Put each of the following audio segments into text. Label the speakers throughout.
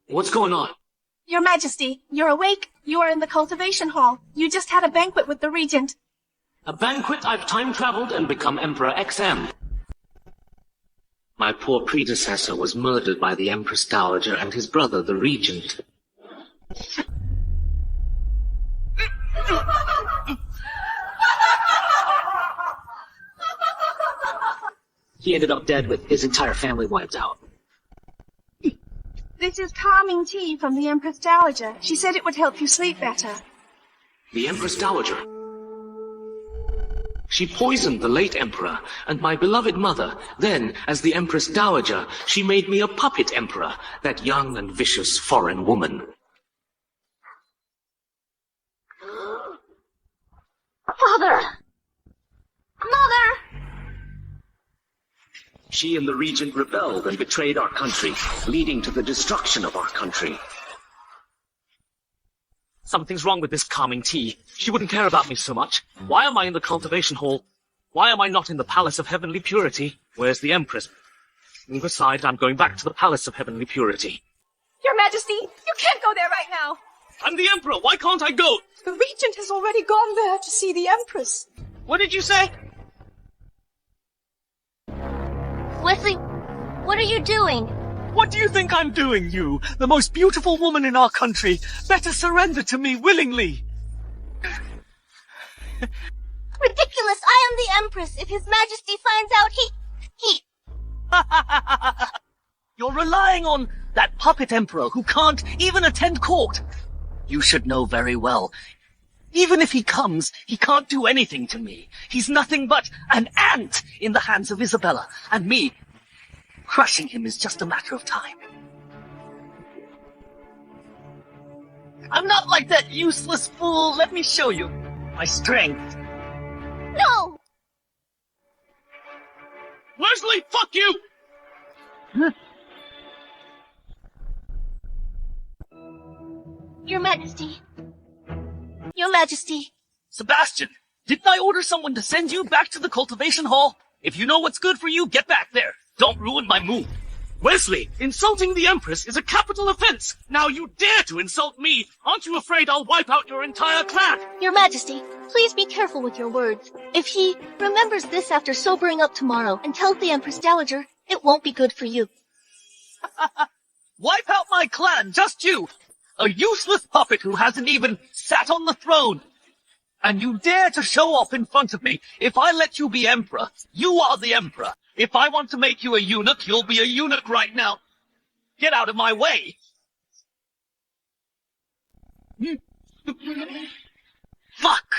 Speaker 1: What's going on?
Speaker 2: Your Majesty, you're awake. You are in the cultivation hall. You just had a banquet with the regent.
Speaker 1: A banquet? I've time-traveled and become Emperor XM. My poor predecessor was murdered by the Empress Dowager and his brother, the regent. He ended up dead with his entire family wiped out.
Speaker 2: This is calming tea from the Empress Dowager. She said it would help you sleep better.
Speaker 1: The Empress Dowager? She poisoned the late Emperor and my beloved mother. Then, as the Empress Dowager, she made me a puppet emperor, that young and vicious foreign woman.
Speaker 3: Father! Mother!
Speaker 1: She and the regent rebelled and betrayed our country, leading to the destruction of our country. Something's wrong with this calming tea. She wouldn't care about me so much. Why am I in the cultivation hall? Why am I not in the Palace of Heavenly Purity? Where's the Empress? And besides, I'm going back to the Palace of Heavenly Purity.
Speaker 2: Your Majesty, you can't go there right now.
Speaker 1: I'm the Emperor. Why can't I go?
Speaker 2: The regent has already gone there to see the Empress.
Speaker 1: What did you say?
Speaker 3: Wesley, what are you doing?
Speaker 4: What do you think I'm doing, you? The most beautiful woman in our country. Better surrender to me willingly.
Speaker 3: Ridiculous! I am the Empress. If His Majesty finds out, he...
Speaker 4: You're relying on that puppet emperor who can't even attend court. You should know very well. Even if he comes, he can't do anything to me. He's nothing but an ant in the hands of Isabella, and me. Crushing him is just a matter of time. I'm not like that useless fool. Let me show you my strength.
Speaker 3: No!
Speaker 1: Wesley, fuck you!
Speaker 3: Your Majesty. Your Majesty.
Speaker 4: Sebastian, didn't I order someone to send you back to the cultivation hall? If you know what's good for you, get back there. Don't ruin my mood. Wesley, insulting the Empress is a capital offense. Now you dare to insult me. Aren't you afraid I'll wipe out your entire clan?
Speaker 3: Your Majesty, please be careful with your words. If he remembers this after sobering up tomorrow and tells the Empress Dowager, it won't be good for you.
Speaker 4: Wipe out my clan, just you. A useless puppet who hasn't even sat on the throne. And you dare to show off in front of me. If I let you be emperor, you are the emperor. If I want to make you a eunuch, you'll be a eunuch right now. Get out of my way. Fuck.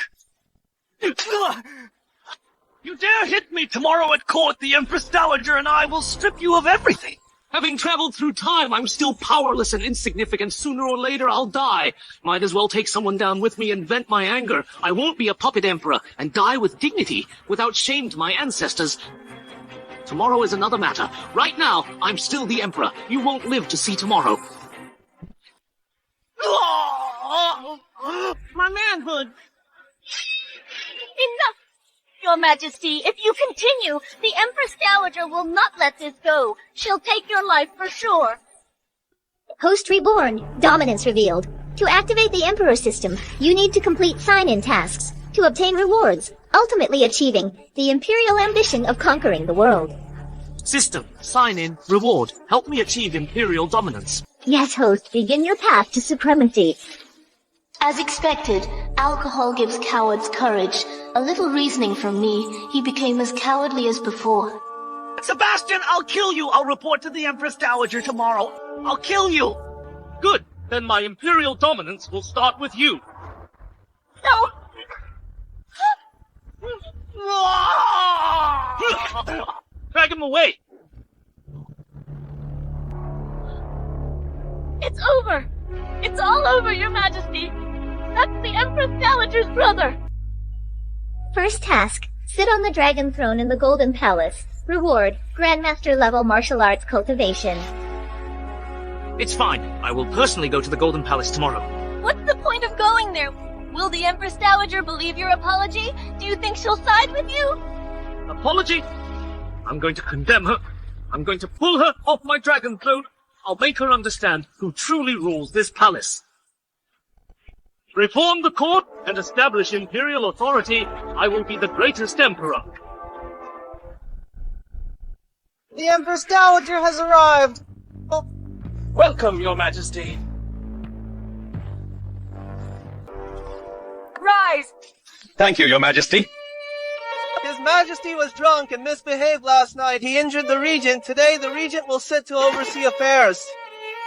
Speaker 4: You dare hit me tomorrow at court, the Empress Dowager and I will strip you of everything.
Speaker 1: Having traveled through time, I'm still powerless and insignificant. Sooner or later, I'll die. Might as well take someone down with me and vent my anger. I won't be a puppet emperor and die with dignity, without shame to my ancestors. Tomorrow is another matter. Right now, I'm still the emperor. You won't live to see tomorrow.
Speaker 4: My manhood.
Speaker 3: Enough! Your Majesty, if you continue, the Empress Dowager will not let this go. She'll take your life for sure.
Speaker 5: Host reborn. Dominance revealed. To activate the Emperor system, you need to complete sign-in tasks to obtain rewards, ultimately achieving the imperial ambition of conquering the world.
Speaker 4: System, sign in, reward. Help me achieve imperial dominance.
Speaker 5: Yes, host, begin your path to supremacy.
Speaker 3: As expected, alcohol gives cowards courage. A little reasoning from me, he became as cowardly as before.
Speaker 4: Sebastian, I'll kill you. I'll report to the Empress Dowager tomorrow. I'll kill you.
Speaker 1: Good. Then my imperial dominance will start with you.
Speaker 3: No!
Speaker 1: Drag him away.
Speaker 3: It's over! It's all over, Your Majesty! That's the Empress Dowager's brother!
Speaker 5: First task, sit on the dragon throne in the Golden Palace. Reward, Grandmaster level martial arts cultivation.
Speaker 1: It's fine. I will personally go to the Golden Palace tomorrow.
Speaker 3: What's the point of going there? Will the Empress Dowager believe your apology? Do you think she'll side with you?
Speaker 1: Apology? I'm going to condemn her. I'm going to pull her off my dragon throne. I'll make her understand who truly rules this palace. Reform the court and establish imperial authority. I will be the greatest emperor.
Speaker 6: The Empress Dowager has arrived! Oh.
Speaker 1: Welcome, your majesty.
Speaker 6: Rise!
Speaker 7: Thank you, your majesty.
Speaker 6: His Majesty was drunk and misbehaved last night. He injured the regent. Today, the regent will sit to oversee affairs.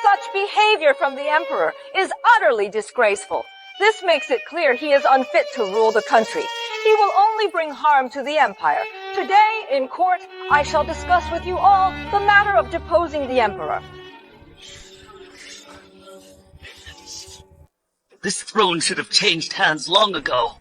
Speaker 8: Such behavior from the Emperor is utterly disgraceful. This makes it clear he is unfit to rule the country. He will only bring harm to the Empire. Today, in court, I shall discuss with you all the matter of deposing the Emperor.
Speaker 4: This throne should have changed hands long ago.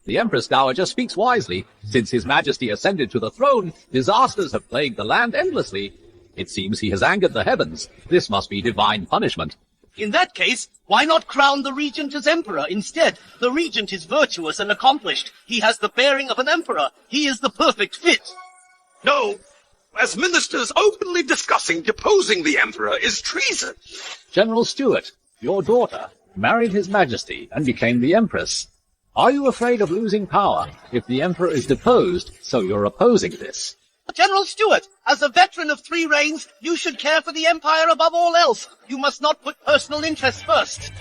Speaker 9: The Empress Dowager speaks wisely. Since His Majesty ascended to the throne, disasters have plagued the land endlessly. It seems he has angered the heavens. This must be divine punishment.
Speaker 10: In that case, why not crown the regent as emperor instead? The regent is virtuous and accomplished. He has the bearing of an emperor. He is the perfect fit.
Speaker 7: No, as ministers openly discussing deposing the emperor is treason.
Speaker 9: General Stuart, your daughter, married His Majesty and became the Empress. Are you afraid of losing power if the Emperor is deposed, so you're opposing this?
Speaker 10: General Stuart, as a veteran of 3 reigns, you should care for the empire above all else. You must not put personal interests first.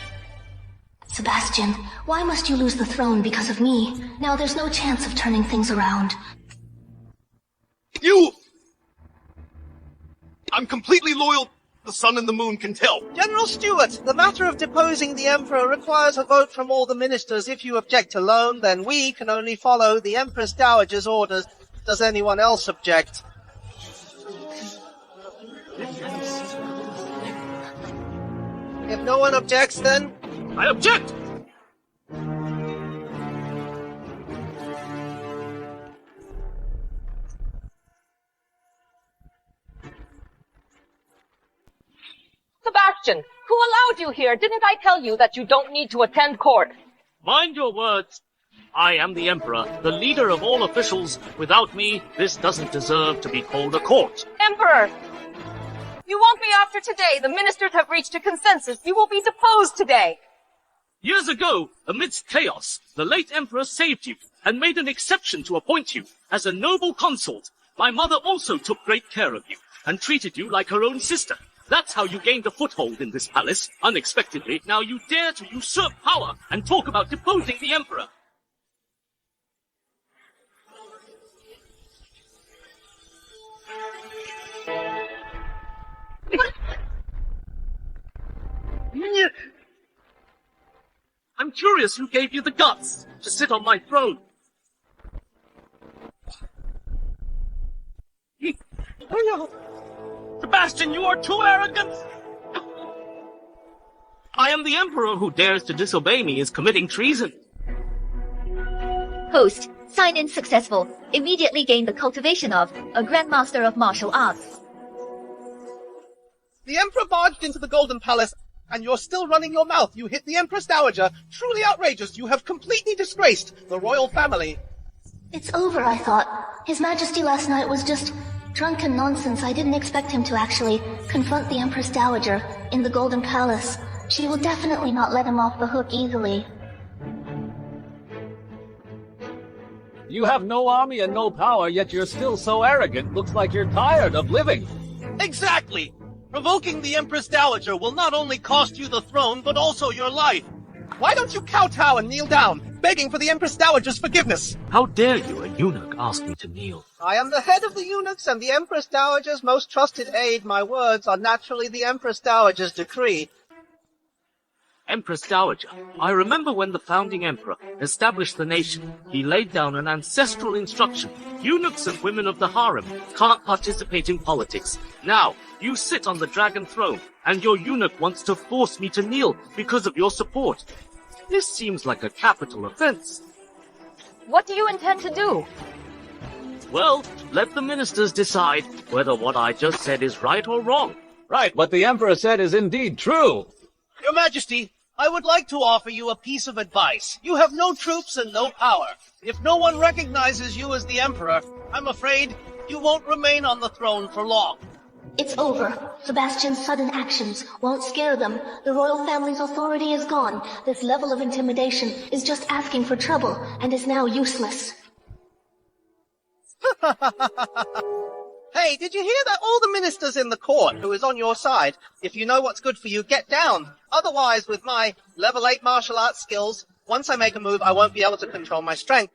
Speaker 3: Sebastian, why must you lose the throne because of me? Now there's no chance of turning things around.
Speaker 7: I'm completely loyal. The sun and the moon can tell.
Speaker 6: General Stuart, the matter of deposing the Emperor requires a vote from all the ministers. If you object alone, then we can only follow the Empress Dowager's orders. Does anyone else object? If no one objects, then...
Speaker 1: I object!
Speaker 8: Sebastian, who allowed you here? Didn't I tell you that you don't need to attend court?
Speaker 1: Mind your words. I am the Emperor, the leader of all officials. Without me, this doesn't deserve to be called a court.
Speaker 8: Emperor! You won't be after today. The ministers have reached a consensus. You will be deposed today.
Speaker 1: Years ago, amidst chaos, the late Emperor saved you and made an exception to appoint you as a noble consort. My mother also took great care of you and treated you like her own sister. That's how you gained a foothold in this palace, unexpectedly. Now you dare to usurp power and talk about deposing the Emperor. I'm curious who gave you the guts to sit on my throne. Sebastian, you are too arrogant! I am the Emperor. Who dares to disobey me is committing treason.
Speaker 5: Host, sign-in successful. Immediately gain the cultivation of a Grandmaster of Martial Arts.
Speaker 6: The Emperor barged into the Golden Palace, and you're still running your mouth. You hit the Empress Dowager. Truly outrageous. You have completely disgraced the royal family.
Speaker 3: It's over, I thought. His Majesty last night was just drunken nonsense. I didn't expect him to actually confront the Empress Dowager in the Golden Palace. She will definitely not let him off the hook easily.
Speaker 9: You have no army and no power, yet you're still so arrogant. Looks like you're tired of living.
Speaker 10: Exactly! Provoking the Empress Dowager will not only cost you the throne, but also your life.
Speaker 6: Why don't you kowtow and kneel down, begging for the Empress Dowager's forgiveness?
Speaker 1: How dare you, a eunuch, ask me to kneel?
Speaker 6: I am the head of the eunuchs and the Empress Dowager's most trusted aide. My words are naturally the Empress Dowager's decree.
Speaker 1: Empress Dowager, I remember when the founding emperor established the nation, he laid down an ancestral instruction. Eunuchs and women of the harem can't participate in politics. Now, you sit on the dragon throne, and your eunuch wants to force me to kneel because of your support. This seems like a capital offense.
Speaker 8: What do you intend to do?
Speaker 1: Well, let the ministers decide whether what I just said is right or wrong.
Speaker 9: Right, what the Emperor said is indeed true.
Speaker 10: Your Majesty, I would like to offer you a piece of advice. You have no troops and no power. If no one recognizes you as the Emperor, I'm afraid you won't remain on the throne for long.
Speaker 3: It's over. Sebastian's sudden actions won't scare them. The royal family's authority is gone. This level of intimidation is just asking for trouble and is now useless.
Speaker 6: Hey, did you hear that? All the ministers in the court who is on your side. If you know what's good for you, get down. Otherwise, with my level 8 martial arts skills, once I make a move, I won't be able to control my strength.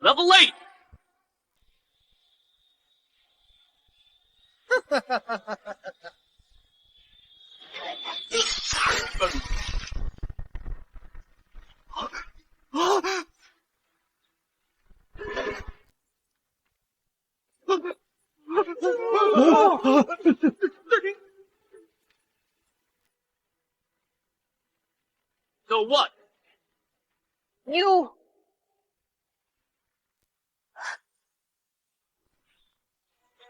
Speaker 1: Level 8! So what?
Speaker 8: You...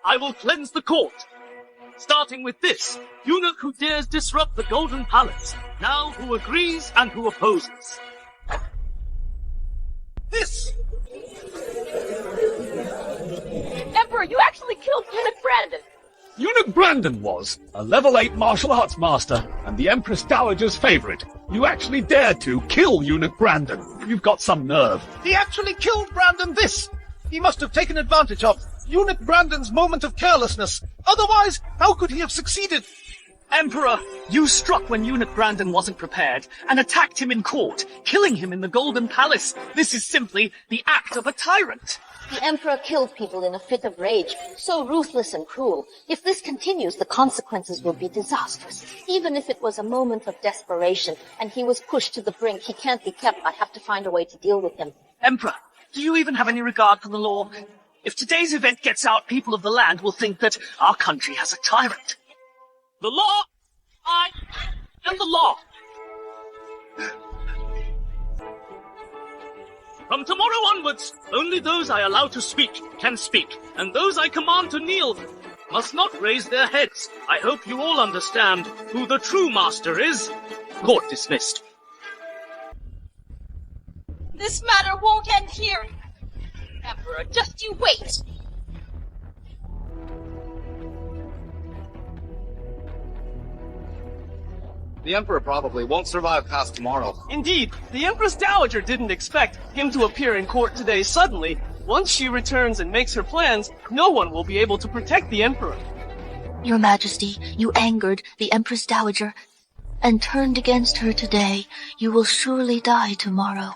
Speaker 1: I will cleanse the court. Starting with this, eunuch who dares disrupt the Golden Palace. Now who agrees and who opposes.
Speaker 6: This!
Speaker 8: Emperor, you actually killed Eunuch Brandon!
Speaker 9: Eunuch Brandon was a level 8 martial arts master and the Empress Dowager's favorite. You actually dared to kill Eunuch Brandon. You've got some nerve.
Speaker 10: He actually killed Brandon this! He must have taken advantage of Eunuch Brandon's moment of carelessness. Otherwise, how could he have succeeded?
Speaker 4: Emperor, you struck when Eunuch Brandon wasn't prepared and attacked him in court, killing him in the Golden Palace. This is simply the act of a tyrant.
Speaker 11: The Emperor killed people in a fit of rage, so ruthless and cruel. If this continues, the consequences will be disastrous. Even if it was a moment of desperation and he was pushed to the brink, he can't be kept. I have to find a way to deal with him.
Speaker 4: Emperor, do you even have any regard for the law? If today's event gets out, people of the land will think that our country has a tyrant.
Speaker 1: The law! I am the law! From tomorrow onwards, only those I allow to speak can speak, and those I command to kneel must not raise their heads. I hope you all understand who the true master is. Court dismissed.
Speaker 2: This matter won't end here. Emperor, just you wait.
Speaker 12: The Emperor probably won't survive past tomorrow.
Speaker 13: Indeed, the Empress Dowager didn't expect him to appear in court today suddenly. Once she returns and makes her plans, no one will be able to protect the Emperor.
Speaker 11: Your Majesty, you angered the Empress Dowager and turned against her today. You will surely die tomorrow.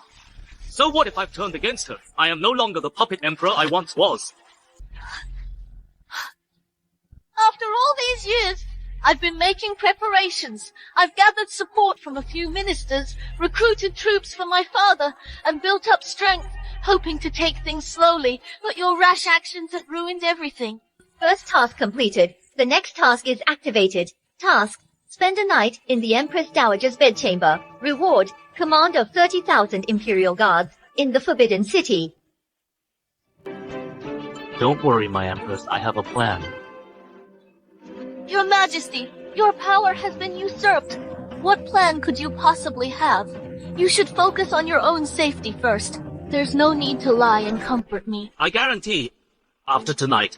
Speaker 1: So what if I've turned against her? I am no longer the puppet emperor I once was.
Speaker 2: After all these years, I've been making preparations. I've gathered support from a few ministers, recruited troops for my father, and built up strength, hoping to take things slowly, but your rash actions have ruined everything.
Speaker 5: First task completed. The next task is activated. Task: spend a night in the Empress Dowager's bedchamber. Reward: command of 30,000 Imperial Guards in the Forbidden City.
Speaker 1: Don't worry, my Empress. I have a plan.
Speaker 2: Your Majesty, your power has been usurped. What plan could you possibly have? You should focus on your own safety first. There's no need to lie and comfort me.
Speaker 1: I guarantee, after tonight,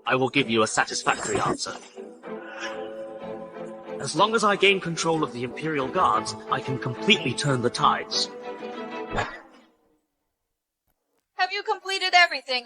Speaker 1: I will give you a satisfactory answer. As long as I gain control of the Imperial Guards, I can completely turn the tides.
Speaker 8: Have you completed everything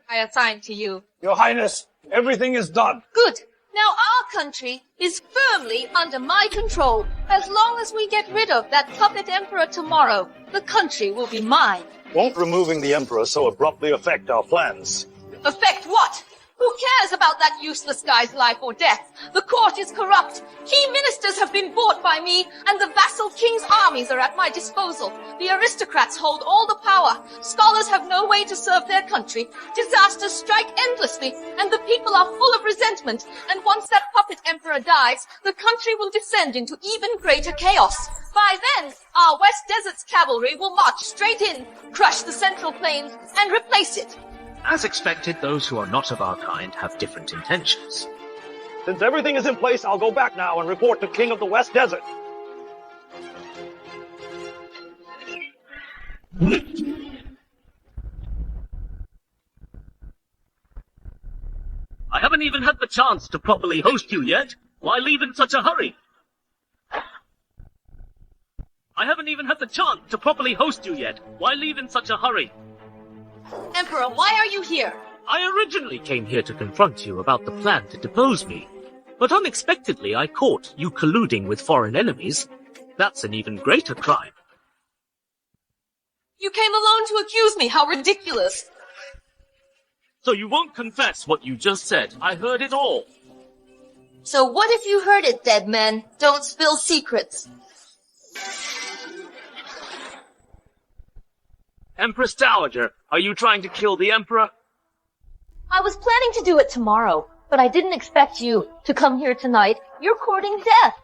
Speaker 8: I assigned to you?
Speaker 10: Your Highness, everything is done.
Speaker 2: Good. Now our country is firmly under my control. As long as we get rid of that puppet emperor tomorrow, the country will be mine.
Speaker 10: Won't removing the Emperor so abruptly affect our plans?
Speaker 2: Affect what? Who cares about that useless guy's life or death? The court is corrupt. Key ministers have been bought by me, and the vassal king's armies are at my disposal. The aristocrats hold all the power. Scholars have no way to serve their country. Disasters strike endlessly, and the people are full of resentment. And once that puppet emperor dies, the country will descend into even greater chaos. By then, our West Desert's cavalry will march straight in, crush the Central Plains, and replace it.
Speaker 1: As expected, those who are not of our kind have different intentions.
Speaker 10: Since everything is in place, I'll go back now and report to King of the West Desert.
Speaker 1: haven't even had the chance to properly host you yet. Why leave in such a hurry? I haven't even had the chance to properly host you yet. Why leave in such a hurry?
Speaker 2: Emperor, why are you here?
Speaker 1: I originally came here to confront you about the plan to depose me. But unexpectedly I caught you colluding with foreign enemies. That's an even greater crime.
Speaker 2: You came alone to accuse me. How ridiculous.
Speaker 1: So you won't confess what you just said. I heard it all.
Speaker 2: So what if you heard it, dead man? Don't spill secrets.
Speaker 1: Empress Dowager, are you trying to kill the Emperor?
Speaker 11: I was planning to do it tomorrow, but I didn't expect you to come here tonight. You're courting death.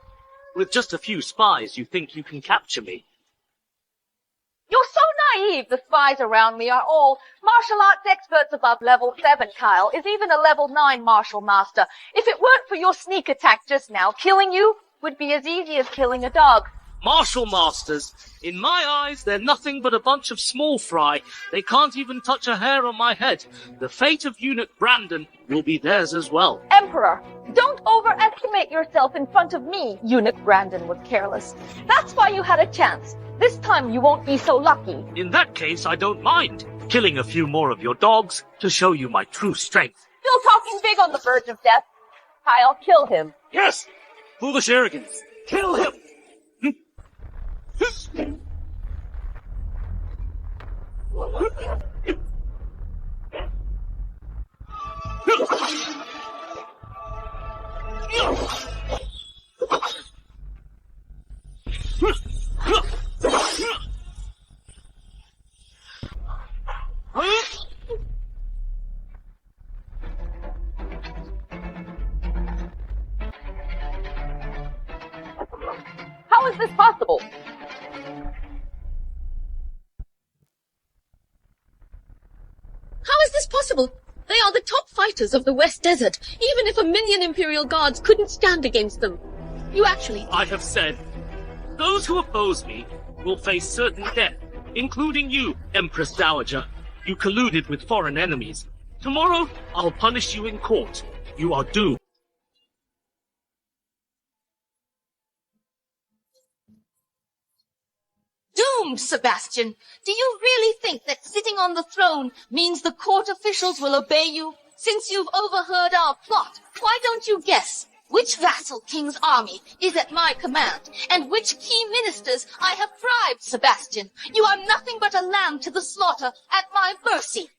Speaker 1: With just a few spies, you think you can capture me?
Speaker 8: You're so naive. The spies around me are all martial arts experts above level 7, Kyle. Is even a level 9 martial master. If it weren't for your sneak attack just now, killing you would be as easy as killing a dog.
Speaker 1: Martial masters. In my eyes, they're nothing but a bunch of small fry. They can't even touch a hair on my head. The fate of eunuch Brandon will be theirs as well.
Speaker 8: Emperor, don't overestimate yourself in front of me. Eunuch Brandon was careless. That's why you had a chance. This time you won't be so lucky.
Speaker 1: In that case, I don't mind killing a few more of your dogs to show you my true strength.
Speaker 8: Still talking big on the verge of death. Kyle, kill him.
Speaker 1: Yes! Foolish arrogance. Kill him!
Speaker 8: How is this possible?
Speaker 2: How is this possible? They are the top fighters of the West Desert. Even if 1,000,000 Imperial Guards couldn't stand against them. You actually...
Speaker 1: I have said, those who oppose me will face certain death, including you, Empress Dowager. You colluded with foreign enemies. Tomorrow, I'll punish you in court. You are doomed.
Speaker 2: Doomed, Sebastian. Do you really think that sitting on the throne means the court officials will obey you? Since you've overheard our plot, why don't you guess which vassal king's army is at my command, and which key ministers I have bribed, Sebastian? You are nothing but a lamb to the slaughter at my mercy.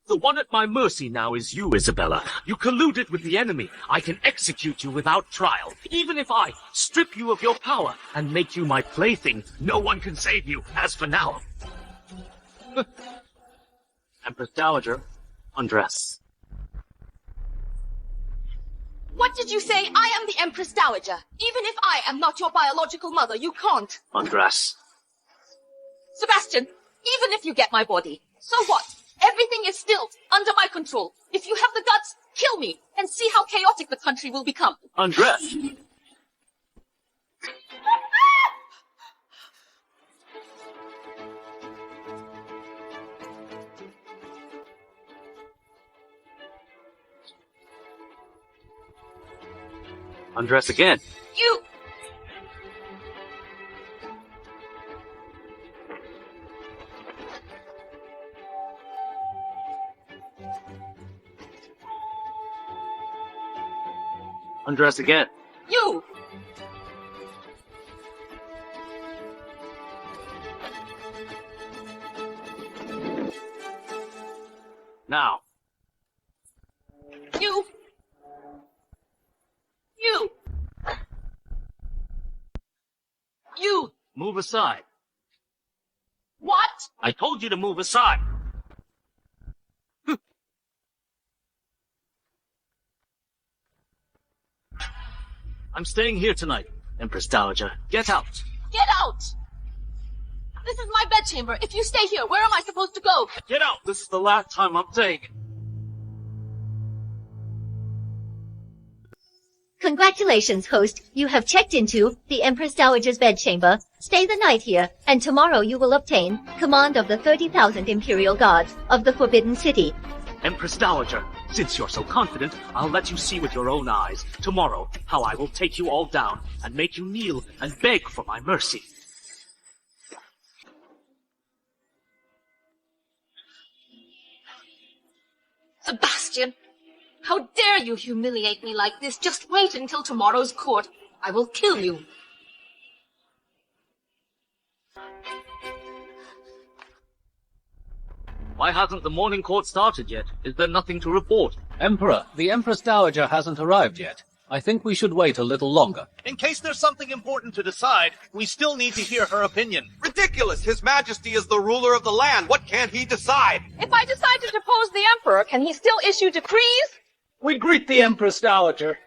Speaker 1: The one at my mercy now is you, Isabella. You colluded with the enemy. I can execute you without trial. Even if I strip you of your power and make you my plaything, no one can save you, as for now. Empress Dowager, undress.
Speaker 2: What did you say? I am the Empress Dowager. Even if I am not your biological mother, you can't.
Speaker 1: Undress.
Speaker 2: Sebastian, even if you get my body, so what? Everything is still under my control. If you have the guts, kill me and see how chaotic the country will become.
Speaker 1: Undress. Undress again.
Speaker 2: You...
Speaker 1: Undress again.
Speaker 2: You!
Speaker 1: Now.
Speaker 2: You! You! You!
Speaker 1: Move aside.
Speaker 2: What?
Speaker 1: I told you to move aside. I'm staying here tonight, Empress Dowager. Get out.
Speaker 2: Get out! This is my bedchamber. If you stay here, where am I supposed to go?
Speaker 1: Get out! This is the last time I'm saying it.
Speaker 5: Congratulations, host. You have checked into the Empress Dowager's bedchamber. Stay the night here, and tomorrow you will obtain command of the 30,000 Imperial Guards of the Forbidden City.
Speaker 1: Empress Dowager, Since you're so confident, I'll let you see with your own eyes, tomorrow, how I will take you all down and make you kneel and beg for my mercy.
Speaker 2: Sebastian, how dare you humiliate me like this? Just wait until tomorrow's court. I will kill you.
Speaker 1: Why hasn't the morning court started yet? Is there nothing to report?
Speaker 9: Emperor, the Empress Dowager hasn't arrived yet. I think we should wait a little longer.
Speaker 10: In case there's something important to decide, we still need to hear her opinion.
Speaker 7: Ridiculous! His Majesty is the ruler of the land. What can't he decide?
Speaker 8: If I decide to depose the Emperor, can he still issue decrees?
Speaker 9: We greet the Empress Dowager.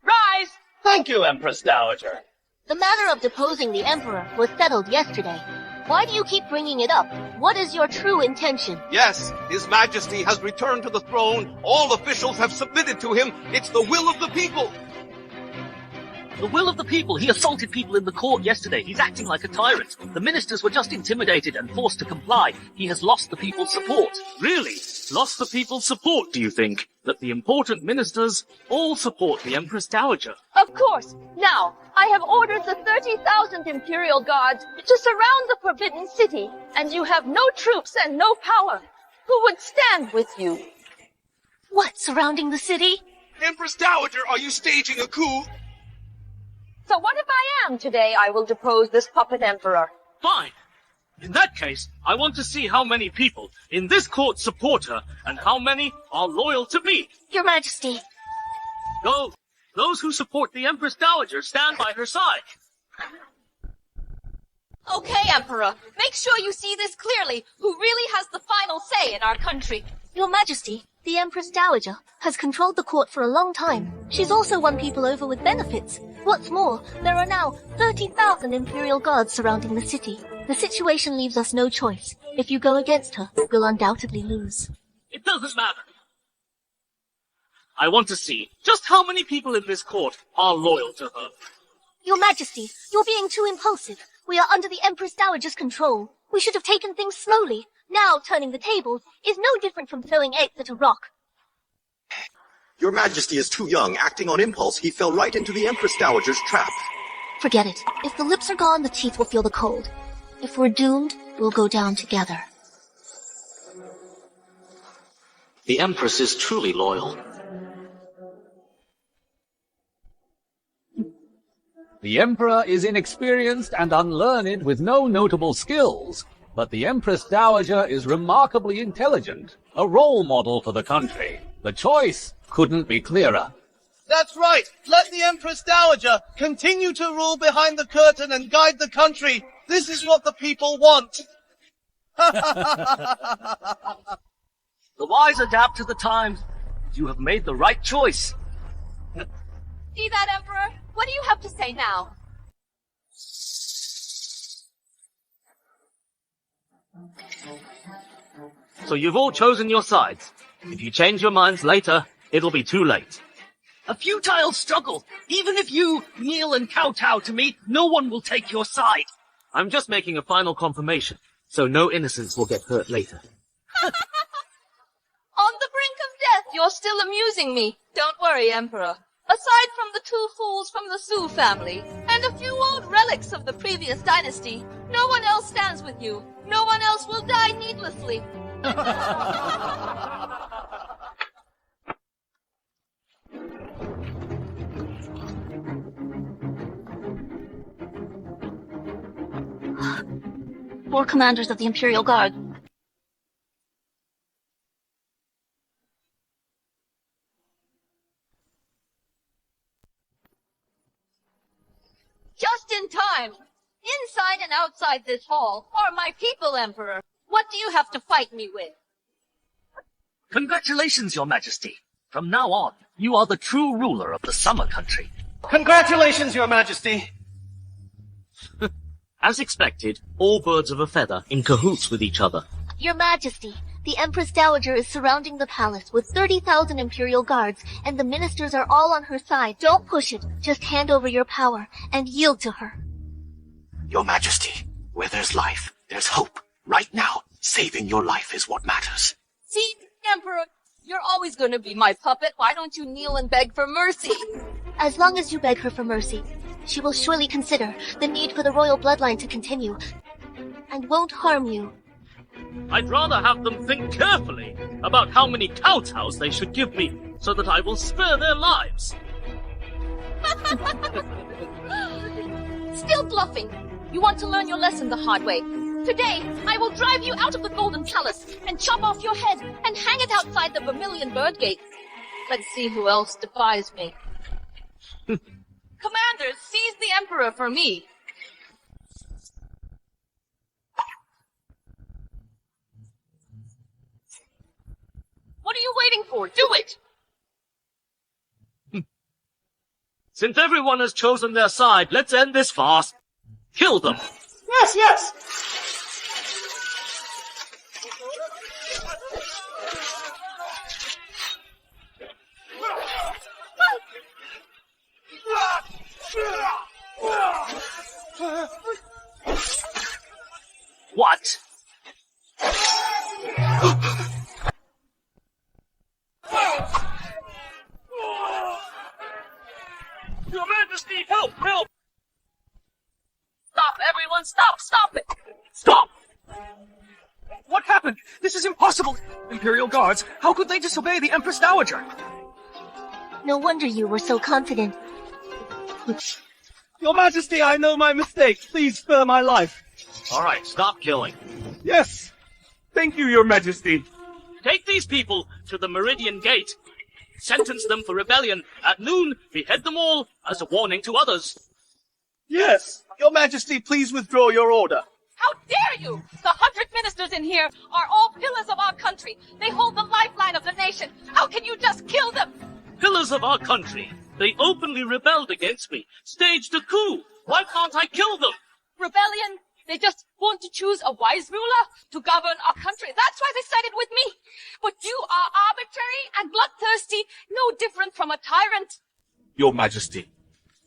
Speaker 8: Rise!
Speaker 9: Thank you, Empress Dowager.
Speaker 11: The matter of deposing the Emperor was settled yesterday. Why do you keep bringing it up? What is your true intention?
Speaker 7: Yes, His Majesty has returned to the throne. All officials have submitted to him. It's the will of the people.
Speaker 4: The will of the people. He assaulted people in the court yesterday. He's acting like a tyrant. The ministers were just intimidated and forced to comply. He has lost the people's support.
Speaker 1: Really? Lost the people's support, do you think? That the important ministers all support the Empress Dowager?
Speaker 8: Of course. Now, I have ordered the 30,000 Imperial Guards to surround the Forbidden City, and you have no troops and no power. Who would stand with you?
Speaker 11: What, surrounding the city?
Speaker 7: Empress Dowager, are you staging a coup?
Speaker 8: So what if I am today? I will depose this puppet emperor.
Speaker 1: Fine. In that case, I want to see how many people in this court support her and how many are loyal to me.
Speaker 11: Your Majesty.
Speaker 1: Go. Those who support the Empress Dowager stand by her side.
Speaker 2: Okay, Emperor. Make sure you see this clearly. Who really has the final say in our country?
Speaker 11: Your Majesty, the Empress Dowager has controlled the court for a long time. She's also won people over with benefits. What's more, there are now 30,000 Imperial Guards surrounding the city. The situation leaves us no choice. If you go against her, we'll undoubtedly lose.
Speaker 1: It doesn't matter. I want to see just how many people in this court are loyal to her.
Speaker 11: Your Majesty, you're being too impulsive. We are under the Empress Dowager's control. We should have taken things slowly. Now, turning the tables is no different from throwing eggs at a rock.
Speaker 14: Your Majesty is too young. Acting on impulse, he fell right into the Empress Dowager's trap.
Speaker 11: Forget it. If the lips are gone, the teeth will feel the cold. If we're doomed, we'll go down together.
Speaker 1: The Empress is truly loyal.
Speaker 9: The Emperor is inexperienced and unlearned with no notable skills, but the Empress Dowager is remarkably intelligent, a role model for the country. The choice couldn't be clearer.
Speaker 10: That's right. Let the Empress Dowager continue to rule behind the curtain and guide the country. This is what the people want.
Speaker 4: The wise adapt to the times. You have made the right choice.
Speaker 2: See that, Emperor? What do you have to say now?
Speaker 1: So you've all chosen your sides. If you change your minds later, it'll be too late.
Speaker 4: A futile struggle. Even if you kneel and kowtow to me, no one will take your side.
Speaker 1: I'm just making a final confirmation, so no innocents will get hurt later.
Speaker 2: On the brink of death, you're still amusing me. Don't worry, Emperor. Aside from the two fools from the Su family, and a few old relics of the previous dynasty, no one else stands with you. No one else will die needlessly.
Speaker 11: Four commanders of the Imperial Guard.
Speaker 2: Just in time. Inside and outside this hall are my people, Emperor. What do you have to fight me with?
Speaker 4: Congratulations, Your Majesty. From now on, you are the true ruler of the Summer Country.
Speaker 10: Congratulations, Your Majesty.
Speaker 1: As expected, all birds of a feather in cahoots with each other.
Speaker 11: Your Majesty, the Empress Dowager is surrounding the palace with 30,000 Imperial Guards, and the ministers are all on her side. Don't push it. Just hand over your power and yield to her.
Speaker 14: Your Majesty, where there's life, there's hope. Right now, saving your life is what matters.
Speaker 2: See, Emperor, you're always going to be my puppet. Why don't you kneel and beg for mercy?
Speaker 3: As long as you beg her for mercy, she will surely consider the need for the royal bloodline to continue, and won't harm you.
Speaker 1: I'd rather have them think carefully about how many kowtows they should give me, so that I will spare their lives.
Speaker 2: Still bluffing. You want to learn your lesson the hard way. Today, I will drive you out of the Golden Palace and chop off your head and hang it outside the Vermilion Bird Gate. Let's see who else defies me. Commanders, seize the Emperor for me. What are you waiting for? Do it!
Speaker 1: Since everyone has chosen their side, let's end this farce. Kill them.
Speaker 10: Yes, yes!
Speaker 1: What?
Speaker 13: Your Majesty, help, help!
Speaker 2: Stop, everyone, stop it!
Speaker 13: Stop! What happened? This is impossible! Imperial Guards, how could they disobey the Empress Dowager?
Speaker 3: No wonder you were so confident.
Speaker 10: Your Majesty, I know my mistake. Please spare my life.
Speaker 1: All right, stop killing.
Speaker 10: Yes. Thank you, Your Majesty.
Speaker 1: Take these people to the Meridian Gate. Sentence them for rebellion. At noon, behead them all as a warning to others.
Speaker 10: Yes. Your Majesty, please withdraw your order.
Speaker 2: How dare you! The 100 ministers in here are all pillars of our country. They hold the lifeline of the nation. How can you just kill them?
Speaker 1: Pillars of our country. They openly rebelled against me, staged a coup. Why can't I kill them?
Speaker 2: Rebellion? They just want to choose a wise ruler to govern our country. That's why they sided with me. But you are arbitrary and bloodthirsty, no different from a tyrant.
Speaker 15: Your Majesty,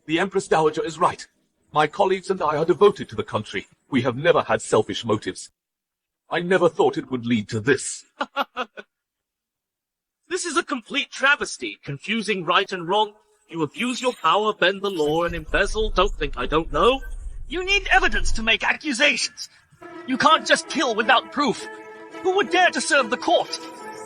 Speaker 15: the Empress Dowager is right. My colleagues and I are devoted to the country. We have never had selfish motives. I never thought it would lead to this.
Speaker 1: This is a complete travesty, confusing right and wrong. You abuse your power, bend the law, and embezzle. Don't think I don't know.
Speaker 4: You need evidence to make accusations. You can't just kill without proof. Who would dare to serve the court?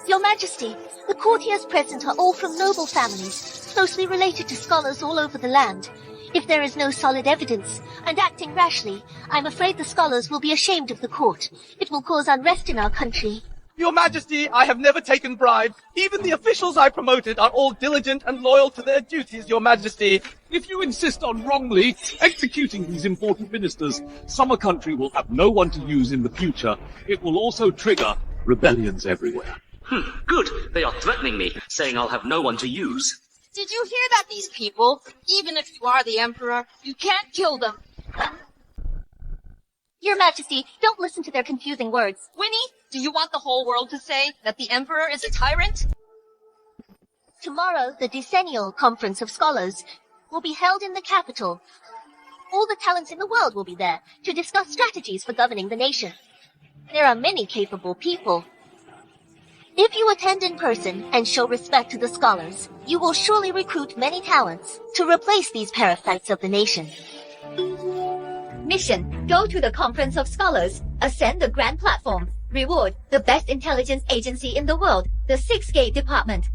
Speaker 3: Your Majesty, the courtiers present are all from noble families, closely related to scholars all over the land. If there is no solid evidence, and acting rashly, I'm afraid the scholars will be ashamed of the court. It will cause unrest in our country.
Speaker 10: Your Majesty, I have never taken bribes. Even the officials I promoted are all diligent and loyal to their duties, Your Majesty.
Speaker 9: If you insist on wrongly executing these important ministers, Summer Country will have no one to use in the future. It will also trigger rebellions everywhere.
Speaker 1: Good. They are threatening me, saying I'll have no one to use.
Speaker 2: Did you hear that, these people? Even if you are the Emperor, you can't kill them.
Speaker 3: Your Majesty, don't listen to their confusing words.
Speaker 2: Winnie, do you want the whole world to say that the Emperor is a tyrant?
Speaker 3: Tomorrow, the decennial Conference of Scholars will be held in the capital. All the talents in the world will be there to discuss strategies for governing the nation. There are many capable people. If you attend in person and show respect to the scholars, you will surely recruit many talents to replace these parasites of the nation.
Speaker 5: Mission: go to the Conference of Scholars, ascend the Grand Platform, reward the best intelligence agency in the world, the 6th Gate Department.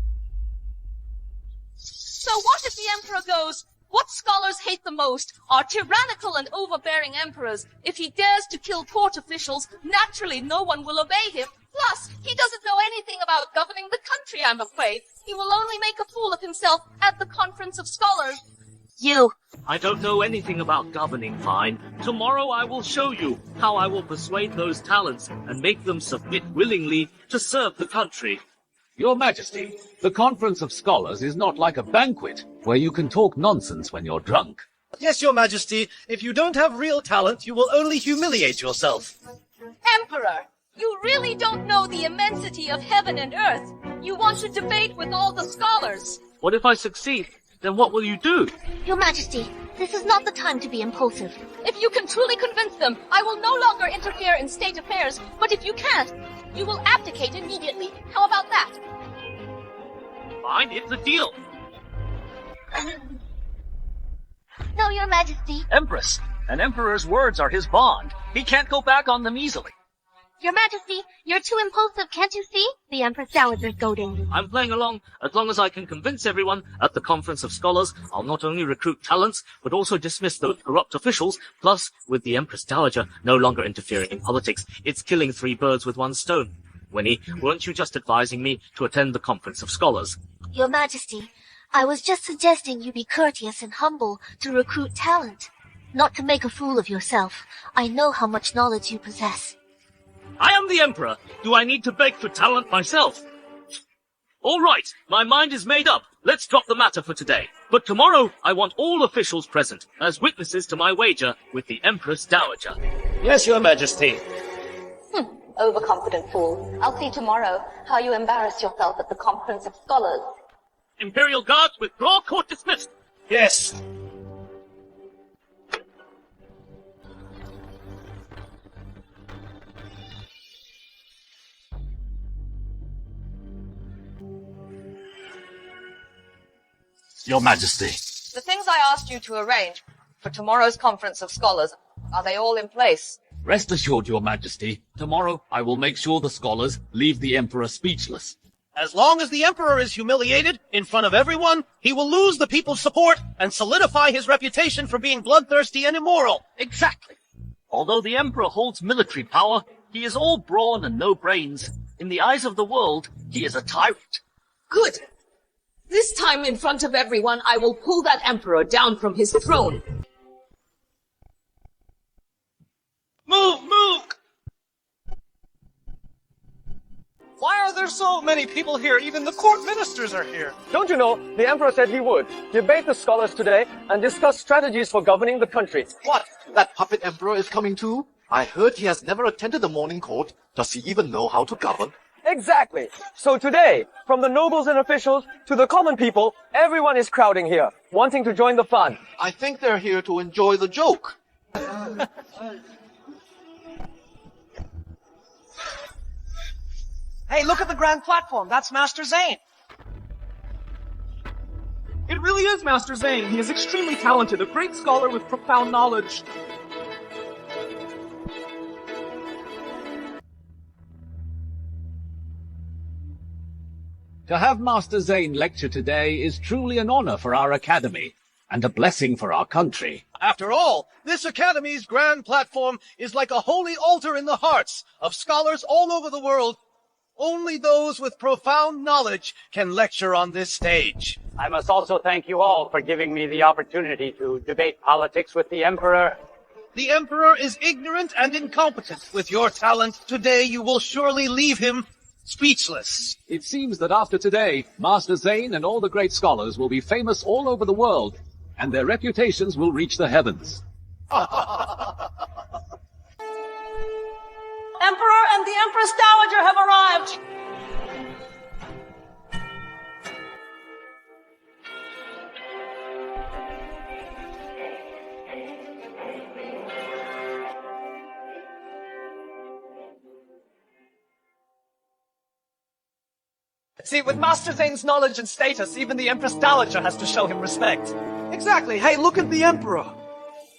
Speaker 2: So what if the Emperor goes, what scholars hate the most are tyrannical and overbearing emperors. If he dares to kill court officials, naturally no one will obey him. Plus, he doesn't know anything about governing the country, I'm afraid. He will only make a fool of himself at the Conference of Scholars.
Speaker 3: You.
Speaker 1: I don't know anything about governing, fine. Tomorrow I will show you how I will persuade those talents and make them submit willingly to serve the country.
Speaker 9: Your Majesty, the Conference of Scholars is not like a banquet where you can talk nonsense when you're drunk.
Speaker 10: Yes, Your Majesty. If you don't have real talent, you will only humiliate yourself.
Speaker 2: Emperor, you really don't know the immensity of heaven and earth. You want to debate with all the scholars.
Speaker 1: What if I succeed? Then what will you do?
Speaker 3: Your Majesty, This is not the time to be impulsive.
Speaker 2: If you can truly convince them, I will no longer interfere in state affairs. But if you can't, you will abdicate immediately. How about that?
Speaker 1: Fine, it's a deal.
Speaker 3: No, Your Majesty.
Speaker 4: Empress, an emperor's words are his bond. He can't go back on them easily.
Speaker 3: Your Majesty, you're too impulsive, can't you see? The Empress Dowager's goading.
Speaker 1: I'm playing along. As long as I can convince everyone at the Conference of Scholars, I'll not only recruit talents, but also dismiss those corrupt officials. Plus, with the Empress Dowager no longer interfering in politics, it's killing 3 birds with 1 stone. Winnie, weren't you just advising me to attend the Conference of Scholars?
Speaker 3: Your Majesty, I was just suggesting you be courteous and humble to recruit talent. Not to make a fool of yourself. I know how much knowledge you possess.
Speaker 1: I am the Emperor. Do I need to beg for talent myself? All right, my mind is made up. Let's drop the matter for today. But tomorrow, I want all officials present as witnesses to my wager with the Empress Dowager.
Speaker 10: Yes, Your Majesty.
Speaker 11: Overconfident fool. I'll see tomorrow how you embarrass yourself at the Conference of Scholars.
Speaker 1: Imperial Guards, withdraw, court dismissed.
Speaker 10: Yes.
Speaker 12: Your Majesty.
Speaker 8: The things I asked you to arrange for tomorrow's Conference of Scholars, are they all in place?
Speaker 9: Rest assured, Your Majesty, tomorrow I will make sure the scholars leave the Emperor speechless.
Speaker 10: As long as the Emperor is humiliated in front of everyone, he will lose the people's support and solidify his reputation for being bloodthirsty and immoral.
Speaker 4: Exactly. Although the Emperor holds military power, he is all brawn and no brains. In the eyes of the world, he is a tyrant.
Speaker 2: Good. This time in front of everyone, I will pull that emperor down from his throne.
Speaker 13: Move! Why are there so many people here? Even the court ministers are here.
Speaker 16: Don't you know, the Emperor said he would debate the scholars today and discuss strategies for governing the country.
Speaker 14: What? That puppet emperor is coming too? I heard he has never attended the morning court. Does he even know how to govern?
Speaker 16: Exactly. So today, from the nobles and officials to the common people, everyone is crowding here, wanting to join the fun.
Speaker 14: I think they're here to enjoy the joke.
Speaker 10: Hey, look at the grand platform. That's Master Zane.
Speaker 13: It really is Master Zane. He is extremely talented, a great scholar with profound knowledge.
Speaker 9: To have Master Zane lecture today is truly an honor for our academy, and a blessing for our country.
Speaker 10: After all, this Academy's grand platform is like a holy altar in the hearts of scholars all over the world. Only those with profound knowledge can lecture on this stage.
Speaker 16: I must also thank you all for giving me the opportunity to debate politics with the Emperor.
Speaker 10: The Emperor is ignorant and incompetent. With your talent, today you will surely leave him speechless.
Speaker 9: It seems that after today, Master Zane and all the great scholars will be famous all over the world, and their reputations will reach the heavens.
Speaker 8: Emperor and the Empress Dowager have arrived!
Speaker 13: See, with Master Zane's knowledge and status, even the Empress Dowager has to show him respect. Exactly. Hey, look at the Emperor.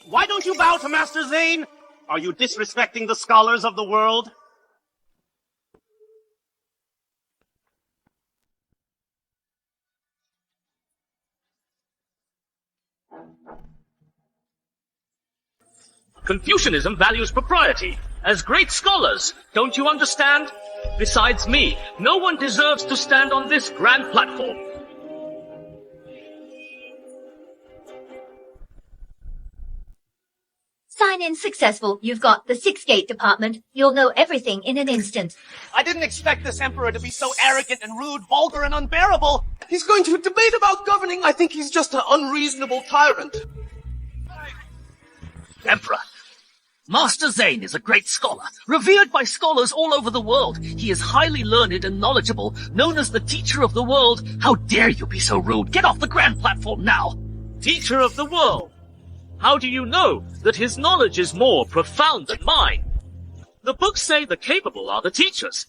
Speaker 10: Why don't you bow to Master Zane? Are you disrespecting the scholars of the world?
Speaker 1: Confucianism values propriety. As great scholars, don't you understand? Besides me, no one deserves to stand on this grand platform.
Speaker 5: Sign-in successful. You've got the 6-gate department. You'll know everything in an instant.
Speaker 10: I didn't expect this Emperor to be so arrogant and rude, vulgar and unbearable.
Speaker 13: He's going to debate about governing. I think he's just an unreasonable tyrant.
Speaker 4: Emperor, Master Zane is a great scholar, revered by scholars all over the world. He is highly learned and knowledgeable, known as the teacher of the world. How dare you be so rude? Get off the grand platform now!
Speaker 1: Teacher of the world? How do you know that his knowledge is more profound than mine? The books say the capable are the teachers.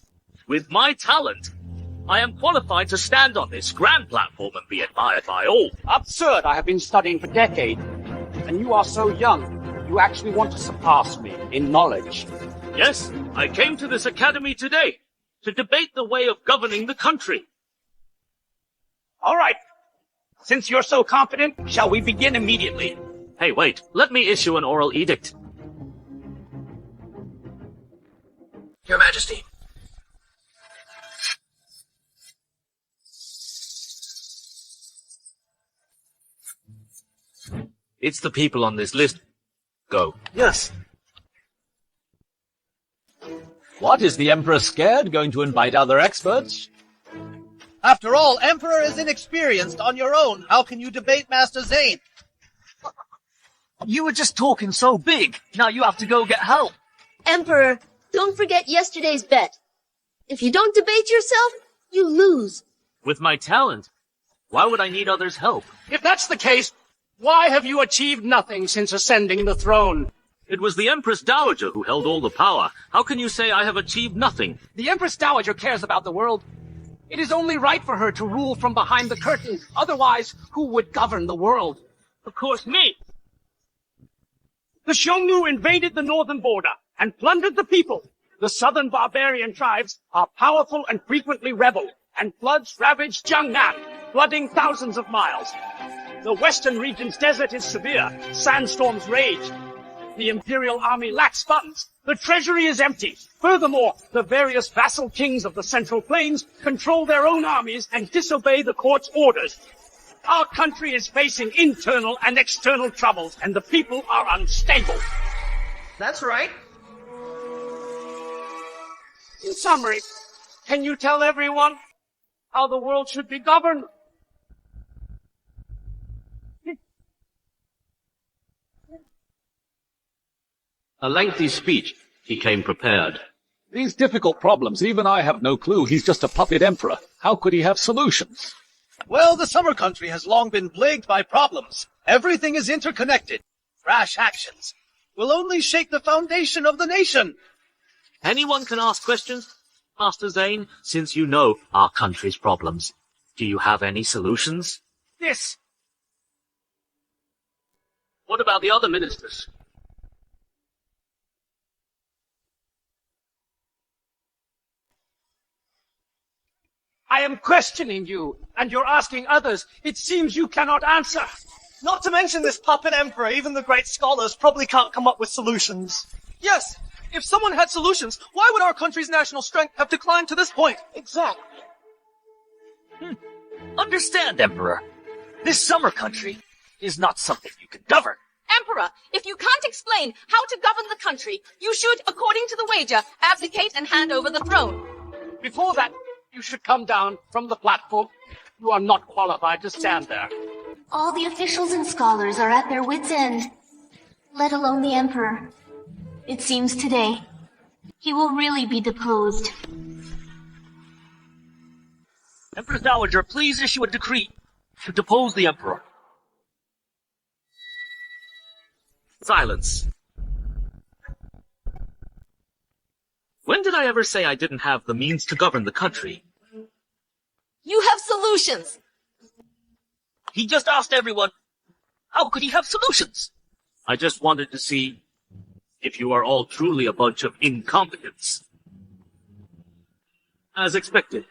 Speaker 1: With my talent, I am qualified to stand on this grand platform and be admired by all.
Speaker 17: Absurd! I have been studying for decades, and you are so young. You actually want to surpass me in knowledge.
Speaker 1: Yes, I came to this academy today to debate the way of governing the country.
Speaker 17: All right. Since you're so confident, shall we begin immediately?
Speaker 1: Hey, wait. Let me issue an oral edict.
Speaker 18: Your Majesty.
Speaker 1: It's the people on this list. Go.
Speaker 16: Yes.
Speaker 9: What, is the Emperor scared, going to invite other experts?
Speaker 6: After all, Emperor is inexperienced on your own. How can you debate Master Zane?
Speaker 4: You were just talking so big. Now you have to go get help.
Speaker 11: Emperor, don't forget yesterday's bet. If you don't debate yourself, you lose.
Speaker 1: With my talent, why would I need others' help?
Speaker 17: If that's the case, why have you achieved nothing since ascending the throne?
Speaker 1: It was the Empress Dowager who held all the power. How can you say I have achieved nothing?
Speaker 17: The Empress Dowager cares about the world. It is only right for her to rule from behind the curtain. Otherwise, who would govern the world?
Speaker 1: Of course, me.
Speaker 17: The Xiongnu invaded the northern border and plundered the people. The southern barbarian tribes are powerful and frequently rebel, and floods ravaged Jiangnan, flooding thousands of miles. The western region's desert is severe. Sandstorms rage. The imperial army lacks funds. The treasury is empty. Furthermore, the various vassal kings of the Central Plains control their own armies and disobey the court's orders. Our country is facing internal and external troubles, and the people are unstable.
Speaker 13: That's right.
Speaker 17: In summary, can you tell everyone how the world should be governed?
Speaker 1: A lengthy speech. He came prepared.
Speaker 9: These difficult problems, even I have no clue. He's just a puppet emperor. How could he have solutions?
Speaker 10: Well, the summer country has long been plagued by problems. Everything is interconnected. Rash actions will only shake the foundation of the nation.
Speaker 1: Anyone can ask questions, Master Zane, since you know our country's problems. Do you have any solutions?
Speaker 17: This.
Speaker 1: What about the other ministers?
Speaker 17: I am questioning you, and you're asking others. It seems you cannot answer.
Speaker 13: Not to mention this puppet emperor, even the great scholars probably can't come up with solutions. Yes, if someone had solutions, why would our country's national strength have declined to this point?
Speaker 17: Exactly.
Speaker 4: Understand, Emperor. This summer country is not something you can govern.
Speaker 2: Emperor, if you can't explain how to govern the country, you should, according to the wager, abdicate and hand over the throne.
Speaker 17: Before that, you should come down from the platform. You are not qualified to stand there.
Speaker 3: All the officials and scholars are at their wits' end, let alone the Emperor. It seems today, he will really be deposed.
Speaker 4: Empress Dowager, please issue a decree to depose the Emperor.
Speaker 1: Silence. When did I ever say I didn't have the means to govern the country?
Speaker 2: You have solutions.
Speaker 4: He just asked everyone, how could he have solutions?
Speaker 1: I just wanted to see if you are all truly a bunch of incompetents. As expected.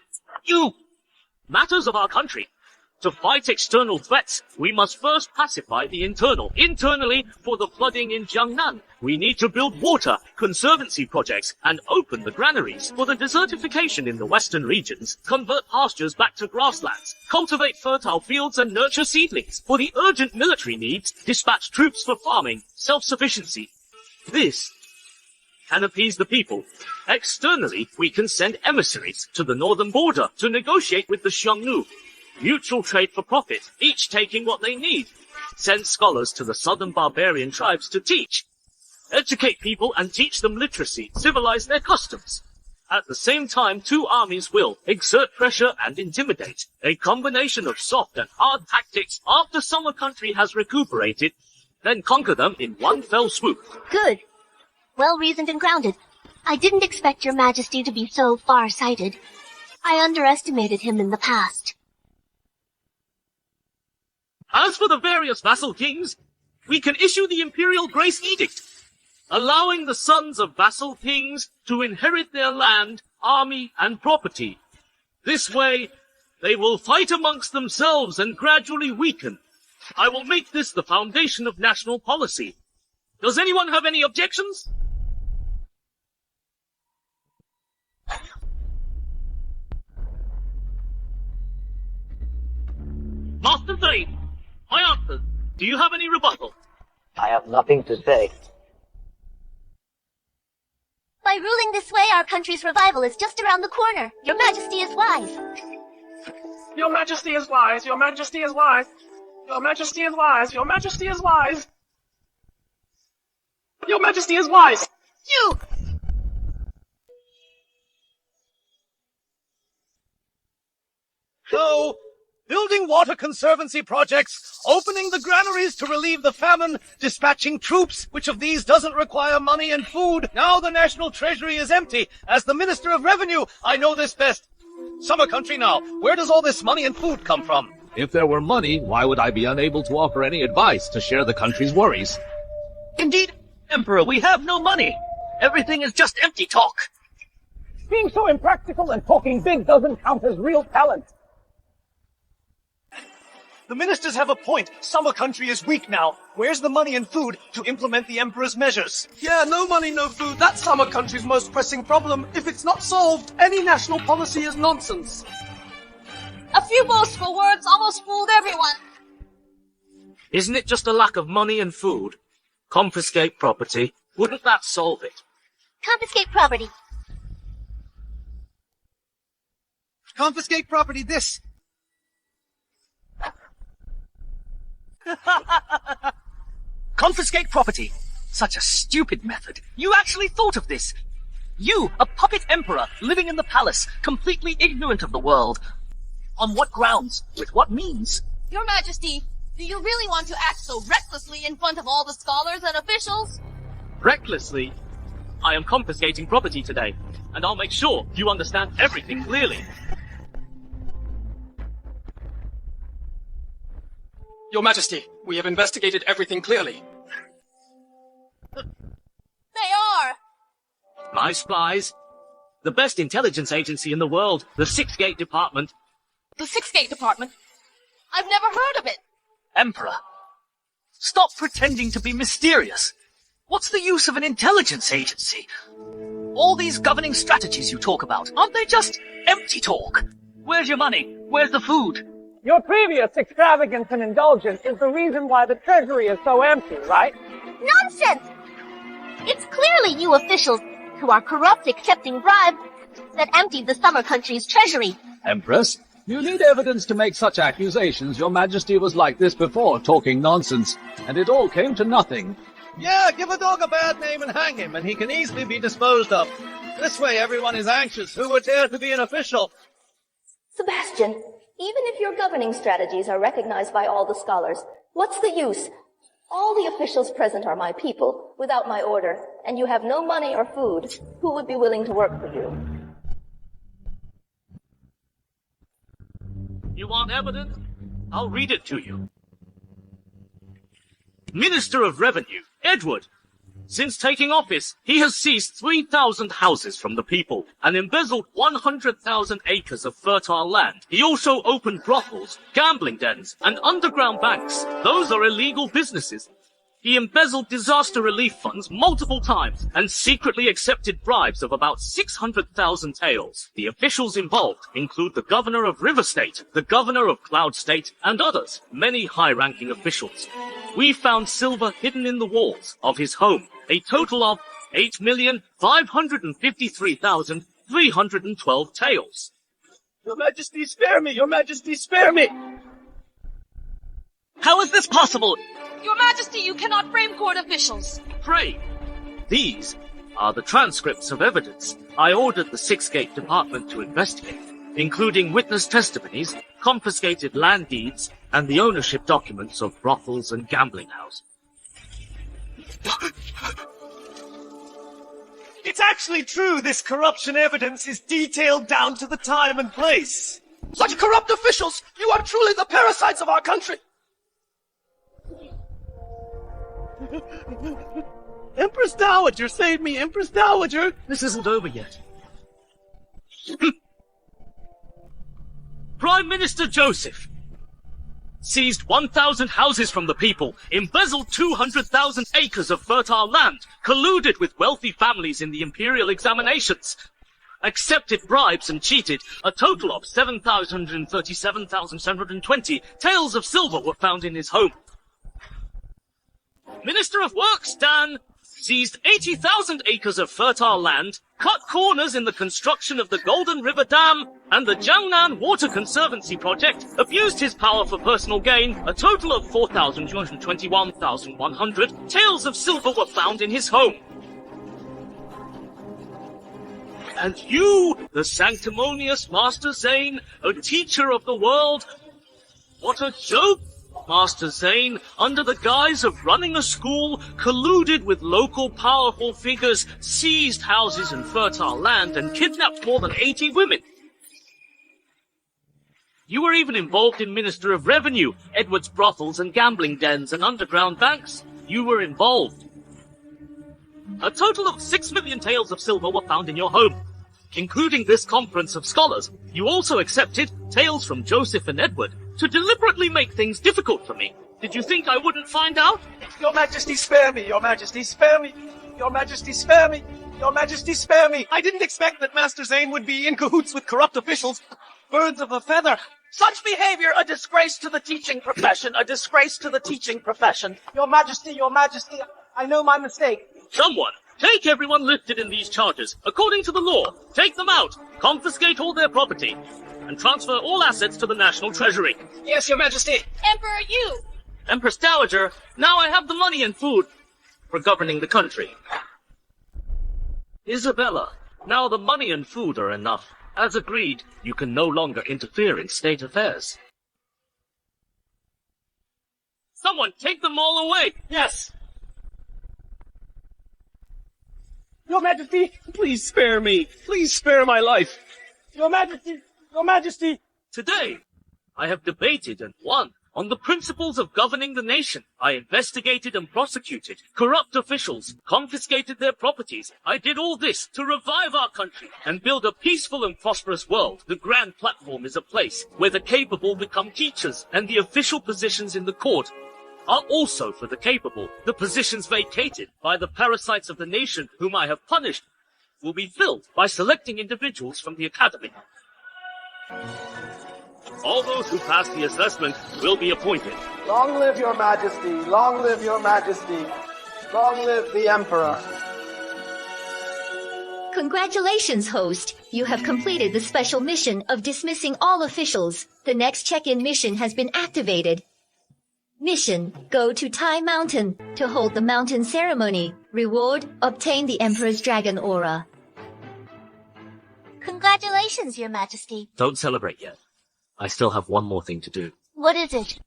Speaker 1: You! Matters of our country. To fight external threats, we must first pacify the internal. Internally, for the flooding in Jiangnan, we need to build water, conservancy projects, and open the granaries. For the desertification in the western regions, convert pastures back to grasslands, cultivate fertile fields and nurture seedlings. For the urgent military needs, dispatch troops for farming, self-sufficiency. This can appease the people. Externally, we can send emissaries to the northern border to negotiate with the Xiongnu. Mutual trade for profit, each taking what they need. Send scholars to the southern barbarian tribes to teach. Educate people and teach them literacy, civilize their customs. At the same time, two armies will exert pressure and intimidate. A combination of soft and hard tactics after summer country has recuperated. then conquer them in one fell swoop.
Speaker 3: Good. Well reasoned and grounded. I didn't expect your majesty to be so far-sighted. I underestimated him in the past.
Speaker 1: As for the various vassal kings, we can issue the Imperial Grace Edict, allowing the sons of vassal kings to inherit their land, army, and property. This way, they will fight amongst themselves and gradually weaken. I will make this the foundation of national policy. Does anyone have any objections? Master Thane, my answer. Do you have any rebuttal?
Speaker 16: I have nothing to say.
Speaker 3: By ruling this way, our country's revival is just around the corner. Your majesty is wise.
Speaker 17: Your majesty is wise. Your majesty is wise. Your majesty is wise. Your majesty is wise. Your majesty is wise.
Speaker 2: You!
Speaker 10: So, building water conservancy projects, opening the granaries to relieve the famine, dispatching troops, which of these doesn't require money and food? Now the national treasury is empty. As the Minister of Revenue, I know this best. Summer country now, where does all this money and food come from?
Speaker 9: If there were money, why would I be unable to offer any advice to share the country's worries?
Speaker 4: Indeed, Emperor, we have no money. Everything is just empty talk.
Speaker 17: Being so impractical and talking big doesn't count as real talent.
Speaker 13: The ministers have a point. Summer country is weak now. Where's the money and food to implement the Emperor's measures?
Speaker 17: Yeah, no money, no food. That's summer country's most pressing problem. If it's not solved, any national policy is nonsense.
Speaker 2: A few boastful words almost fooled everyone.
Speaker 1: Isn't it just a lack of money and food? Confiscate property. Wouldn't that solve it?
Speaker 3: Confiscate property.
Speaker 10: Confiscate property this.
Speaker 4: Confiscate property. Such a stupid method. You actually thought of this. You, a puppet emperor, living in the palace, completely ignorant of the world. On what grounds? With what means?
Speaker 2: Your Majesty, do you really want to act so recklessly in front of all the scholars and officials?
Speaker 1: Recklessly? I am confiscating property today, and I'll make sure you understand everything clearly.
Speaker 17: Your Majesty, we have investigated everything clearly.
Speaker 2: They are!
Speaker 1: My spies. The best intelligence agency in the world, the Six Gate Department.
Speaker 2: The Six Gate Department? I've never heard of it.
Speaker 4: Emperor, stop pretending to be mysterious. What's the use of an intelligence agency? All these governing strategies you talk about, aren't they just empty talk? Where's your money? Where's the food?
Speaker 17: Your previous extravagance and indulgence is the reason why the treasury is so empty, right?
Speaker 3: Nonsense! It's clearly you officials who are corrupt accepting bribes that emptied the summer country's treasury.
Speaker 9: Empress, you need evidence to make such accusations. Your Majesty was like this before, talking nonsense, and it all came to nothing.
Speaker 10: Yeah, give a dog a bad name and hang him, and he can easily be disposed of. This way everyone is anxious. Who would dare to be an official?
Speaker 11: Sebastian, even if your governing strategies are recognized by all the scholars, what's the use? All the officials present are my people, without my order, and you have no money or food. Who would be willing to work for you?
Speaker 1: You want evidence? I'll read it to you. Minister of Revenue, Edward. Since taking office, he has seized 3,000 houses from the people and embezzled 100,000 acres of fertile land. He also opened brothels, gambling dens, and underground banks. Those are illegal businesses. He embezzled disaster relief funds multiple times and secretly accepted bribes of about 600,000 taels. The officials involved include the governor of River State, the governor of Cloud State, and others, many high-ranking officials. We found silver hidden in the walls of his home, a total of 8,553,312 taels.
Speaker 13: Your Majesty, spare me! Your Majesty, spare me!
Speaker 4: How is this possible?
Speaker 2: Your Majesty, you cannot frame court officials.
Speaker 1: Frame? These are the transcripts of evidence I ordered the Six Gate Department to investigate, including witness testimonies, confiscated land deeds, and the ownership documents of brothels and gambling houses.
Speaker 13: It's actually true, this corruption evidence is detailed down to the time and place.
Speaker 18: Such corrupt officials! You are truly the parasites of our country!
Speaker 13: Empress Dowager, save me, Empress Dowager!
Speaker 1: This isn't over yet. Prime Minister Joseph seized 1,000 houses from the people, embezzled 200,000 acres of fertile land, colluded with wealthy families in the imperial examinations, accepted bribes and cheated. A total of 737,720 taels of silver were found in his home. Minister of Works Dan seized 80,000 acres of fertile land, cut corners in the construction of the Golden River Dam and the Jiangnan Water Conservancy project, abused his power for personal gain. A total of 4,221,100 taels of silver were found in his home. And you, the sanctimonious Master Zane, a teacher of the world, what a joke! Master Zane, under the guise of running a school, colluded with local powerful figures, seized houses and fertile land, and kidnapped more than 80 women. You were even involved in Minister of Revenue, Edward's brothels and gambling dens and underground banks. You were involved. A total of 6 million taels of silver were found in your home, including this conference of scholars. You also accepted taels from Joseph and Edward to deliberately make things difficult for me. Did you think I wouldn't find out?
Speaker 13: Your Majesty, spare me! Your Majesty, spare me! Your Majesty, spare me! Your Majesty, spare me! I didn't expect that Master Zane would be in cahoots with corrupt officials. Birds of a feather.
Speaker 18: Such behavior, a disgrace to the teaching profession, a disgrace to the teaching profession.
Speaker 13: Your Majesty, I know my mistake.
Speaker 1: Someone, take everyone listed in these charges, according to the law. Take them out, confiscate all their property, and transfer all assets to the National Treasury.
Speaker 18: Yes, Your Majesty.
Speaker 2: Emperor, you!
Speaker 1: Empress Dowager, now I have the money and food for governing the country. Isabella, now the money and food are enough. As agreed, you can no longer interfere in state affairs. Someone take them all away!
Speaker 13: Yes! Your Majesty, please spare me. Please spare my life. Your Majesty, Your Majesty!
Speaker 1: Today, I have debated and won on the principles of governing the nation. I investigated and prosecuted corrupt officials, confiscated their properties. I did all this to revive our country and build a peaceful and prosperous world. The grand platform is a place where the capable become teachers, and the official positions in the court are also for the capable. The positions vacated by the parasites of the nation whom I have punished will be filled by selecting individuals from the academy. All those who pass the assessment will be appointed.
Speaker 16: Long live your Majesty! Long live your Majesty! Long live the Emperor!
Speaker 5: Congratulations, host. You have completed the special mission of dismissing all officials. The next check-in mission has been activated. Mission: go to Tai Mountain to hold the mountain ceremony. Reward: obtain the Emperor's dragon aura.
Speaker 3: Congratulations, Your Majesty.
Speaker 1: Don't celebrate yet. I still have one more thing to do.
Speaker 3: What is it?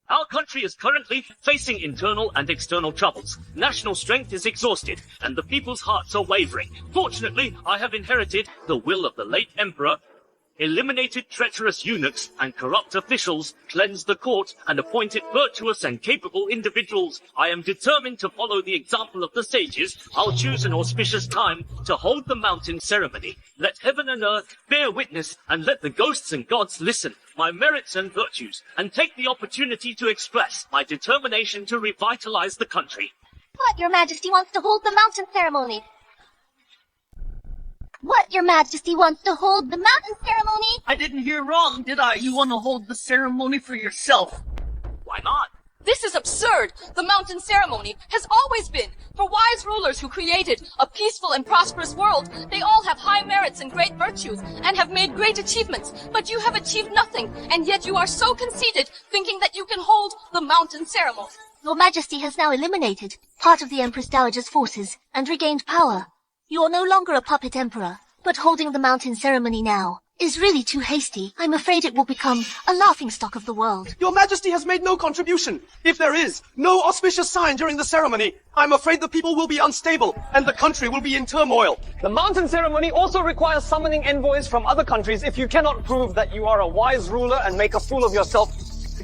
Speaker 1: Our country is currently facing internal and external troubles. National strength is exhausted, and the people's hearts are wavering. Fortunately, I have inherited the will of the late Emperor, eliminated treacherous eunuchs and corrupt officials, cleansed the court, and appointed virtuous and capable individuals. I am determined to follow the example of the sages. I'll choose an auspicious time to hold the mountain ceremony. Let heaven and earth bear witness, and let the ghosts and gods listen. My merits and virtues, and take the opportunity to express my determination to revitalize the country.
Speaker 3: What, Your Majesty wants to hold the mountain ceremony? What, Your Majesty wants to hold the mountain ceremony?
Speaker 4: I didn't hear wrong, did I? You want to hold the ceremony for yourself.
Speaker 1: Why not?
Speaker 2: This is absurd. The mountain ceremony has always been for wise rulers who created a peaceful and prosperous world. They all have high merits and great virtues and have made great achievements, but you have achieved nothing, and yet you are so conceited, thinking that you can hold the mountain ceremony.
Speaker 3: Your Majesty has now eliminated part of the Empress Dowager's forces and regained power. You are no longer a puppet emperor, but holding the mountain ceremony now is really too hasty. I'm afraid it will become a laughingstock of the world.
Speaker 13: Your Majesty has made no contribution. If there is no auspicious sign during the ceremony, I'm afraid the people will be unstable and the country will be in turmoil.
Speaker 16: The mountain ceremony also requires summoning envoys from other countries. If you cannot prove that you are a wise ruler and make a fool of yourself,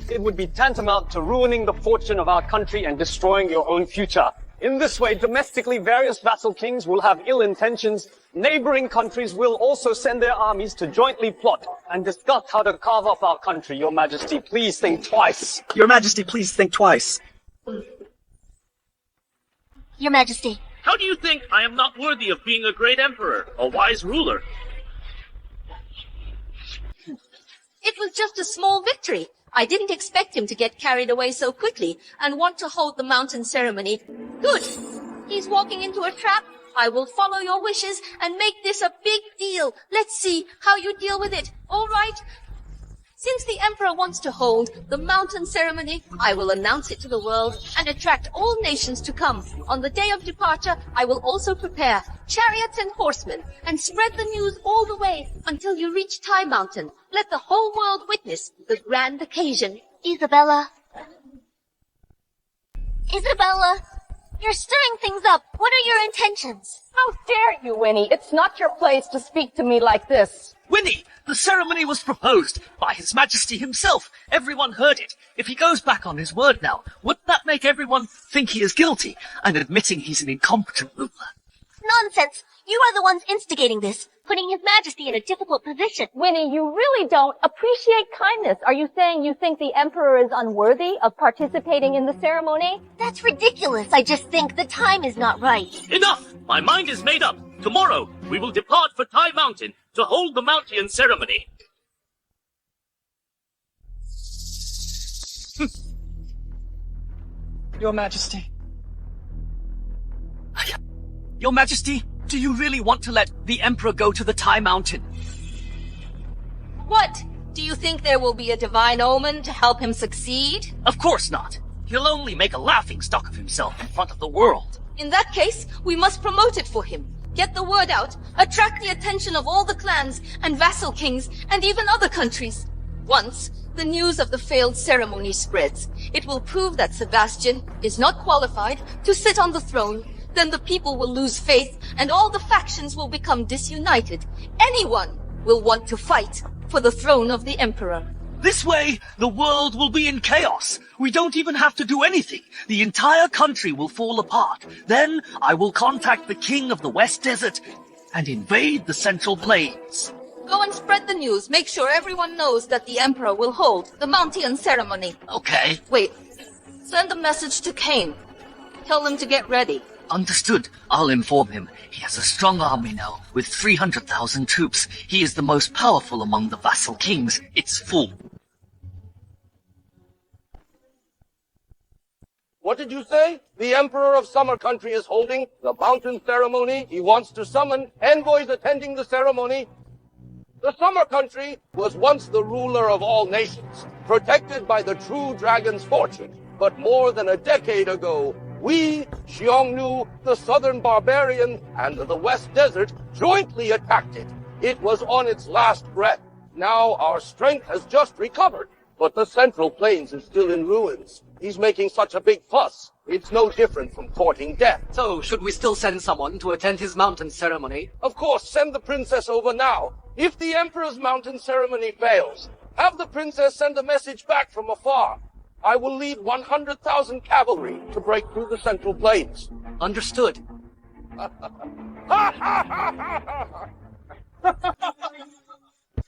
Speaker 16: it would be tantamount to ruining the fortune of our country and destroying your own future. In this way, domestically, various vassal kings will have ill intentions. Neighboring countries will also send their armies to jointly plot and discuss how to carve up our country. Your Majesty, please think twice.
Speaker 4: Your Majesty, please think twice.
Speaker 3: Your Majesty.
Speaker 1: How do you think I am not worthy of being a great emperor, a wise ruler?
Speaker 2: It was just a small victory. I didn't expect him to get carried away so quickly and want to hold the mountain ceremony. Good. He's walking into a trap. I will follow your wishes and make this a big deal. Let's see how you deal with it. All right? Since the emperor wants to hold the mountain ceremony, I will announce it to the world and attract all nations to come. On the day of departure, I will also prepare chariots and horsemen and spread the news all the way until you reach Tai Mountain. Let the whole world witness the grand occasion.
Speaker 3: Isabella, you're stirring things up. What are your intentions?
Speaker 8: How dare you, Winnie? It's not your place to speak to me like this.
Speaker 4: Winnie, the ceremony was proposed by His Majesty himself. Everyone heard it. If he goes back on his word now, wouldn't that make everyone think he is guilty and admitting he's an incompetent ruler?
Speaker 3: Nonsense! You are the ones instigating this, putting His Majesty in a difficult position.
Speaker 8: Winnie, you really don't appreciate kindness. Are you saying you think the Emperor is unworthy of participating in the ceremony?
Speaker 3: That's ridiculous. I just think the time is not right.
Speaker 1: Enough! My mind is made up. Tomorrow, we will depart for Tai Mountain to hold the mountain ceremony.
Speaker 4: Your Majesty. Your Majesty, do you really want to let the Emperor go to the Tai Mountain?
Speaker 2: What? Do you think there will be a divine omen to help him succeed?
Speaker 4: Of course not. He'll only make a laughingstock of himself in front of the world.
Speaker 2: In that case, we must promote it for him. Get the word out, attract the attention of all the clans and vassal kings and even other countries. Once the news of the failed ceremony spreads, it will prove that Sebastian is not qualified to sit on the throne. Then the people will lose faith and all the factions will become disunited. Anyone will want to fight for the throne of the emperor.
Speaker 4: This way, the world will be in chaos. We don't even have to do anything. The entire country will fall apart. Then I will contact the king of the West Desert and invade the Central Plains.
Speaker 2: Go and spread the news. Make sure everyone knows that the emperor will hold the mountain ceremony.
Speaker 4: Okay.
Speaker 2: Wait. Send a message to Cain. Tell him to get ready.
Speaker 4: Understood. I'll inform him. He has a strong army now, with 300,000 troops. He is the most powerful among the vassal kings. It's full.
Speaker 19: What did you say? The Emperor of Summer Country is holding the mountain ceremony. He wants to summon envoys attending the ceremony. The Summer Country was once the ruler of all nations, protected by the true dragon's fortune. But more than a decade ago, we, Xiongnu, the southern barbarian, and the West Desert jointly attacked it. It was on its last breath. Now our strength has just recovered, but the Central Plains is still in ruins. He's making such a big fuss. It's no different from courting death.
Speaker 20: So, should we still send someone to attend his mountain ceremony?
Speaker 19: Of course, send the princess over now. If the Emperor's mountain ceremony fails, have the princess send a message back from afar. I will lead 100,000 cavalry to break through the Central Plains.
Speaker 20: Understood.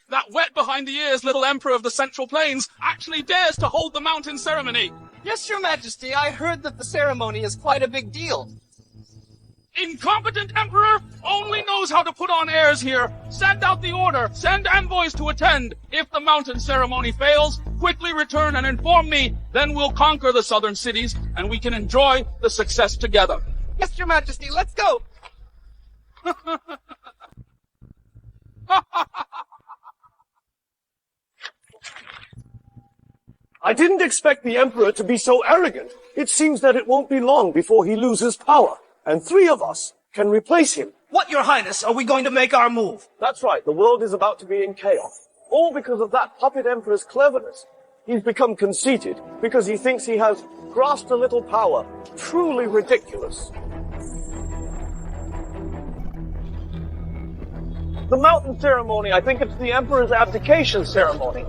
Speaker 21: That wet behind the ears little Emperor of the Central Plains actually dares to hold the mountain ceremony.
Speaker 13: Yes, Your Majesty, I heard that the ceremony is quite a big deal.
Speaker 21: Incompetent Emperor only knows how to put on airs here. Send out the order. Send envoys to attend. If the mountain ceremony fails, quickly return and inform me. Then we'll conquer the southern cities and we can enjoy the success together.
Speaker 13: Yes, Your Majesty, let's go.
Speaker 16: I didn't expect the Emperor to be so arrogant. It seems that it won't be long before he loses power, and 3 of us can replace him.
Speaker 13: What, Your Highness, are we going to make our move?
Speaker 16: That's right, the world is about to be in chaos. All because of that puppet emperor's cleverness. He's become conceited because he thinks he has grasped a little power. Truly ridiculous. The mountain ceremony, I think it's the emperor's abdication ceremony.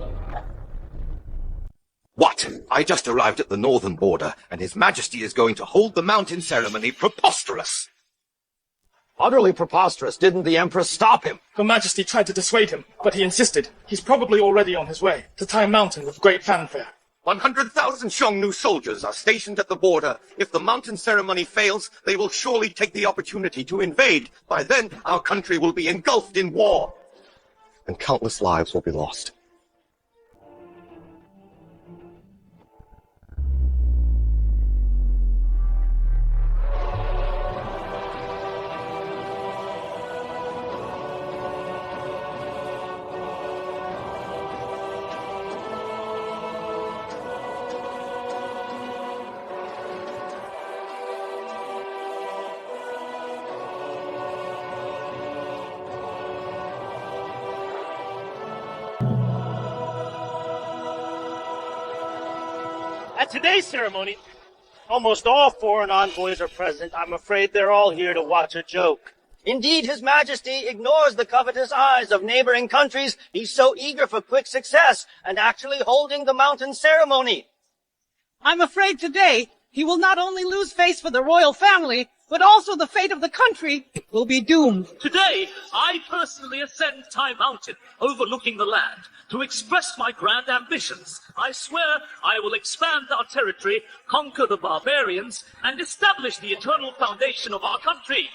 Speaker 7: What? I just arrived at the northern border, and His Majesty is going to hold the mountain ceremony. Preposterous!
Speaker 16: Utterly preposterous. Didn't the Empress stop him?
Speaker 21: Her Majesty tried to dissuade him, but he insisted. He's probably already on his way to Tai Mountain with great fanfare.
Speaker 7: 100,000 Xiongnu soldiers are stationed at the border. If the mountain ceremony fails, they will surely take the opportunity to invade. By then, our country will be engulfed in war.
Speaker 14: And countless lives will be lost.
Speaker 17: At today's ceremony, almost all foreign envoys are present. I'm afraid they're all here to watch a joke.
Speaker 13: Indeed, His Majesty ignores the covetous eyes of neighboring countries. He's so eager for quick success and actually holding the mountain ceremony.
Speaker 22: I'm afraid today he will not only lose face for the royal family, but also the fate of the country will be doomed.
Speaker 1: Today, I personally ascend Tai Mountain, overlooking the land, to express my grand ambitions. I swear I will expand our territory, conquer the barbarians, and establish the eternal foundation of our country.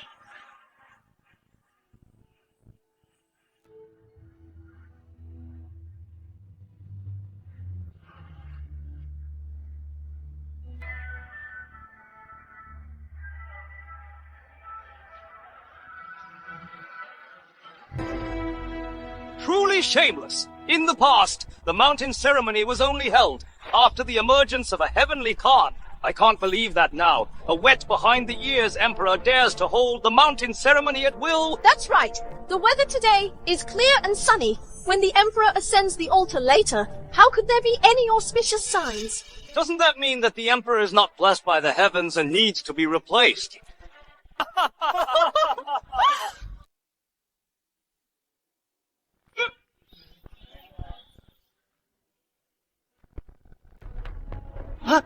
Speaker 4: Truly shameless. In the past, the mountain ceremony was only held after the emergence of a heavenly Khan. I can't believe that now. A wet behind-the-ears emperor dares to hold the mountain ceremony at will.
Speaker 2: That's right. The weather today is clear and sunny. When the emperor ascends the altar later, how could there be any auspicious signs?
Speaker 4: Doesn't that mean that the emperor is not blessed by the heavens and needs to be replaced?
Speaker 22: Huh?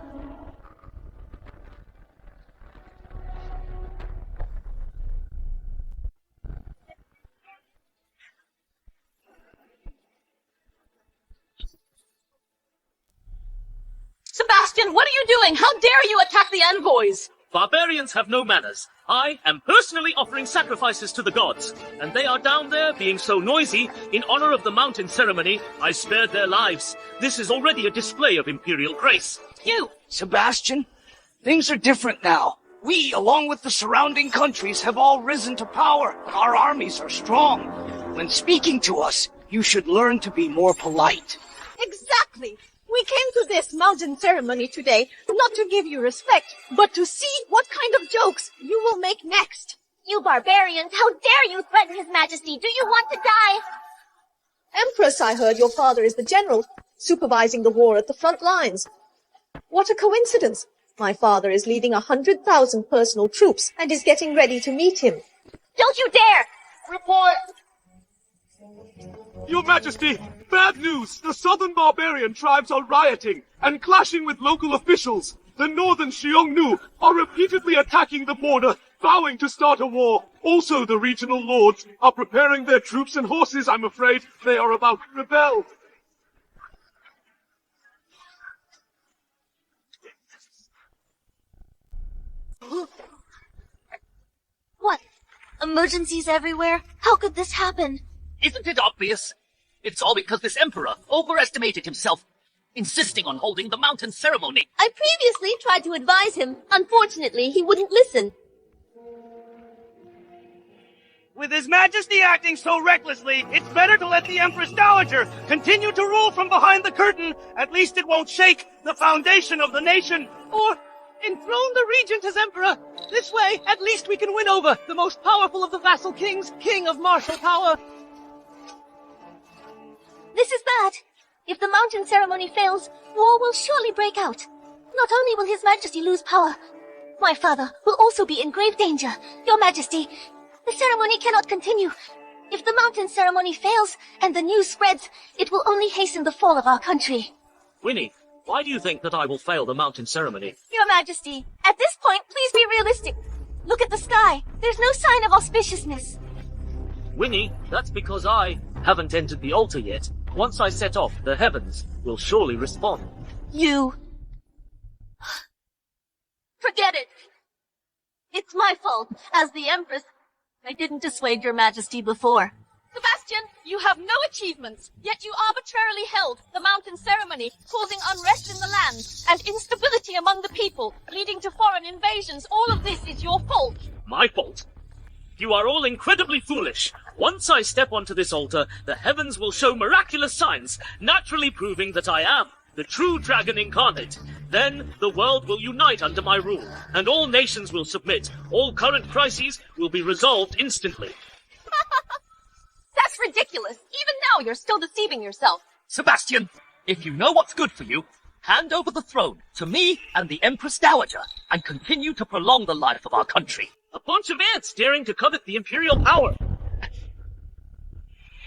Speaker 2: Sebastian, what are you doing? How dare you attack the envoys?
Speaker 1: Barbarians have no manners. I am personally offering sacrifices to the gods, and they are down there being so noisy. In honor of the mountain ceremony, I spared their lives. This is already a display of imperial grace.
Speaker 4: You, Sebastian, things are different now. We, along with the surrounding countries, have all risen to power. Our armies are strong. When speaking to us, you should learn to be more polite.
Speaker 2: Exactly. We came to this mountain ceremony today not to give you respect, but to see what kind of jokes you will make next.
Speaker 3: You barbarians, how dare you threaten His Majesty? Do you want to die?
Speaker 2: Empress, I heard your father is the general, supervising the war at the front lines. What a coincidence. My father is leading 100,000 personal troops and is getting ready to meet him.
Speaker 3: Don't you dare!
Speaker 21: Report! Your Majesty, bad news! The southern barbarian tribes are rioting and clashing with local officials. The northern Xiongnu are repeatedly attacking the border, vowing to start a war. Also, the regional lords are preparing their troops and horses. I'm afraid they are about to rebel.
Speaker 3: What? Emergencies everywhere? How could this happen?
Speaker 1: Isn't it obvious? It's all because this emperor overestimated himself, insisting on holding the mountain ceremony.
Speaker 11: I previously tried to advise him. Unfortunately, he wouldn't listen.
Speaker 17: With His Majesty acting so recklessly, it's better to let the Empress Dowager continue to rule from behind the curtain. At least it won't shake the foundation of the nation. Or
Speaker 22: Enthrone the regent as emperor. This way, at least we can win over the most powerful of the vassal kings, king of martial power.
Speaker 3: This is bad. If the mountain ceremony fails, war will surely break out. Not only will His Majesty lose power, my father will also be in grave danger. Your Majesty, the ceremony cannot continue. If the mountain ceremony fails and the news spreads, it will only hasten the fall of our country.
Speaker 1: Winnie, why do you think that I will fail the mountain ceremony?
Speaker 3: Your Majesty, at this point, please be realistic. Look at the sky. There's no sign of auspiciousness.
Speaker 1: Winnie, that's because I haven't entered the altar yet. Once I set off, the heavens will surely respond.
Speaker 3: You... Forget it. It's my fault. As the Empress, I didn't dissuade your Majesty before.
Speaker 2: Sebastian, you have no achievements, yet you arbitrarily held the mountain ceremony, causing unrest in the land and instability among the people, leading to foreign invasions. All of this is your fault.
Speaker 1: My fault? You are all incredibly foolish. Once I step onto this altar, the heavens will show miraculous signs, naturally proving that I am the true dragon incarnate. Then the world will unite under my rule, and all nations will submit. All current crises will be resolved instantly.
Speaker 2: That's ridiculous. Even now, you're still deceiving yourself.
Speaker 4: Sebastian, if you know what's good for you, hand over the throne to me and the Empress Dowager, and continue to prolong the life of our country.
Speaker 1: A bunch of ants daring to covet the imperial power.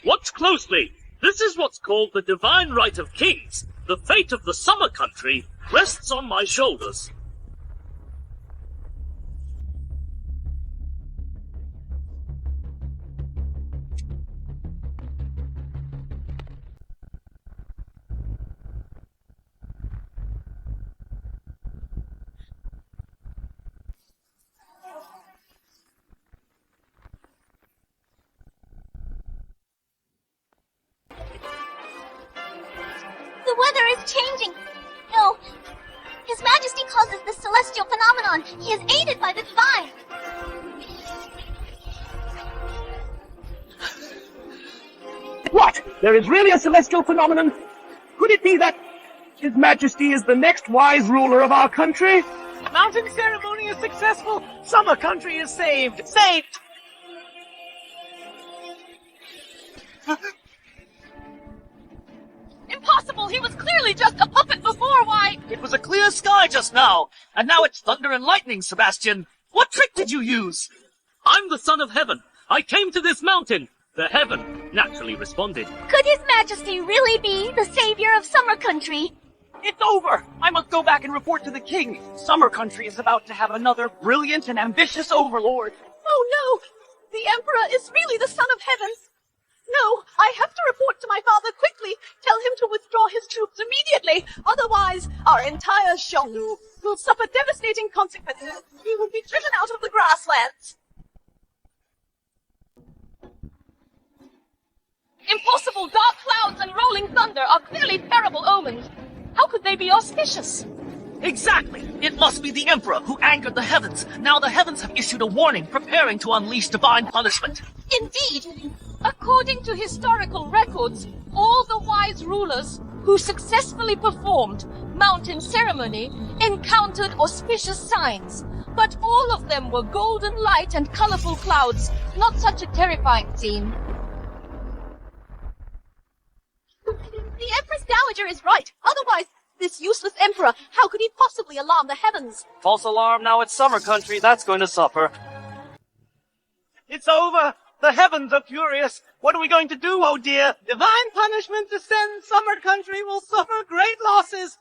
Speaker 1: Watch closely. This is what's called the divine right of kings. The fate of the summer country rests on my shoulders.
Speaker 3: The weather is changing. No. His Majesty causes this celestial phenomenon. He is aided by the divine.
Speaker 17: What? There is really a celestial phenomenon? Could it be that His Majesty is the next wise ruler of our country?
Speaker 22: Mountain ceremony is successful. Summer country is saved. Saved!
Speaker 2: Impossible! He was clearly just a puppet before. Why?
Speaker 4: It was a clear sky just now, and now it's thunder and lightning, Sebastian. What trick did you use?
Speaker 1: I'm the son of heaven. I came to this mountain. The heaven naturally responded.
Speaker 3: Could His Majesty really be the savior of summer country?
Speaker 22: It's over. I must go back and report to the king. Summer country is about to have another brilliant and ambitious overlord.
Speaker 2: Oh no! The Emperor is really the son of heaven. No, I have to report to my father quickly. Tell him to withdraw his troops immediately. Otherwise, our entire Xiongnu will suffer devastating consequences. We will be driven out of the grasslands. Impossible! Dark clouds and rolling thunder are clearly terrible omens. How could they be auspicious?
Speaker 4: Exactly! It must be the Emperor who angered the heavens. Now the heavens have issued a warning, preparing to unleash divine punishment.
Speaker 2: Indeed! According to historical records, all the wise rulers who successfully performed mountain ceremony encountered auspicious signs, but all of them were golden light and colorful clouds. Not such a terrifying scene. The Empress Dowager is right. Otherwise, this useless emperor, how could he possibly alarm the heavens?
Speaker 16: False alarm, now it's summer country. That's going to suffer.
Speaker 22: It's over. The heavens are furious. What are we going to do, oh dear? Divine punishment descends. Summer country will suffer great losses.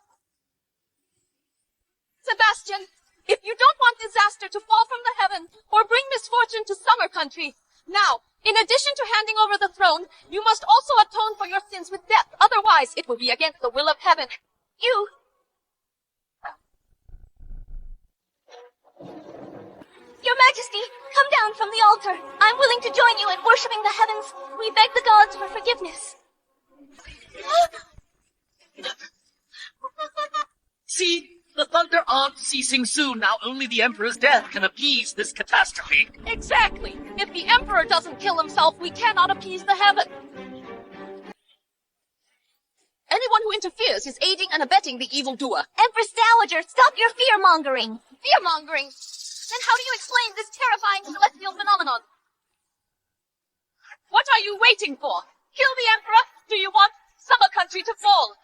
Speaker 2: Sebastian, if you don't want disaster to fall from the heaven or bring misfortune to summer country, now, in addition to handing over the throne, you must also atone for your sins with death. Otherwise, it will be against the will of heaven. You...
Speaker 3: Your Majesty, come down from the altar. I'm willing to join you in worshipping the heavens. We beg the gods for forgiveness.
Speaker 4: See? The thunder aren't ceasing soon. Now only the Emperor's death can appease this catastrophe.
Speaker 2: Exactly. If the Emperor doesn't kill himself, we cannot appease the heaven. Anyone Anyone who interferes is aiding and abetting the evildoer.
Speaker 3: Empress Dowager, stop your fear-mongering!
Speaker 2: Fear-mongering? Then how do you explain this terrifying celestial phenomenon? What are you waiting for? Kill the Emperor? Do you want Summer Country to fall?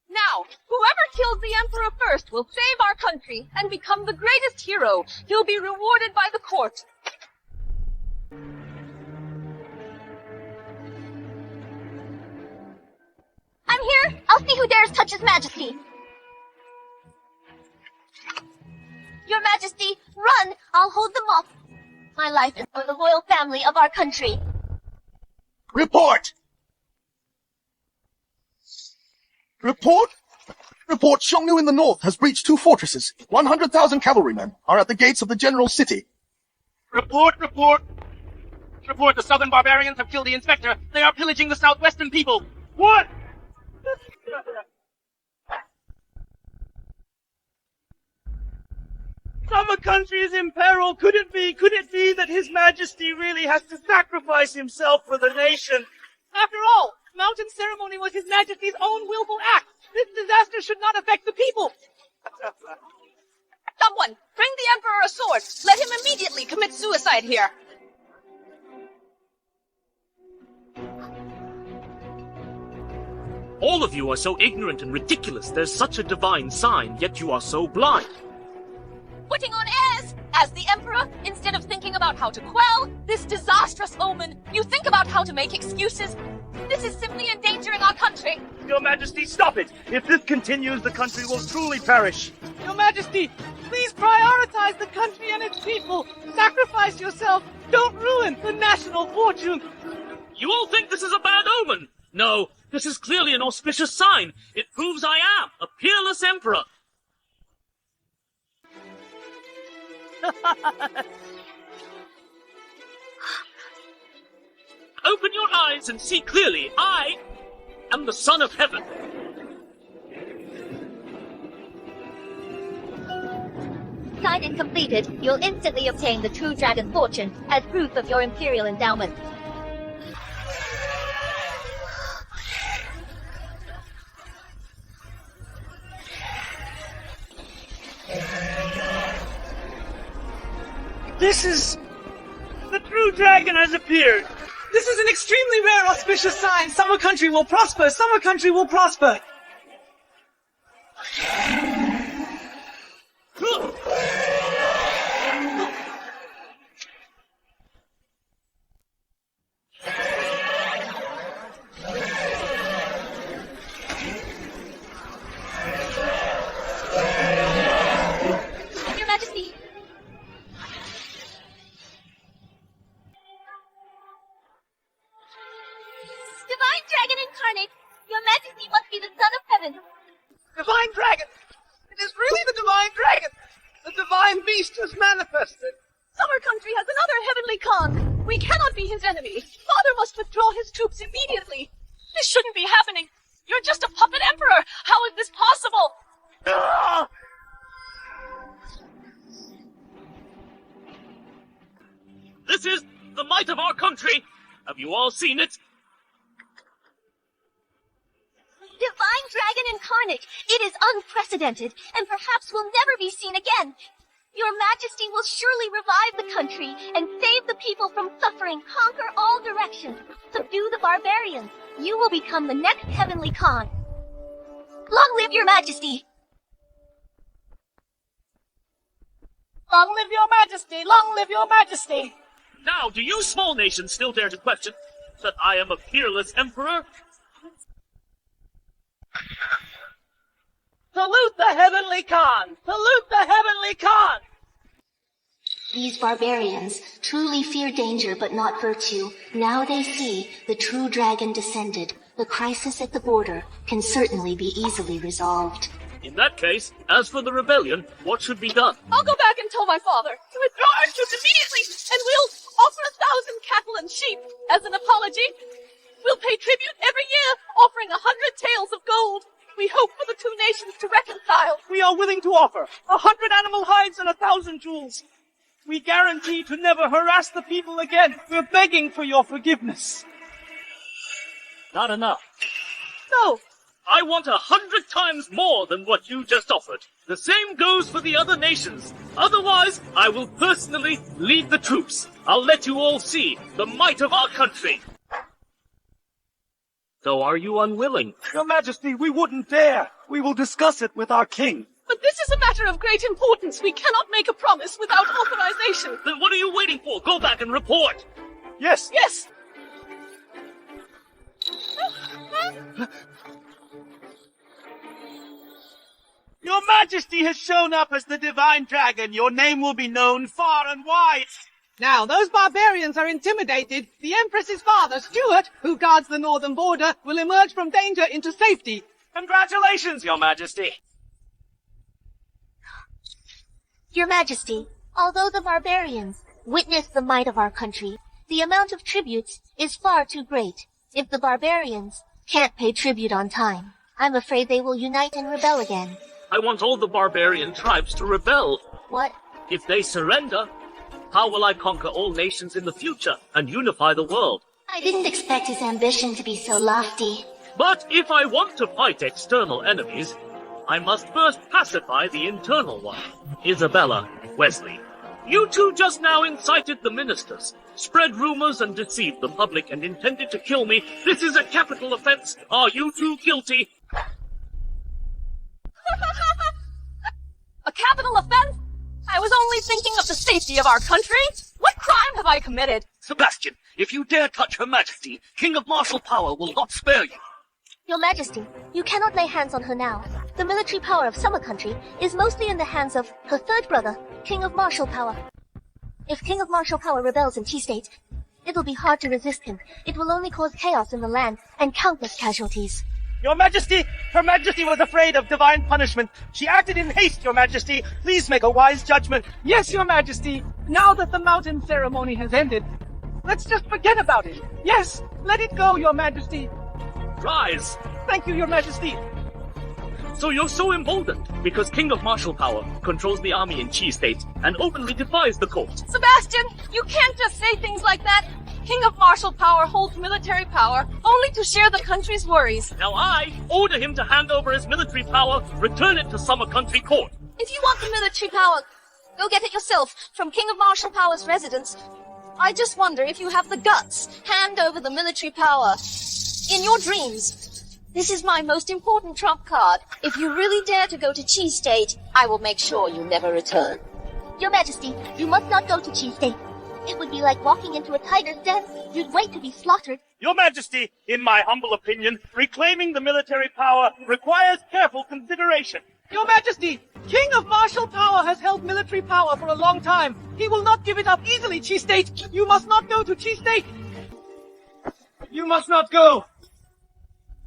Speaker 2: Now, whoever kills the Emperor first will save our country and become the greatest hero. He'll be rewarded by the court.
Speaker 3: I'm here! I'll see who dares touch His Majesty! Your Majesty, run! I'll hold them off. My life is for the royal family of our country.
Speaker 14: Report! Report? Report, Xiongnu in the north has breached 2 fortresses. 100,000 cavalrymen are at the gates of the general city.
Speaker 21: Report, report. Report, the southern barbarians have killed the inspector. They are pillaging the southwestern people. What?
Speaker 22: Summer Country is in peril. Could it be that His Majesty really has to sacrifice himself for the nation?
Speaker 13: After all, mountain ceremony was His Majesty's own willful act. This disaster should not affect the people.
Speaker 2: Someone, bring the Emperor a sword. Let him immediately commit suicide here.
Speaker 1: All of you are so ignorant and ridiculous. There's such a divine sign, yet you are so blind.
Speaker 2: Putting on airs! As the Emperor, instead of thinking about how to quell this disastrous omen, you think about how to make excuses. This is simply endangering our country.
Speaker 22: Your Majesty, stop it! If this continues, the country will truly perish.
Speaker 13: Your Majesty, please prioritize the country and its people. Sacrifice yourself. Don't ruin the national fortune.
Speaker 1: You all think this is a bad omen? No, this is clearly an auspicious sign. It proves I am a peerless emperor. Open your eyes and see clearly. I am the Son of Heaven.
Speaker 5: Signed and completed, you'll instantly obtain the true dragon fortune as proof of your imperial endowment.
Speaker 22: The true dragon has appeared.
Speaker 13: This is an extremely rare auspicious sign. Summer Country will prosper. Summer Country will prosper.
Speaker 3: Your Majesty. Divine Dragon Incarnate, Your Majesty must be the Son of Heaven.
Speaker 22: Divine dragon! It is really the divine dragon! The divine beast has manifested!
Speaker 2: Summer Country has another heavenly Khan. We cannot be his enemy. Father must withdraw his troops immediately. This shouldn't be happening. You're just a puppet emperor. How is this possible?
Speaker 1: This is the might of our country. Have you all seen it?
Speaker 3: Divine Dragon Incarnate, it is unprecedented, and perhaps will never be seen again. Your Majesty will surely revive the country and save the people from suffering, conquer all directions, subdue the barbarians. You will become the next heavenly Khan. Long live Your Majesty!
Speaker 13: Long live Your Majesty! Long live Your Majesty!
Speaker 1: Now, do you small nations still dare to question that I am a peerless emperor?
Speaker 22: Salute the heavenly Khan! Salute the heavenly Khan!
Speaker 3: These barbarians truly fear danger but not virtue. Now they see the true dragon descended. The crisis at the border can certainly be easily resolved.
Speaker 1: In that case, as for the rebellion, what should be done?
Speaker 2: I'll go back and tell my father to withdraw our troops immediately, and we'll offer 1,000 cattle and sheep as an apology. We'll pay tribute every year, offering 100 taels of gold. We hope for the two nations to reconcile.
Speaker 22: We are willing to offer 100 animal hides and 1,000 jewels. We guarantee to never harass the people again. We're begging for your forgiveness.
Speaker 1: Not enough.
Speaker 2: No.
Speaker 1: I want 100 times more than what you just offered. The same goes for the other nations. Otherwise, I will personally lead the troops. I'll let you all see the might of our country. So are you unwilling?
Speaker 22: Your Majesty, we wouldn't dare. We will discuss it with our king.
Speaker 2: But this is a matter of great importance. We cannot make a promise without authorization.
Speaker 1: Then what are you waiting for? Go back and report.
Speaker 22: Yes.
Speaker 2: Yes.
Speaker 22: Your Majesty has shown up as the divine dragon. Your name will be known far and wide.
Speaker 12: Now, those barbarians are intimidated. The Empress's father, Stuart, who guards the northern border, will emerge from danger into safety.
Speaker 22: Congratulations, Your Majesty.
Speaker 11: Your Majesty, although the barbarians witness the might of our country, the amount of tributes is far too great. If the barbarians can't pay tribute on time, I'm afraid they will unite and rebel again.
Speaker 1: I want all the barbarian tribes to rebel.
Speaker 11: What?
Speaker 1: If they surrender, how will I conquer all nations in the future and unify the world?
Speaker 3: I didn't expect his ambition to be so lofty.
Speaker 1: But if I want to fight external enemies, I must first pacify the internal one. Isabella, Wesley, you two just now incited the ministers, spread rumors and deceived the public and intended to kill me. This is a capital offense. Are you two guilty?
Speaker 2: A capital offense? I was only thinking of the safety of our country. What crime have I committed?
Speaker 4: Sebastian, if you dare touch Her Majesty, King of Martial Power will not spare you.
Speaker 11: Your Majesty, you cannot lay hands on her now. The military power of Summer Country is mostly in the hands of her third brother, King of Martial Power. If King of Martial Power rebels in T-State, it'll be hard to resist him. It will only cause chaos in the land and countless casualties.
Speaker 22: Your Majesty, Her Majesty was afraid of divine punishment. She acted in haste, Your Majesty. Please make a wise judgment.
Speaker 12: Yes, Your Majesty. Now that the mountain ceremony has ended, let's just forget about it. Yes, let it go, Your Majesty.
Speaker 1: Rise!
Speaker 12: Thank you, Your Majesty.
Speaker 1: So you're so emboldened because King of Martial Power controls the army in Chi State and openly defies the court.
Speaker 2: Sebastian, you can't just say things like that. King of Martial Power holds military power only to share the country's worries.
Speaker 1: Now I order him to hand over his military power, return it to Summer Country Court.
Speaker 2: If you want the military power, go get it yourself from King of Martial Power's residence. I just wonder if you have the guts. Hand over the military power. In your dreams. This is my most important trump card. If you really dare to go to Chi State, I will make sure you never return.
Speaker 11: Your Majesty, you must not go to Chi State. It would be like walking into a tiger's den. You'd wait to be slaughtered.
Speaker 22: Your Majesty, in my humble opinion, reclaiming the military power requires careful consideration.
Speaker 12: Your Majesty, King of Martial Power has held military power for a long time. He will not give it up easily, Chi State. You must not go to Chi State.
Speaker 22: You must not go.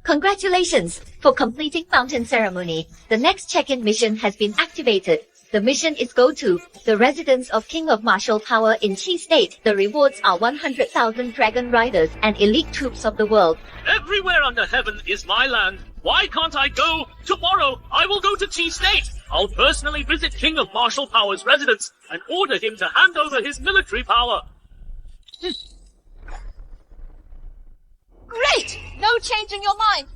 Speaker 5: Congratulations for completing mountain ceremony. The next check-in mission has been activated. The mission is go to the residence of King of Martial Power in Chi State. The rewards are 100,000 dragon riders and elite troops of the world.
Speaker 1: Everywhere under heaven is my land. Why can't I go? Tomorrow I will go to Chi State. I'll personally visit King of Martial Power's residence and order him to hand over his military power.
Speaker 2: Great! No changing your mind.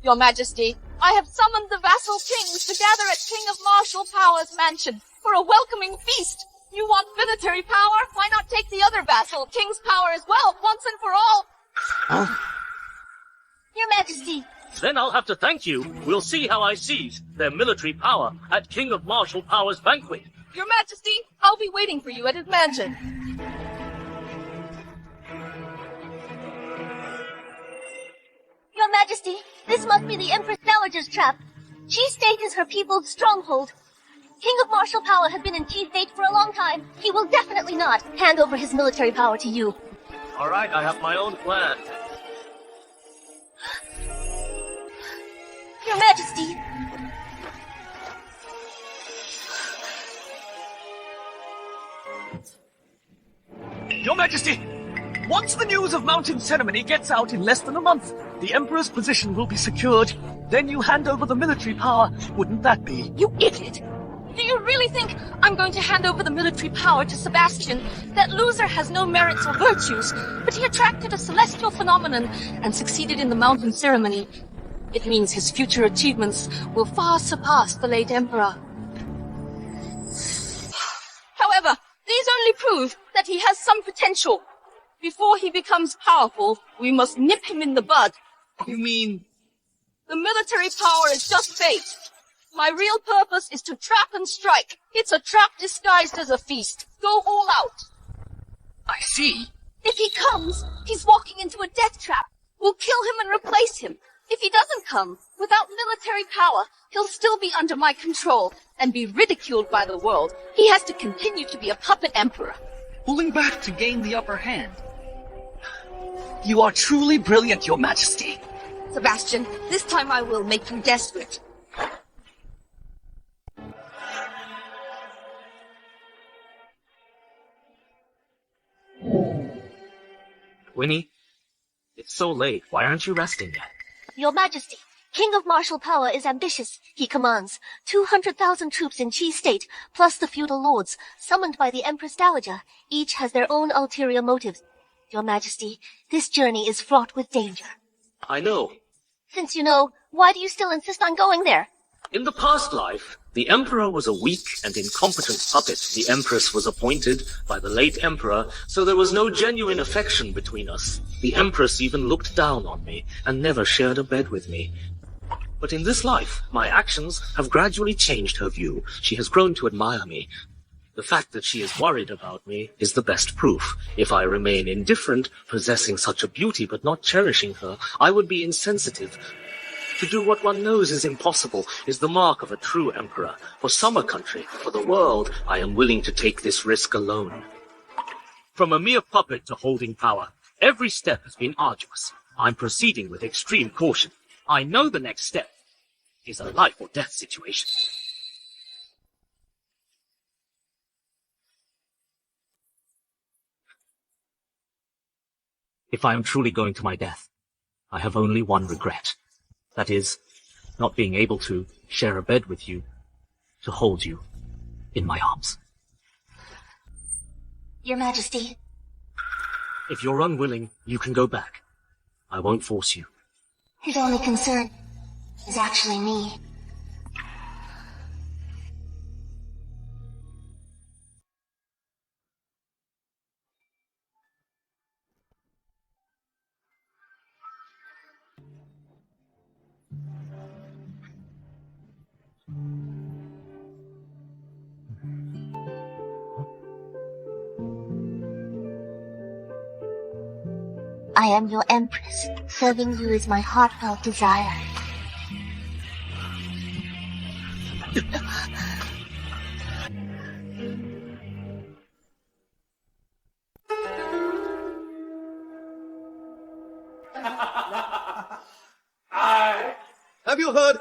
Speaker 2: Your Majesty, I have summoned the vassal kings to gather at King of Martial Power's mansion for a welcoming feast. You want military power? Why not take the other vassal king's power as well, once and for all?
Speaker 1: Huh?
Speaker 11: Your Majesty.
Speaker 1: Then I'll have to thank you. We'll see how I seize their military power at King of Martial Power's banquet.
Speaker 2: Your Majesty, I'll be waiting for you at his mansion.
Speaker 11: Your Majesty, this must be the Empress Dowager's trap. Chi State is her people's stronghold. King of Martial Power has been in Chi State for a long time. He will definitely not hand over his military power to you.
Speaker 1: All right, I have my own plan.
Speaker 11: Your Majesty.
Speaker 12: Your Majesty, once the news of mountain ceremony gets out in less than a month, the Emperor's position will be secured. Then you hand over the military power. Wouldn't that be?
Speaker 2: You idiot! Do you really think I'm going to hand over the military power to Sebastian? That loser has no merits or virtues, but he attracted a celestial phenomenon and succeeded in the mountain ceremony. It means his future achievements will far surpass the late emperor. However, these only prove that he has some potential. Before he becomes powerful, we must nip him in the bud.
Speaker 4: You mean?
Speaker 2: The military power is just bait. My real purpose is to trap and strike. It's a trap disguised as a feast. Go all out.
Speaker 4: I see.
Speaker 2: If he comes, he's walking into a death trap. We'll kill him and replace him. If he doesn't come, without military power, he'll still be under my control and be ridiculed by the world. He has to continue to be a puppet emperor.
Speaker 4: Pulling back to gain the upper hand. You are truly brilliant, Your Majesty.
Speaker 2: Sebastian, this time I will make you desperate.
Speaker 1: Winnie, it's so late. Why aren't you resting yet?
Speaker 3: Your Majesty, King of martial power is ambitious. He commands 200,000 troops in Qi State, plus the feudal lords, summoned by the Empress Dowager. Each has their own ulterior motives. Your Majesty, this journey is fraught with danger.
Speaker 1: I know.
Speaker 3: Since you know, why do you still insist on going there?
Speaker 1: In the past life, the Emperor was a weak and incompetent puppet. The Empress was appointed by the late Emperor, so there was no genuine affection between us. The Empress even looked down on me and never shared a bed with me. But in this life, my actions have gradually changed her view. She has grown to admire me. The fact that she is worried about me is the best proof. If I remain indifferent, possessing such a beauty but not cherishing her, I would be insensitive. To do what one knows is impossible is the mark of a true emperor. For Summer Country, for the world, I am willing to take this risk alone. From a mere puppet to holding power, every step has been arduous. I'm proceeding with extreme caution. I know the next step is a life or death situation. If I am truly going to my death, I have only one regret. That is, not being able to share a bed with you, to hold you in my arms.
Speaker 3: Your Majesty.
Speaker 1: If you're unwilling, you can go back. I won't force you.
Speaker 3: His only concern is actually me. I am your Empress. Serving you is my heartfelt desire.
Speaker 10: Have you heard?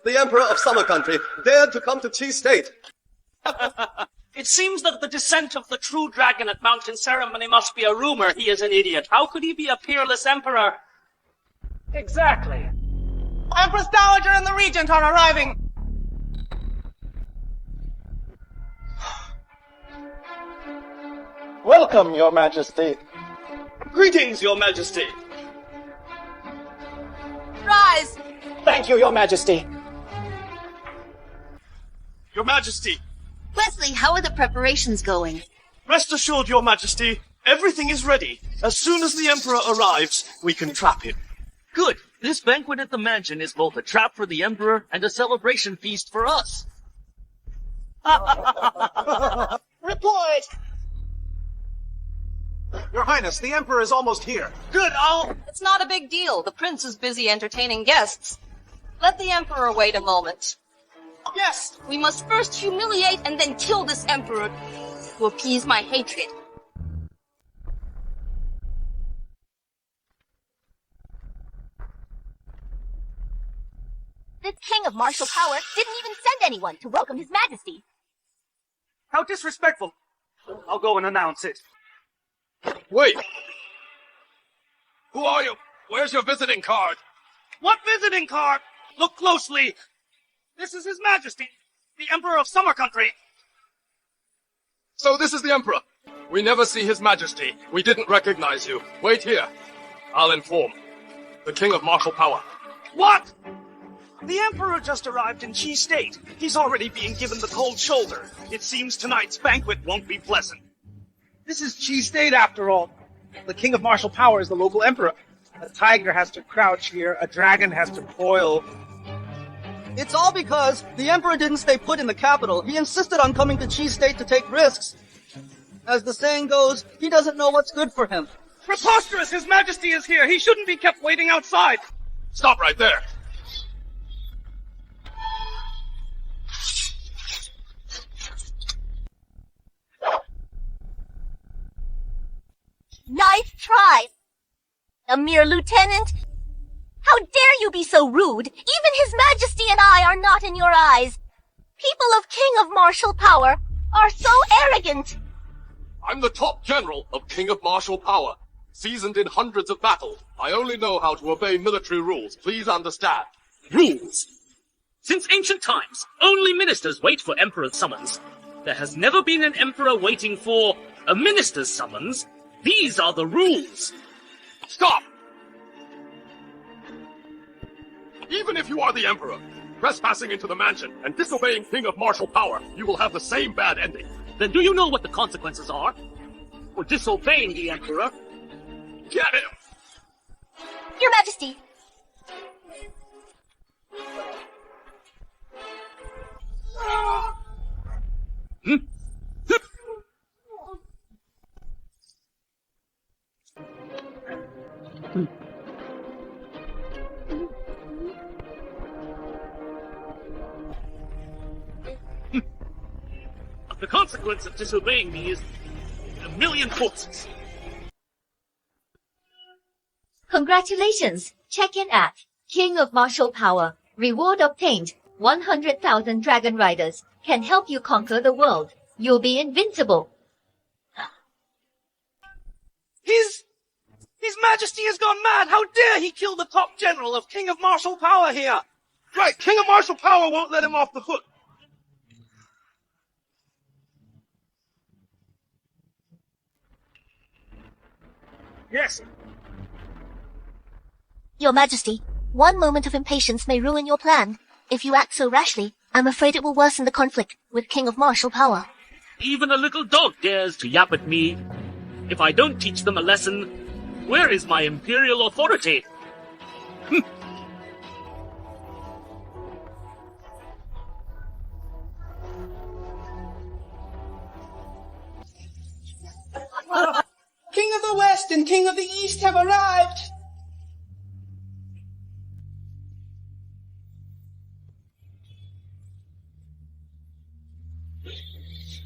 Speaker 10: The Emperor of Summer Country dared to come to Qi State.
Speaker 18: It seems that the descent of the true dragon at Mountain Ceremony must be a rumor. He is an idiot. How could he be a peerless emperor?
Speaker 12: Exactly. Empress Dowager and the Regent are arriving.
Speaker 6: Welcome, Your Majesty.
Speaker 21: Greetings, Your Majesty.
Speaker 2: Rise!
Speaker 12: Thank you, Your Majesty.
Speaker 21: Your Majesty.
Speaker 3: Wesley, how are the preparations going?
Speaker 21: Rest assured, Your Majesty, everything is ready. As soon as the Emperor arrives, we can trap him.
Speaker 4: Good. This banquet at the mansion is both a trap for the Emperor and a celebration feast for us.
Speaker 12: Report!
Speaker 10: Your Highness, the Emperor is almost here.
Speaker 21: Good,
Speaker 2: It's not a big deal. The prince is busy entertaining guests. Let the emperor wait a moment.
Speaker 12: Yes!
Speaker 2: We must first humiliate and then kill this emperor to appease my hatred.
Speaker 3: This king of martial power didn't even send anyone to welcome his majesty.
Speaker 12: How disrespectful. I'll go and announce it.
Speaker 21: Wait. Who are you? Where's your visiting card?
Speaker 18: What visiting card? Look closely. This is His Majesty.
Speaker 21: the Emperor of Summer Country.
Speaker 19: So this is the Emperor. We never see His Majesty. We didn't recognize you. Wait here. I'll inform. The King of Martial Power.
Speaker 21: What? The Emperor just arrived in Chi State. He's already being given the cold shoulder. It seems tonight's banquet won't be pleasant.
Speaker 12: This is Chi State after all. The King of Martial Power is the local emperor. A tiger has to crouch here, a dragon has to boil.
Speaker 6: It's all because the Emperor didn't stay put in the capital. He insisted on coming to Chi State to take risks. As the saying goes, he doesn't know what's good for him.
Speaker 21: Preposterous! His Majesty is here! He shouldn't be kept waiting outside!
Speaker 19: Stop right there!
Speaker 11: Nice try. A mere lieutenant? How dare you be so rude? Even His Majesty and I are not in your eyes. People of King of Martial Power are so arrogant.
Speaker 19: I'm the top general of King of Martial Power. Seasoned in hundreds of battles, I only know how to obey military rules. Please understand.
Speaker 1: Rules? Since ancient times, only ministers wait for emperor's summons. There has never been an emperor waiting for a minister's summons. These are the rules.
Speaker 19: Stop! Even if you are the Emperor, trespassing into the mansion and disobeying King of Martial Power, you will have the same bad ending.
Speaker 1: Then do you know what the consequences are for disobeying the Emperor?
Speaker 19: Get him!
Speaker 11: Your Majesty.
Speaker 1: The consequence of disobeying me is 1,000,000 forces.
Speaker 5: Congratulations! Check in at King of Martial Power. Reward obtained. 100,000 dragon riders can help you conquer the world. You'll be invincible.
Speaker 22: His Majesty has gone mad! How dare he kill the top general of King of Martial Power here!
Speaker 7: Right, King of Martial Power won't let him off the hook.
Speaker 1: Yes.
Speaker 3: Your Majesty, one moment of impatience may ruin your plan. If you act so rashly, I'm afraid it will worsen the conflict with King of Martial Power.
Speaker 1: Even a little dog dares to yap at me. If I don't teach them a lesson, where is my imperial authority?
Speaker 12: King of the West and King of the East have arrived!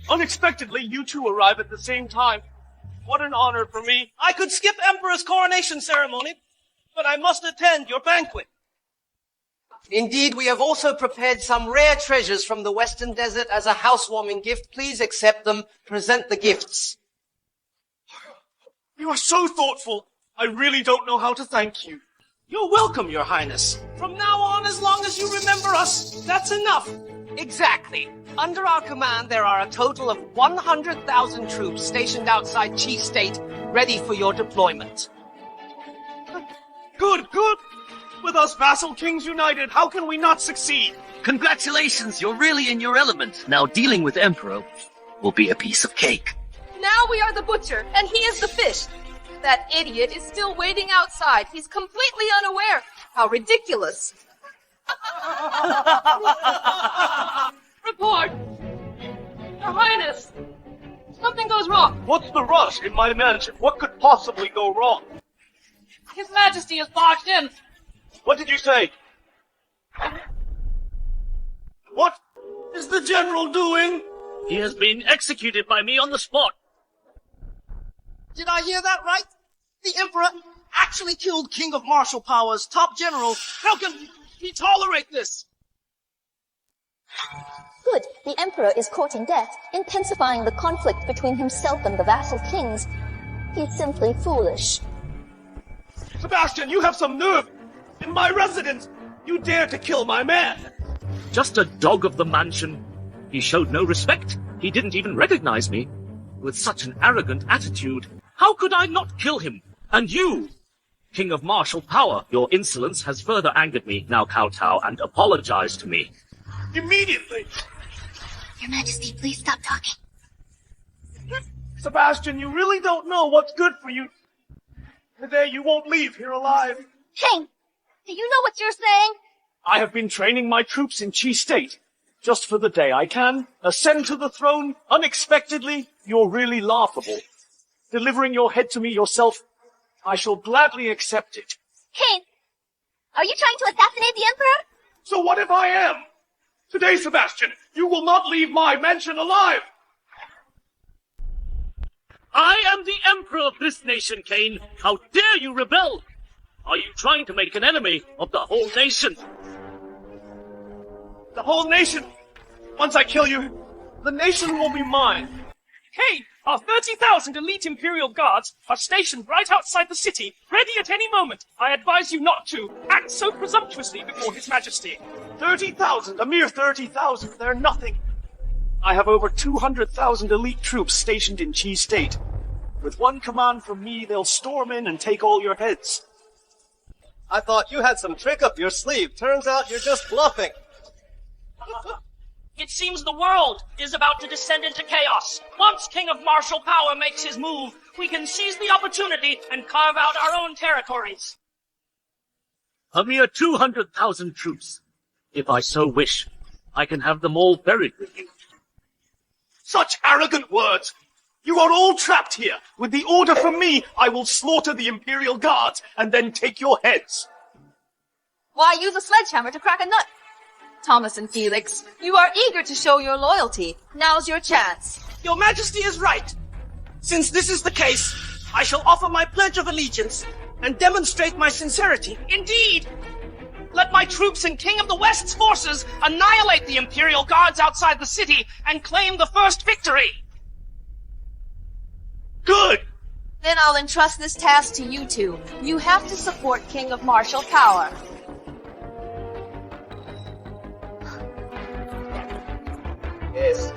Speaker 21: Unexpectedly, you two arrive at the same time. What an honor for me.
Speaker 22: I could skip Emperor's coronation ceremony, but I must attend your banquet.
Speaker 20: Indeed, we have also prepared some rare treasures from the Western Desert as a housewarming gift. Please accept them. Present the gifts.
Speaker 21: You are so thoughtful. I really don't know how to thank you. You're welcome, Your Highness. From now on, as long as you remember us, that's enough.
Speaker 4: Exactly. Under our command, there are a total of 100,000 troops stationed outside Chi State, ready for your deployment.
Speaker 21: Good, good. With us vassal kings united, how can we not succeed?
Speaker 4: Congratulations, you're really in your element. Now dealing with Emperor will be a piece of cake.
Speaker 2: Now we are the butcher, and he is the fish. That idiot is still waiting outside. He's completely unaware. How ridiculous.
Speaker 1: Report! Your Highness! Something goes wrong.
Speaker 21: What's the rush in my mansion? What could possibly go wrong?
Speaker 1: His Majesty has barged in.
Speaker 21: What did you say? What is the general doing?
Speaker 1: He has been executed by me on the spot.
Speaker 6: Did I hear that right? The Emperor actually killed King of Martial Power's top general.
Speaker 21: How can he tolerate this?
Speaker 11: Good. The Emperor is courting death, intensifying the conflict between himself and the vassal kings. He's simply foolish.
Speaker 21: Sebastian, you have some nerve. In my residence, you dare to kill my man.
Speaker 1: Just a dog of the mansion. He showed no respect. He didn't even recognize me. With such an arrogant attitude, how could I not kill him? And you, King of martial power, your insolence has further angered me. Now kowtow and apologize to me.
Speaker 21: Immediately!
Speaker 3: Your Majesty, please stop talking.
Speaker 21: Sebastian, you really don't know what's good for you. Today you won't leave here alive.
Speaker 2: King, do you know what you're saying?
Speaker 21: I have been training my troops in Chi State. Just for the day I can ascend to the throne unexpectedly. You're really laughable. Delivering your head to me yourself, I shall gladly accept it.
Speaker 2: King, are you trying to assassinate the Emperor?
Speaker 21: So what if I am? Today, Sebastian, you will not leave my mansion alive!
Speaker 1: I am the Emperor of this nation, Cain. How dare you rebel? Are you trying to make an enemy of the whole nation?
Speaker 21: The whole nation! Once I kill you, the nation will be mine.
Speaker 18: Hey, our 30,000 elite Imperial Guards are stationed right outside the city, ready at any moment. I advise you not to act so presumptuously before His Majesty.
Speaker 21: 30,000, a mere 30,000, they're nothing. I have over 200,000 elite troops stationed in Chi State. With one command from me, they'll storm in and take all your heads.
Speaker 6: I thought you had some trick up your sleeve. Turns out you're just bluffing.
Speaker 18: It seems the world is about to descend into chaos. Once King of Martial Power makes his move, we can seize the opportunity and carve out our own territories.
Speaker 1: A mere 200,000 troops. If I so wish, I can have them all buried with you.
Speaker 21: Such arrogant words! You are all trapped here. With the order from me, I will slaughter the Imperial Guards and then take your heads.
Speaker 2: Why use a sledgehammer to crack a nut? Thomas and Felix, you are eager to show your loyalty. Now's your chance.
Speaker 18: Your Majesty is right. Since this is the case, I shall offer my pledge of allegiance and demonstrate my sincerity. Indeed! Let my troops and King of the West's forces annihilate the Imperial Guards outside the city and claim the first victory.
Speaker 21: Good!
Speaker 2: Then I'll entrust this task to you two. You have to support King of Martial Power.
Speaker 6: Yes.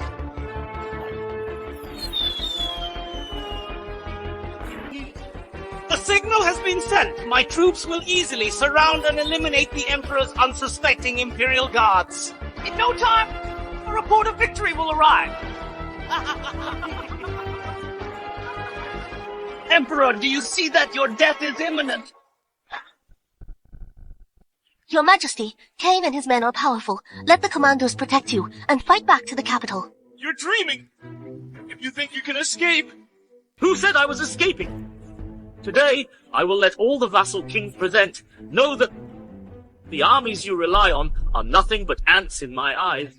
Speaker 18: The signal has been sent. My troops will easily surround and eliminate the Emperor's unsuspecting Imperial Guards. In no time, a report of victory will arrive. Emperor, do you see that your death is imminent?
Speaker 3: Your Majesty, Cain and his men are powerful. Let the commandos protect you, and fight back to the capital.
Speaker 21: You're dreaming! If you think you can escape...
Speaker 1: Who said I was escaping? Today, I will let all the vassal kings present know that the armies you rely on are nothing but ants in my eyes.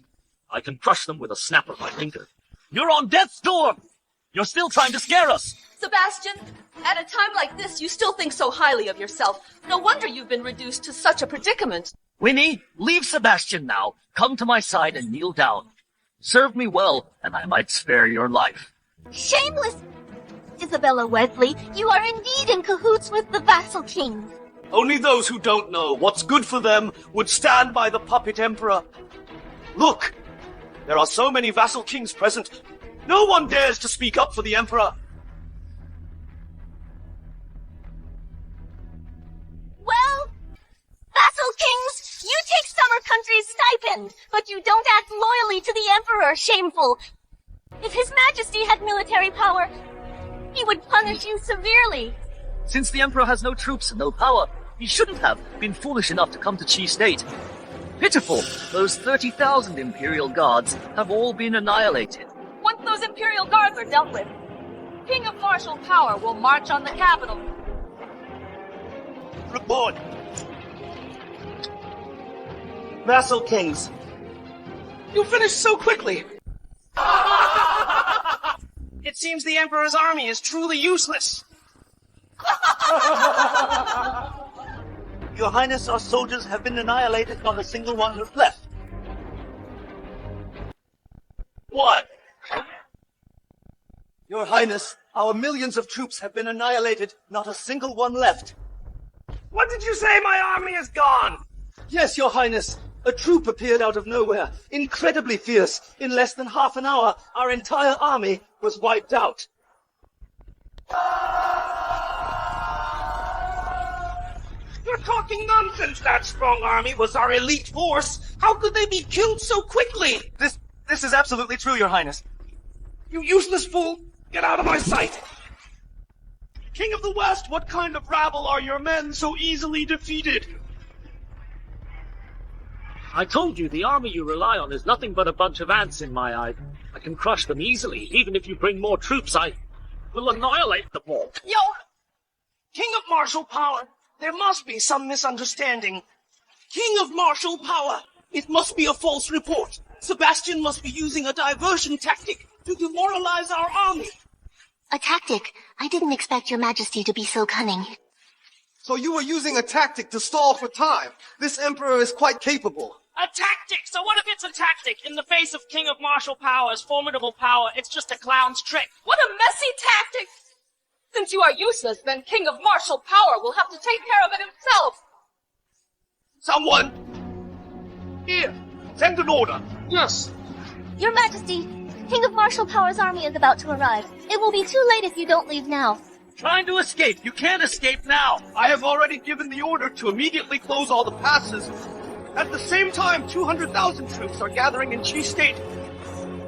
Speaker 1: I can crush them with a snap of my finger.
Speaker 4: You're on death's door! You're still trying to scare us!
Speaker 2: Sebastian, at a time like this, you still think so highly of yourself. No wonder you've been reduced to such a predicament.
Speaker 4: Winnie, leave Sebastian now. Come to my side and kneel down. Serve me well, and I might spare your life.
Speaker 3: Shameless! Isabella Wesley, you are indeed in cahoots with the vassal kings.
Speaker 21: Only those who don't know what's good for them would stand by the puppet emperor. Look! There are so many vassal kings present. No one dares to speak up for the emperor.
Speaker 3: Well, vassal kings, you take Summer Country's stipend, but you don't act loyally to the Emperor, shameful. If His Majesty had military power, he would punish you severely.
Speaker 4: Since the Emperor has no troops and no power, he shouldn't have been foolish enough to come to Chi State. Pitiful, those 30,000 Imperial Guards have all been annihilated.
Speaker 2: Once those Imperial Guards are dealt with, King of Martial Power will march on the capital.
Speaker 21: Report. Vassal kings. You finished so quickly.
Speaker 18: It seems the Emperor's army is truly useless.
Speaker 6: Your Highness, our soldiers have been annihilated, not a single one is left.
Speaker 21: What?
Speaker 6: Your Highness, our millions of troops have been annihilated, not a single one left.
Speaker 18: What did you say? My army is gone.
Speaker 6: Yes, Your Highness.
Speaker 18: A troop appeared out of nowhere, incredibly fierce. In less than half an hour, our entire army was wiped out.
Speaker 17: You're talking nonsense! That strong army was our elite force! How could they be killed so quickly?
Speaker 13: This is absolutely true, Your Highness.
Speaker 17: You useless fool! Get out of my sight! King of the West, what kind of rabble are your men so easily defeated?
Speaker 1: I told you, the army you rely on is nothing but a bunch of ants in my eye. I can crush them easily. Even if you bring more troops, I will annihilate them all.
Speaker 18: Yo! King of martial power, there must be some misunderstanding. King of martial power, it must be a false report. Sebastian must be using a diversion tactic to demoralize our army.
Speaker 3: A tactic? I didn't expect your majesty to be so cunning.
Speaker 6: So you were using a tactic to stall for time. This emperor is quite capable.
Speaker 18: A tactic? So what if it's a tactic? In the face of King of martial power's formidable power, it's just a clown's trick. What a messy tactic! Since you are useless, then King of martial power will have to take care of it himself.
Speaker 17: Someone! Here! Send an order!
Speaker 5: Yes. Your Majesty, King of martial power's army is about to arrive. It will be too late if you don't leave now.
Speaker 17: Trying to escape! You can't escape now! I have already given the order to immediately close all the passes. At the same time, 200,000 troops are gathering in Chi State.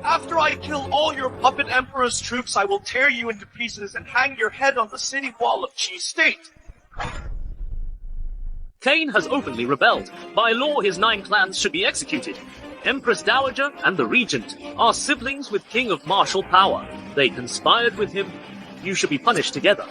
Speaker 17: After I kill all your puppet emperor's troops, I will tear you into pieces and hang your head on the city wall of Chi State.
Speaker 1: Cain has openly rebelled. By law, his 9 clans should be executed. Empress Dowager and the Regent are siblings with King of martial power. They conspired with him. You should be punished together.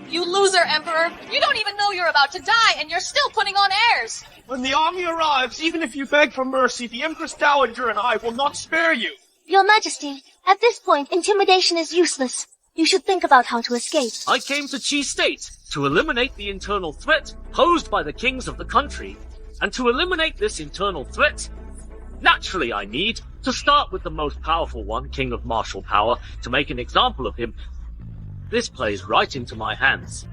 Speaker 2: You loser, Emperor! You don't even know you're about to die, and you're still putting on airs!
Speaker 17: When the army arrives, even if you beg for mercy, the Empress Dowager and I will not spare you.
Speaker 5: Your Majesty, at this point, intimidation is useless. You should think about how to escape.
Speaker 1: I came to Chi State to eliminate the internal threat posed by the kings of the country. And to eliminate this internal threat, naturally I need to start with the most powerful one, King of martial power, to make an example of him. This plays right into my hands.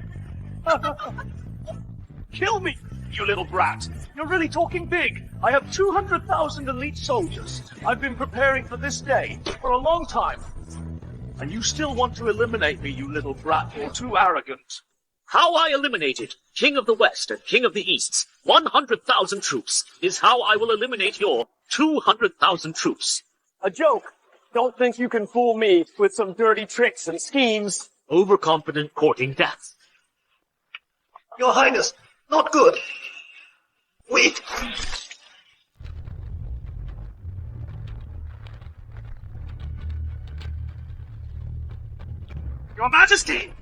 Speaker 17: Kill me, you little brat. You're really talking big. I have 200,000 elite soldiers. I've been preparing for this day for a long time. And you still want to eliminate me, you little brat. You're too arrogant.
Speaker 1: How I eliminated King of the West and King of the East's 100,000 troops is how I will eliminate your 200,000 troops.
Speaker 16: A joke. Don't think you can fool me with some dirty tricks and schemes.
Speaker 1: Overconfident courting death.
Speaker 18: Your Highness, not good. Wait.
Speaker 17: Your Majesty!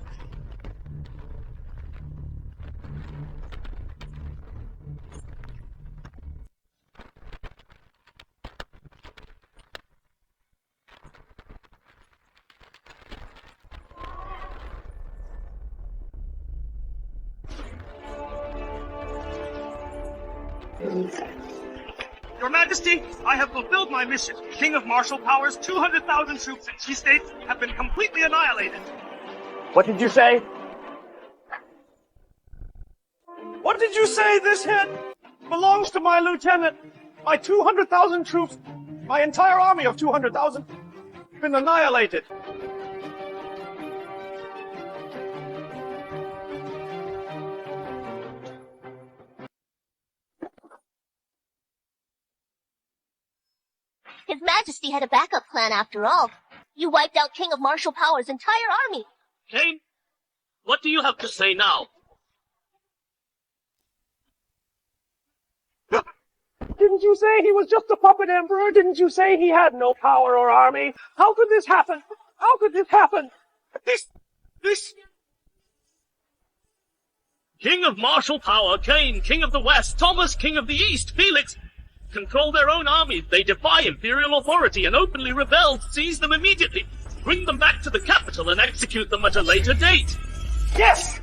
Speaker 17: Your Majesty, I have fulfilled my mission. King of martial power's 200,000 troops in Chi State have been completely annihilated.
Speaker 16: What did you say?
Speaker 17: What did you say? This head belongs to my lieutenant. My 200,000 troops, my entire army of 200,000, have been annihilated.
Speaker 5: His Majesty had a backup plan after all. You wiped out King of martial power's entire army.
Speaker 1: Cain, what do you have to say now?
Speaker 16: Didn't you say he was just a puppet emperor? Didn't you say he had no power or army? How could this happen? How could this happen?
Speaker 17: This...
Speaker 1: King of martial power, Cain, King of the West, Thomas, King of the East, Felix, control their own armies. They defy imperial authority and openly rebel. Seize them immediately. Bring them back to the capital and execute them at a later date.
Speaker 17: Yes!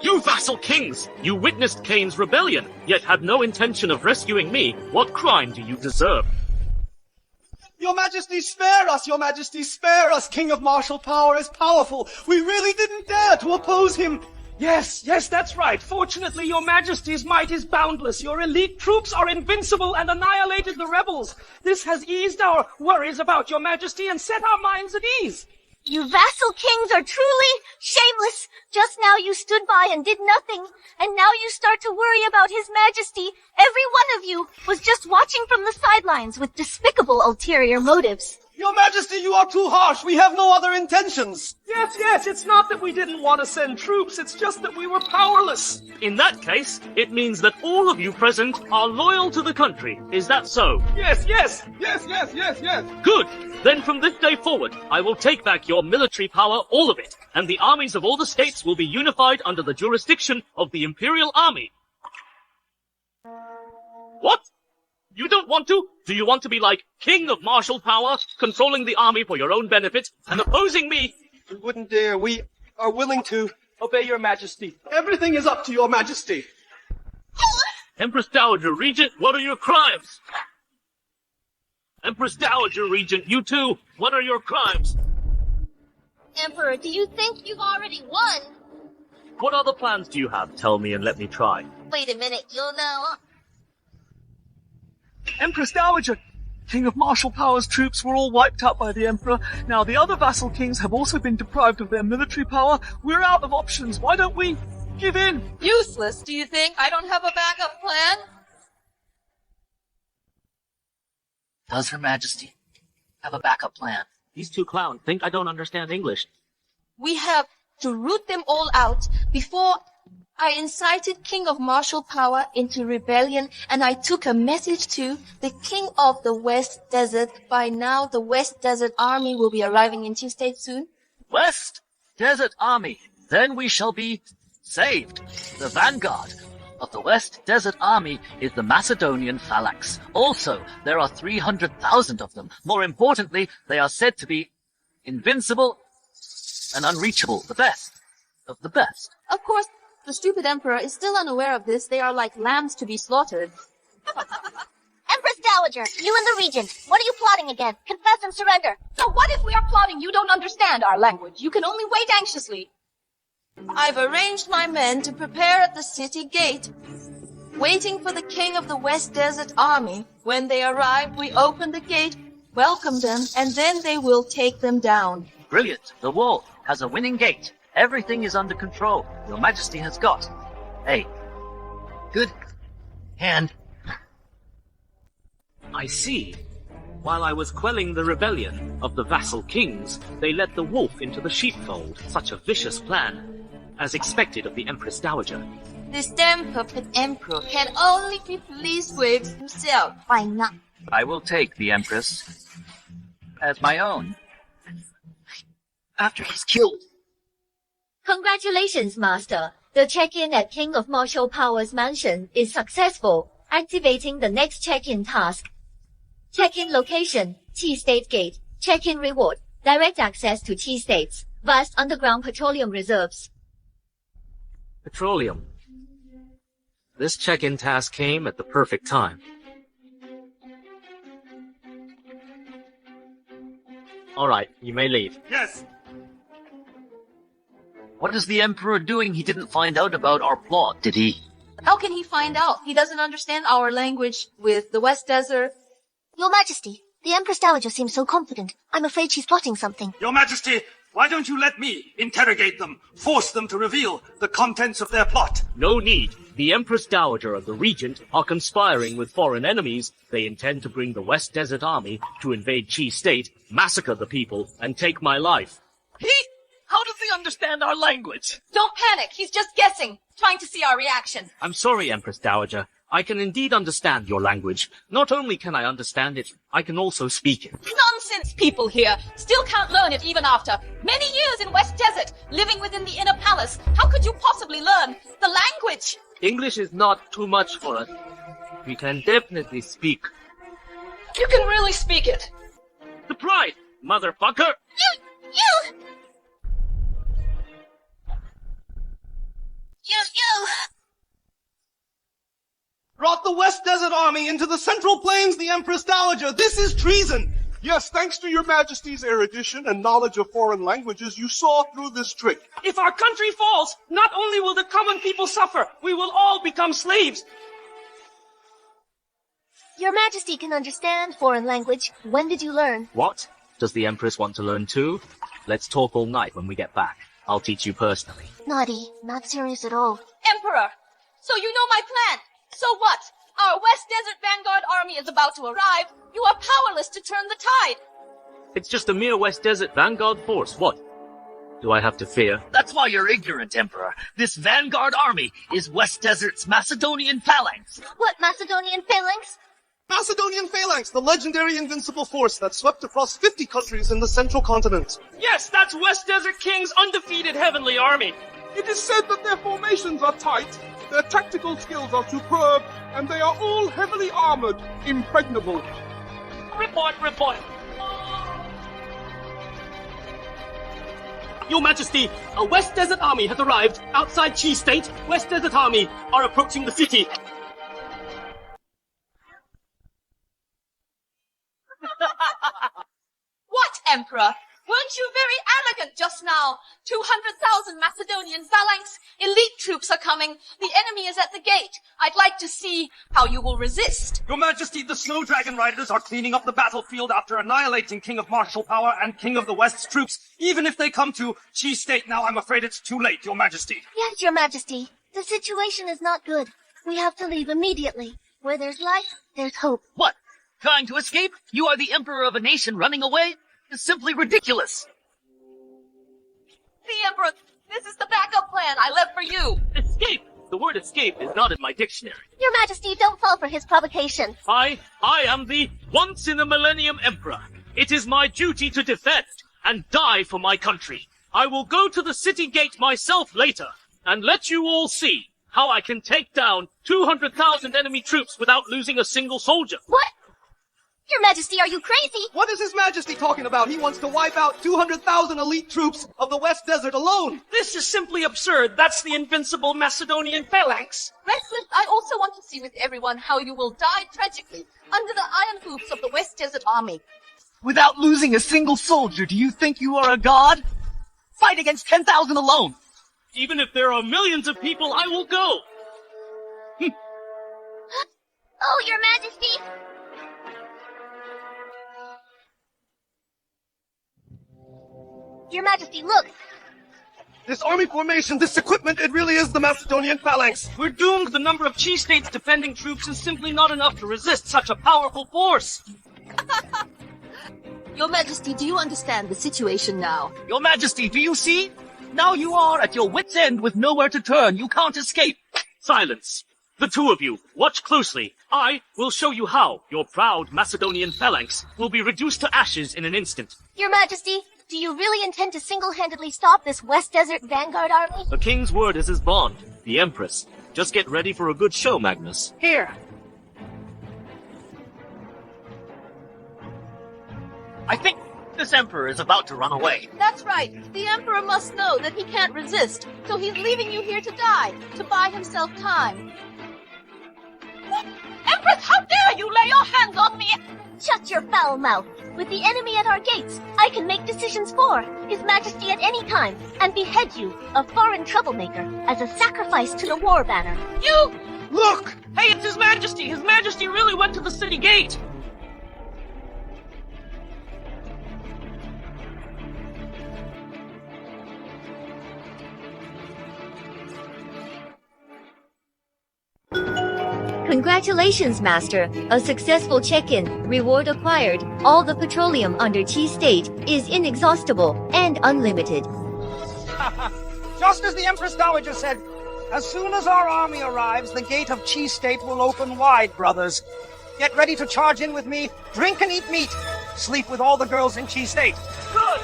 Speaker 1: You vassal kings! You witnessed Cain's rebellion, yet had no intention of rescuing me. What crime do you deserve?
Speaker 22: Your Majesty, spare us! Your Majesty, spare us! King of martial power is powerful. We really didn't dare to oppose him.
Speaker 17: Yes, that's right. Fortunately, your majesty's might is boundless. Your elite troops are invincible and annihilated the rebels. This has eased our worries about your majesty and set our minds at ease.
Speaker 3: You vassal kings are truly shameless. Just now you stood by and did nothing, and now you start to worry about His Majesty. Every one of you was just watching from the sidelines with despicable ulterior motives.
Speaker 22: Your Majesty, you are too harsh. We have no other intentions.
Speaker 17: Yes, it's not that we didn't want to send troops, it's just that we were powerless. In that case, it means that all of you present are loyal to the country. Is that so?
Speaker 22: Yes.
Speaker 17: Good. Then from this day forward, I will take back your military power, all of it, and the armies of all the states will be unified under the jurisdiction of the Imperial Army. What? You don't want to? Do you want to be like king of martial power, controlling the army for your own benefit, and opposing me?
Speaker 22: We wouldn't dare. We are willing to
Speaker 13: Obey your majesty.
Speaker 22: Everything is up to your majesty.
Speaker 1: Empress Dowager, Regent, what are your crimes? Empress Dowager, Regent, you too, what are your crimes?
Speaker 3: Emperor, do you think you've already won?
Speaker 1: What other plans do you have? Tell me and let me try.
Speaker 3: Wait a minute, you'll know.
Speaker 13: Empress Dowager, King of martial power's troops were all wiped out by the Emperor. Now the other vassal kings have also been deprived of their military power. We're out of options. Why don't we give in?
Speaker 2: Useless, do you think? I don't have a backup plan?
Speaker 4: Does Her Majesty have a backup plan?
Speaker 1: These two clowns think I don't understand English.
Speaker 2: We have to root them all out before I incited King of martial power into rebellion, and I took a message to the King of the West Desert. By now, the West Desert Army will be arriving in Tuesday soon.
Speaker 4: West Desert Army. Then we shall be saved. The vanguard of the West Desert Army is the Macedonian phalanx. Also, there are 300,000 of them. More importantly, they are said to be invincible and unreachable. The best of the best.
Speaker 2: Of course, the stupid emperor is still unaware of this. They are like lambs to be slaughtered.
Speaker 3: Empress Dowager, you and the Regent, what are you plotting again? Confess and surrender.
Speaker 2: So what if we are plotting? You don't understand our language. You can only wait anxiously. I've arranged my men to prepare at the city gate, waiting for the King of the West Desert Army. When they arrive, we open the gate, welcome them, and then they will take them down.
Speaker 4: Brilliant. The wall has a winning gate. Everything is under control. Your Majesty has got a good hand.
Speaker 1: I see. While I was quelling the rebellion of the vassal kings, they let the wolf into the sheepfold. Such a vicious plan, as expected of the Empress Dowager.
Speaker 2: This damn puppet emperor can only be pleased with himself. Why not?
Speaker 4: I will take the Empress as my own after he's killed.
Speaker 5: Congratulations, Master. The check-in at King of Martial Power's mansion is successful. Activating the next check-in task. Check-in location, Chi State Gate. Check-in reward, direct access to Chi State's vast underground petroleum reserves.
Speaker 1: Petroleum. This check-in task came at the perfect time. Alright, you may leave.
Speaker 22: Yes.
Speaker 4: What is the Emperor doing? He didn't find out about our plot, did he?
Speaker 2: How can he find out? He doesn't understand our language with the West Desert.
Speaker 3: Your Majesty, the Empress Dowager seems so confident. I'm afraid she's plotting something.
Speaker 22: Your Majesty, why don't you let me interrogate them, force them to reveal the contents of their plot?
Speaker 1: No need. The Empress Dowager and the Regent are conspiring with foreign enemies. They intend to bring the West Desert Army to invade Chi State, massacre the people, and take my life.
Speaker 4: How does he understand our language?
Speaker 2: Don't panic. He's just guessing, trying to see our reaction.
Speaker 1: I'm sorry, Empress Dowager. I can indeed understand your language. Not only can I understand it, I can also speak it.
Speaker 2: Nonsense, people here. Still can't learn it even after many years in West Desert, living within the inner palace. How could you possibly learn the language?
Speaker 1: English is not too much for us. We can definitely speak.
Speaker 2: You can really speak it.
Speaker 1: The pride, motherfucker!
Speaker 3: You!
Speaker 22: Brought the West Desert Army into the Central Plains, the Empress Dowager. This is treason.
Speaker 14: Yes, thanks to your majesty's erudition and knowledge of foreign languages, you saw through this trick.
Speaker 17: If our country falls, not only will the common people suffer, we will all become slaves.
Speaker 3: Your Majesty can understand foreign language. When did you learn?
Speaker 1: What? Does the Empress want to learn too? Let's talk all night when we get back. I'll teach you personally.
Speaker 3: Naughty. Not serious at all.
Speaker 2: Emperor, so you know my plan. So what? Our West Desert Vanguard army is about to arrive. You are powerless to turn the tide.
Speaker 1: It's just a mere West Desert Vanguard force. What? Do I have to fear?
Speaker 4: That's why you're ignorant, Emperor. This vanguard army is West Desert's Macedonian phalanx.
Speaker 3: What, Macedonian phalanx?
Speaker 6: Macedonian phalanx, the legendary invincible force that swept across 50 countries in the central continent.
Speaker 17: Yes, that's West Desert King's undefeated heavenly army.
Speaker 14: It is said that their formations are tight, their tactical skills are superb, and they are all heavily armored, impregnable.
Speaker 17: Report. Your Majesty, a West Desert army has arrived outside Chi State. West Desert army are approaching the city.
Speaker 2: What, Emperor? Weren't you very arrogant just now? 200,000 Macedonian phalanx, elite troops are coming. The enemy is at the gate. I'd like to see how you will resist.
Speaker 16: Your Majesty, the Snow Dragon Riders are cleaning up the battlefield after annihilating King of Martial Power and King of the West's troops. Even if they come to Chi State now, I'm afraid it's too late, Your Majesty.
Speaker 3: Yes, Your Majesty. The situation is not good. We have to leave immediately. Where there's life, there's hope.
Speaker 4: What? Trying to escape? You are the emperor of a nation running away? It's simply ridiculous.
Speaker 2: The Emperor, this is the backup plan I left for you.
Speaker 1: Escape! The word escape is not in my dictionary.
Speaker 3: Your Majesty, don't fall for his provocation.
Speaker 1: I am the once-in-a-millennium emperor. It is my duty to defend and die for my country. I will go to the city gate myself later and let you all see how I can take down 200,000 enemy troops without losing a single soldier.
Speaker 3: What? Your Majesty, are you crazy?
Speaker 6: What is His Majesty talking about? He wants to wipe out 200,000 elite troops of the West Desert alone.
Speaker 17: This is simply absurd. That's the invincible Macedonian phalanx.
Speaker 2: Restless, I also want to see with everyone how you will die tragically under the iron hoofs of the West Desert army.
Speaker 4: Without losing a single soldier, do you think you are a god? Fight against 10,000 alone.
Speaker 1: Even if there are millions of people, I will go.
Speaker 3: Oh, Your Majesty! Your Majesty, look!
Speaker 6: This army formation, this equipment, it really is the Macedonian phalanx.
Speaker 17: We're doomed. The number of Chi State's defending troops is simply not enough to resist such a powerful force.
Speaker 2: Your Majesty, do you understand the situation now?
Speaker 4: Your Majesty, do you see? Now you are at your wit's end with nowhere to turn. You can't escape.
Speaker 1: Silence. The two of you, watch closely. I will show you how your proud Macedonian phalanx will be reduced to ashes in an instant.
Speaker 3: Your Majesty, do you really intend to single-handedly stop this West Desert Vanguard army?
Speaker 1: A king's word is his bond, the Empress. Just get ready for a good show, Magnus.
Speaker 18: Here.
Speaker 4: I think this emperor is about to run away.
Speaker 2: That's right. The Emperor must know that he can't resist, so he's leaving you here to die, to buy himself time. Empress, how dare you lay your hands on me!
Speaker 3: Shut your foul mouth. With the enemy at our gates, I can make decisions for His Majesty at any time and behead you, a foreign troublemaker, as a sacrifice to the war banner.
Speaker 17: You! Look! Hey, it's His Majesty! His Majesty really went to the city gate!
Speaker 5: Congratulations, Master. A successful check-in. Reward acquired. All the petroleum under Chi State is inexhaustible and unlimited.
Speaker 22: Just as the Empress Dowager said, as soon as our army arrives, the gate of Chi State will open wide, brothers. Get ready to charge in with me, drink and eat meat, sleep with all the girls in Chi State.
Speaker 1: Good!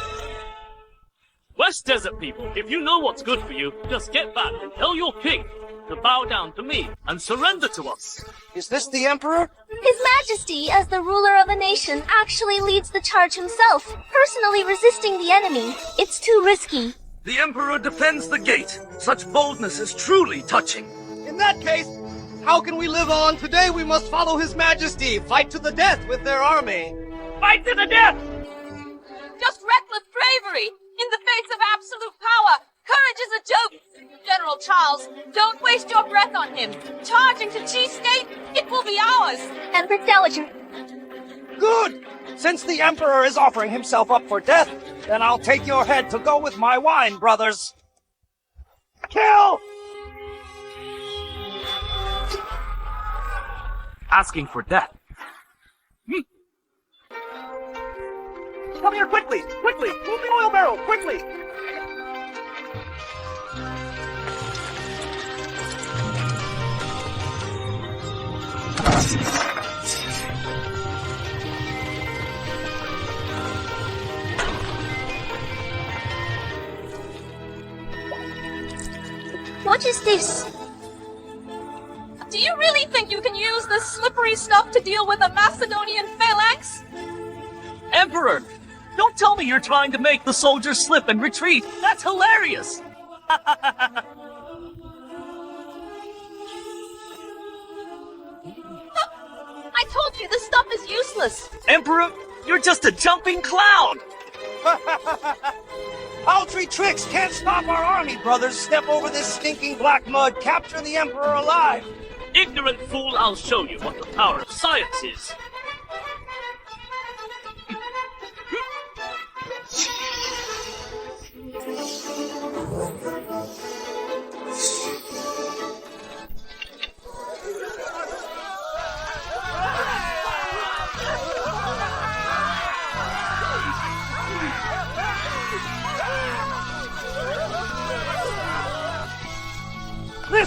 Speaker 1: West Desert people, if you know what's good for you, just get back and tell your king to bow down to me and surrender to us.
Speaker 22: Is this the Emperor?
Speaker 3: His Majesty, as the ruler of a nation, actually leads the charge himself, personally resisting the enemy. It's too risky.
Speaker 4: The Emperor defends the gate. Such boldness is truly touching.
Speaker 6: In that case, how can we live on? Today we must follow His Majesty, fight to the death with their army.
Speaker 17: fight to the death!
Speaker 2: Just reckless bravery in the face of absolute power. Courage is a joke. General Charles, don't waste your breath on him. Charging to Chi State, it will be ours.
Speaker 5: Empress Dowager.
Speaker 22: Good! Since the Emperor is offering himself up for death, then I'll take your head to go with my wine, brothers. Kill!
Speaker 17: Asking for death.
Speaker 22: Come here quickly! Quickly! Move the oil barrel! Quickly!
Speaker 5: What is this?
Speaker 2: Do you really think you can use this slippery stuff to deal with a Macedonian phalanx?
Speaker 4: Emperor! Don't tell me you're trying to make the soldiers slip and retreat! That's hilarious!
Speaker 2: I told you this stuff is useless.
Speaker 4: Emperor, you're just a jumping cloud!
Speaker 22: Paltry tricks can't stop our army, brothers. Step over this stinking black mud. Capture the Emperor alive.
Speaker 1: Ignorant fool, I'll show you what the power of science is.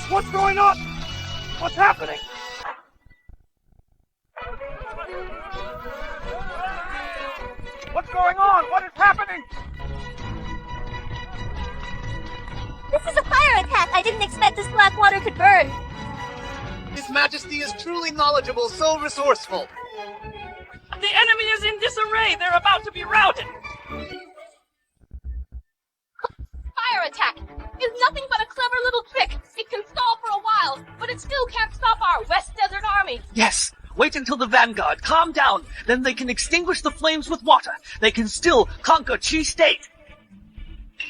Speaker 22: What's going on? What's happening? What's going on? What is happening?
Speaker 5: This is a fire attack. I didn't expect this black water could burn.
Speaker 10: His Majesty is truly knowledgeable, so resourceful.
Speaker 17: The enemy is in disarray. They're about to be routed.
Speaker 2: Fire attack is nothing but a clever little trick. It can stall for a while, but it still can't stop our West Desert Army.
Speaker 4: Yes! Wait until the vanguard calm down. Then they can extinguish the flames with water. They can still conquer Chi State.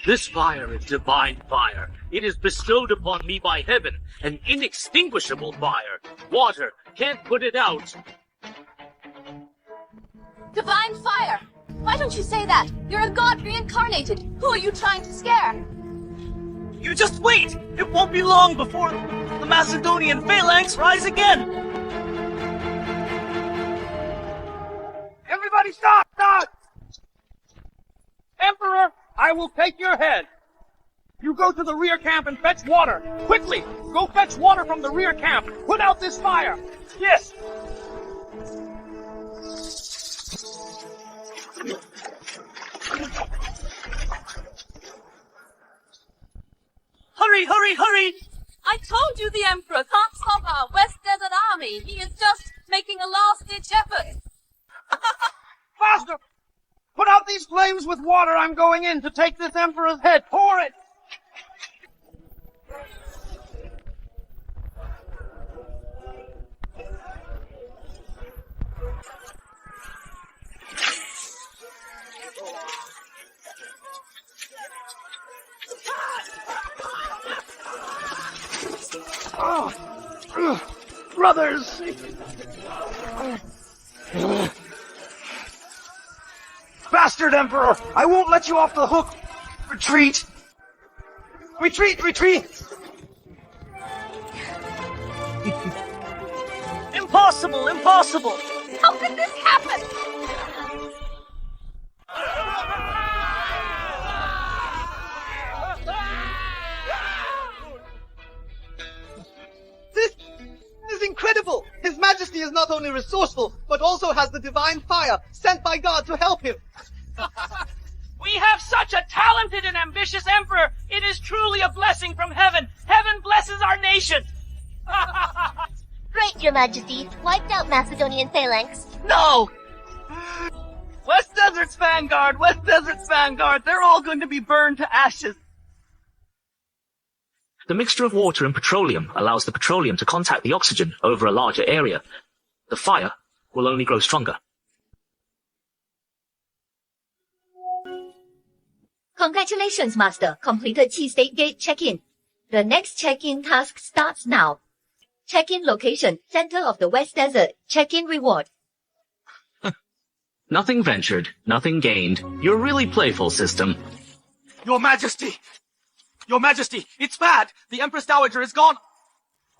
Speaker 1: This fire is divine fire. It is bestowed upon me by heaven, an inextinguishable fire. Water can't put it out.
Speaker 2: Divine fire! Why don't you say that? You're a god reincarnated. Who are you trying to scare?
Speaker 4: You just wait! It won't be long before the Macedonian phalanx rise again!
Speaker 22: Everybody stop! Stop!
Speaker 17: Emperor, I will take your head. You go to the rear camp and fetch water. Quickly! Go fetch water from the rear camp. Put out this fire. Yes!
Speaker 4: Hurry, hurry, hurry!
Speaker 2: I told you the Emperor can't stop our West Desert Army. He is just making a last-ditch effort.
Speaker 22: Faster! Put out these flames with water. I'm going in to take this Emperor's head. Pour it! Brothers! Bastard Emperor! I won't let you off the hook! Retreat! Retreat! Retreat!
Speaker 4: Impossible! Impossible!
Speaker 2: How could this happen?
Speaker 6: This is incredible! His Majesty is not only resourceful, but also has the divine fire sent by God to help him.
Speaker 17: We have such a talented and ambitious emperor. It is truly a blessing from heaven. Heaven blesses our nation.
Speaker 5: Great, Your Majesty. Wiped out Macedonian phalanx.
Speaker 4: No! West Desert's vanguard! West Desert's vanguard! They're all going to be burned to ashes!
Speaker 1: The mixture of water and petroleum allows the petroleum to contact the oxygen over a larger area. The fire will only grow stronger.
Speaker 5: Congratulations, Master. Completed Chi State Gate check-in. The next check-in task starts now. Check-in location, center of the West Desert. Check-in reward.
Speaker 1: Nothing ventured, nothing gained. You're really playful, system.
Speaker 13: Your Majesty! Your Majesty, it's bad! The Empress Dowager is gone!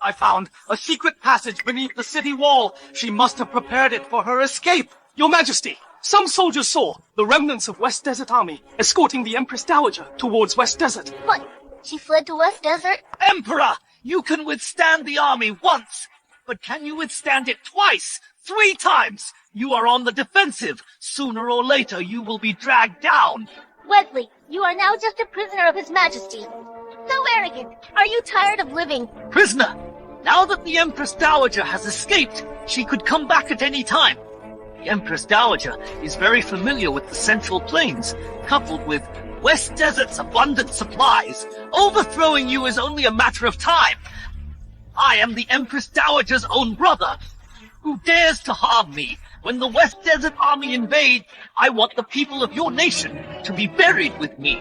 Speaker 13: I found a secret passage beneath the city wall. She must have prepared it for her escape. Your Majesty, some soldiers saw the remnants of West Desert Army escorting the Empress Dowager towards West Desert.
Speaker 3: What? She fled to West Desert?
Speaker 4: Emperor, you can withstand the army once, but can you withstand it twice, 3 times? You are on the defensive. Sooner or later, you will be dragged down.
Speaker 3: Wesley, you are now just a prisoner of His Majesty. So arrogant. Are you tired of living?
Speaker 4: Prisoner, now that the Empress Dowager has escaped, she could come back at any time. The Empress Dowager is very familiar with the Central Plains, coupled with West Desert's abundant supplies. Overthrowing you is only a matter of time. I am the Empress Dowager's own brother. Who dares to harm me? When the West Desert Army invade, I want the people of your nation to be buried with me.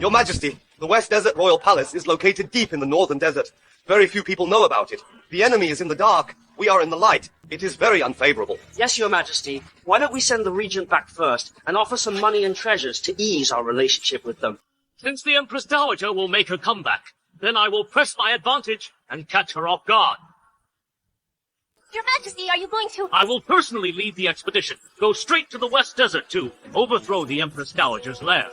Speaker 9: Your Majesty, the West Desert Royal Palace is located deep in the northern desert. Very few people know about it. The enemy is in the dark. We are in the light. It is very unfavorable.
Speaker 1: Yes, Your Majesty. Why don't we send the regent back first and offer some money and treasures to ease our relationship with them? Since the Empress Dowager will make her comeback, then I will press my advantage and catch her off guard.
Speaker 3: Your Majesty, are you going to...
Speaker 1: I will personally lead the expedition. Go straight to the West Desert to overthrow the Empress Dowager's lair.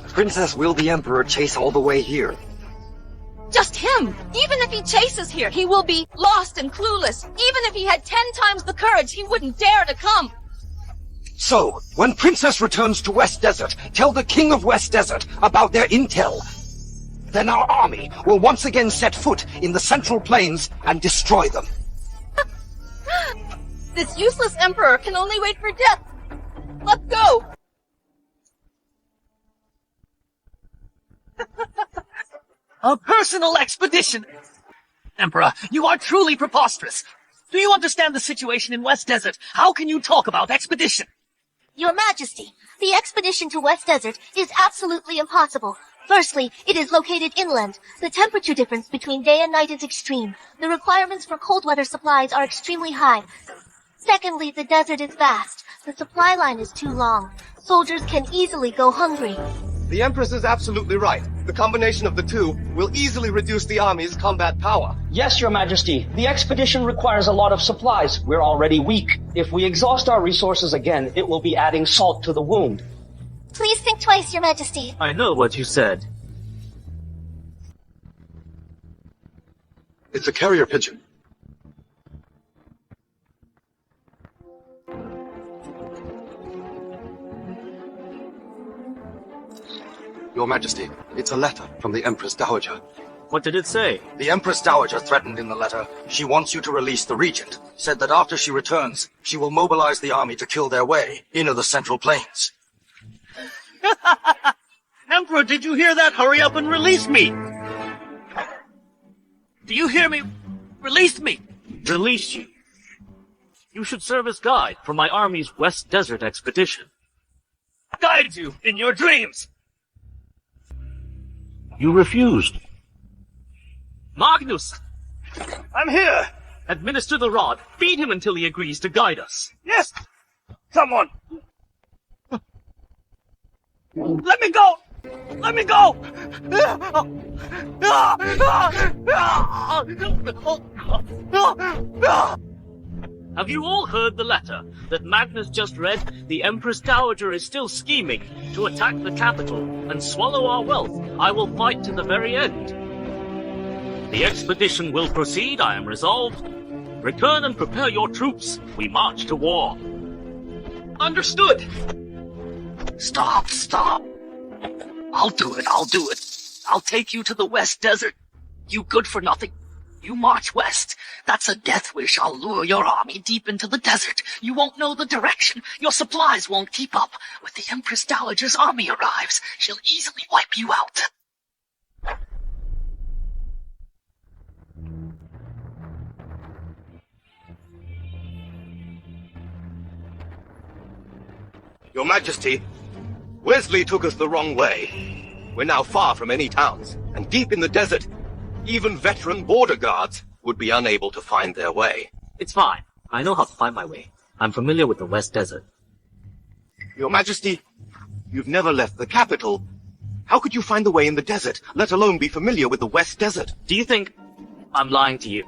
Speaker 15: Princess, will the Emperor chase all the way here?
Speaker 2: Just him! Even if he chases here, he will be lost and clueless. Even if he had 10 times the courage, he wouldn't dare to come.
Speaker 15: So, when Princess returns to West Desert, tell the King of West Desert about their intel. Then our army will once again set foot in the Central Plains and destroy them.
Speaker 2: This useless emperor can only wait for death. Let's go!
Speaker 4: A personal expedition! Emperor, you are truly preposterous. Do you understand the situation in West Desert? How can you talk about expedition?
Speaker 3: Your Majesty, the expedition to West Desert is absolutely impossible. Firstly, it is located inland. The temperature difference between day and night is extreme. The requirements for cold weather supplies are extremely high. Secondly, the desert is vast. The supply line is too long. Soldiers can easily go hungry.
Speaker 9: The Empress is absolutely right. The combination of the two will easily reduce the army's combat power.
Speaker 1: Yes, Your Majesty. The expedition requires a lot of supplies. We're already weak. If we exhaust our resources again, it will be adding salt to the wound.
Speaker 3: Please think twice, Your Majesty.
Speaker 1: I know what you said.
Speaker 14: It's a carrier pigeon. Your Majesty, it's a letter from the Empress Dowager.
Speaker 1: What did it say?
Speaker 14: The Empress Dowager threatened in the letter. She wants you to release the regent. Said that after she returns, she will mobilize the army to kill their way into the Central Plains.
Speaker 4: Emperor, did you hear that? Hurry up and release me! Do you hear me? Release me!
Speaker 1: Release you? You should serve as guide for my army's West Desert expedition.
Speaker 4: Guide you in your dreams!
Speaker 1: You refused. Magnus!
Speaker 12: I'm here!
Speaker 1: Administer the rod. Feed him until he agrees to guide us.
Speaker 12: Yes! Someone! Let me go! Let me go!
Speaker 1: Have you all heard the letter that Magnus just read? The Empress Dowager is still scheming to attack the capital and swallow our wealth. I will fight to the very end. The expedition will proceed, I am resolved. Return and prepare your troops. We march to war.
Speaker 4: Understood! Stop, stop! I'll do it. I'll take you to the West Desert. You good for nothing. You march west. That's a death wish. I'll lure your army deep into the desert. You won't know the direction. Your supplies won't keep up. When the Empress Dowager's army arrives, she'll easily wipe you out.
Speaker 9: Your Majesty, Wesley took us the wrong way. We're now far from any towns, and deep in the desert, even veteran border guards would be unable to find their way.
Speaker 1: It's fine. I know how to find my way. I'm familiar with the West Desert.
Speaker 9: Your Majesty, you've never left the capital. How could you find the way in the desert, let alone be familiar with the West Desert?
Speaker 1: Do you think I'm lying to you?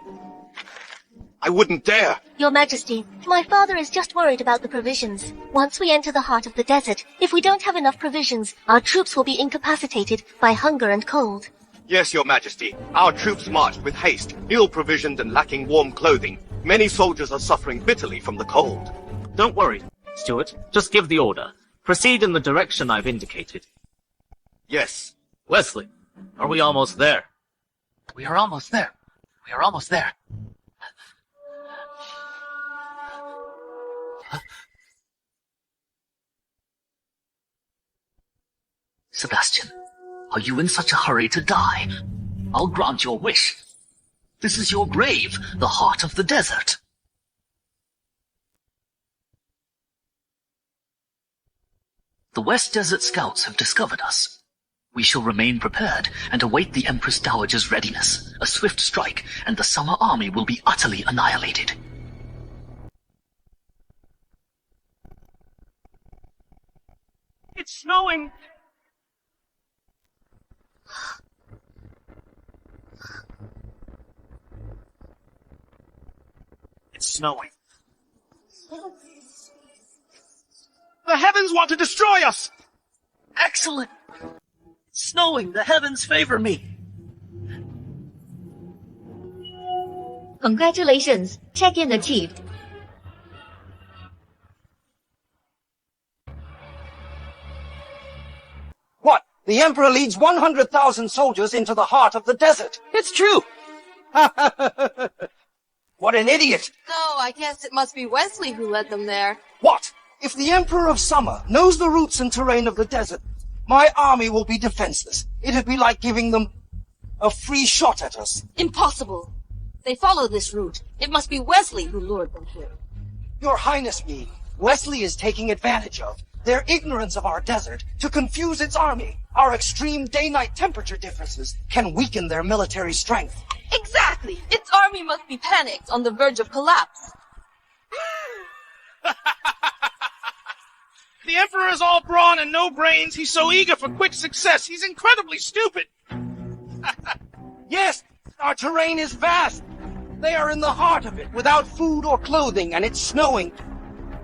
Speaker 9: I wouldn't dare.
Speaker 3: Your Majesty, my father is just worried about the provisions. Once we enter the heart of the desert, if we don't have enough provisions, our troops will be incapacitated by hunger and cold.
Speaker 9: Yes, Your Majesty. Our troops marched with haste, ill-provisioned and lacking warm clothing. Many soldiers are suffering bitterly from the cold.
Speaker 1: Don't worry, Stuart. Just give the order. Proceed in the direction I've indicated.
Speaker 9: Yes.
Speaker 1: Wesley, are we almost there?
Speaker 4: We are almost there. We are almost there. Sebastian, are you in such a hurry to die? I'll grant your wish. This is your grave, the heart of the desert. The West Desert Scouts have discovered us. We shall remain prepared and await the Empress Dowager's readiness. A swift strike, and the Summer Army will be utterly annihilated.
Speaker 17: It's snowing!
Speaker 1: It's snowing.
Speaker 17: The heavens want to destroy us!
Speaker 4: Excellent! Snowing, the heavens favor me.
Speaker 5: Congratulations, check-in achieved.
Speaker 15: What? The Emperor leads 100,000 soldiers into the heart of the desert. It's true. What an idiot.
Speaker 2: So, I guess it must be Wesley who led them there.
Speaker 15: What? If the Emperor of Summer knows the routes and terrain of the desert, my army will be defenseless. It'd be like giving them a free shot at us.
Speaker 2: Impossible. They follow this route. It must be Wesley who lured them here.
Speaker 15: Your Highness, Wesley is taking advantage of their ignorance of our desert to confuse its army. Our extreme day-night temperature differences can weaken their military strength.
Speaker 2: Exactly! Its army must be panicked, on the verge of collapse.
Speaker 17: The Emperor is all brawn and no brains. He's so eager for quick success. He's incredibly stupid.
Speaker 15: Yes, our terrain is vast. They are in the heart of it, without food or clothing, and it's snowing.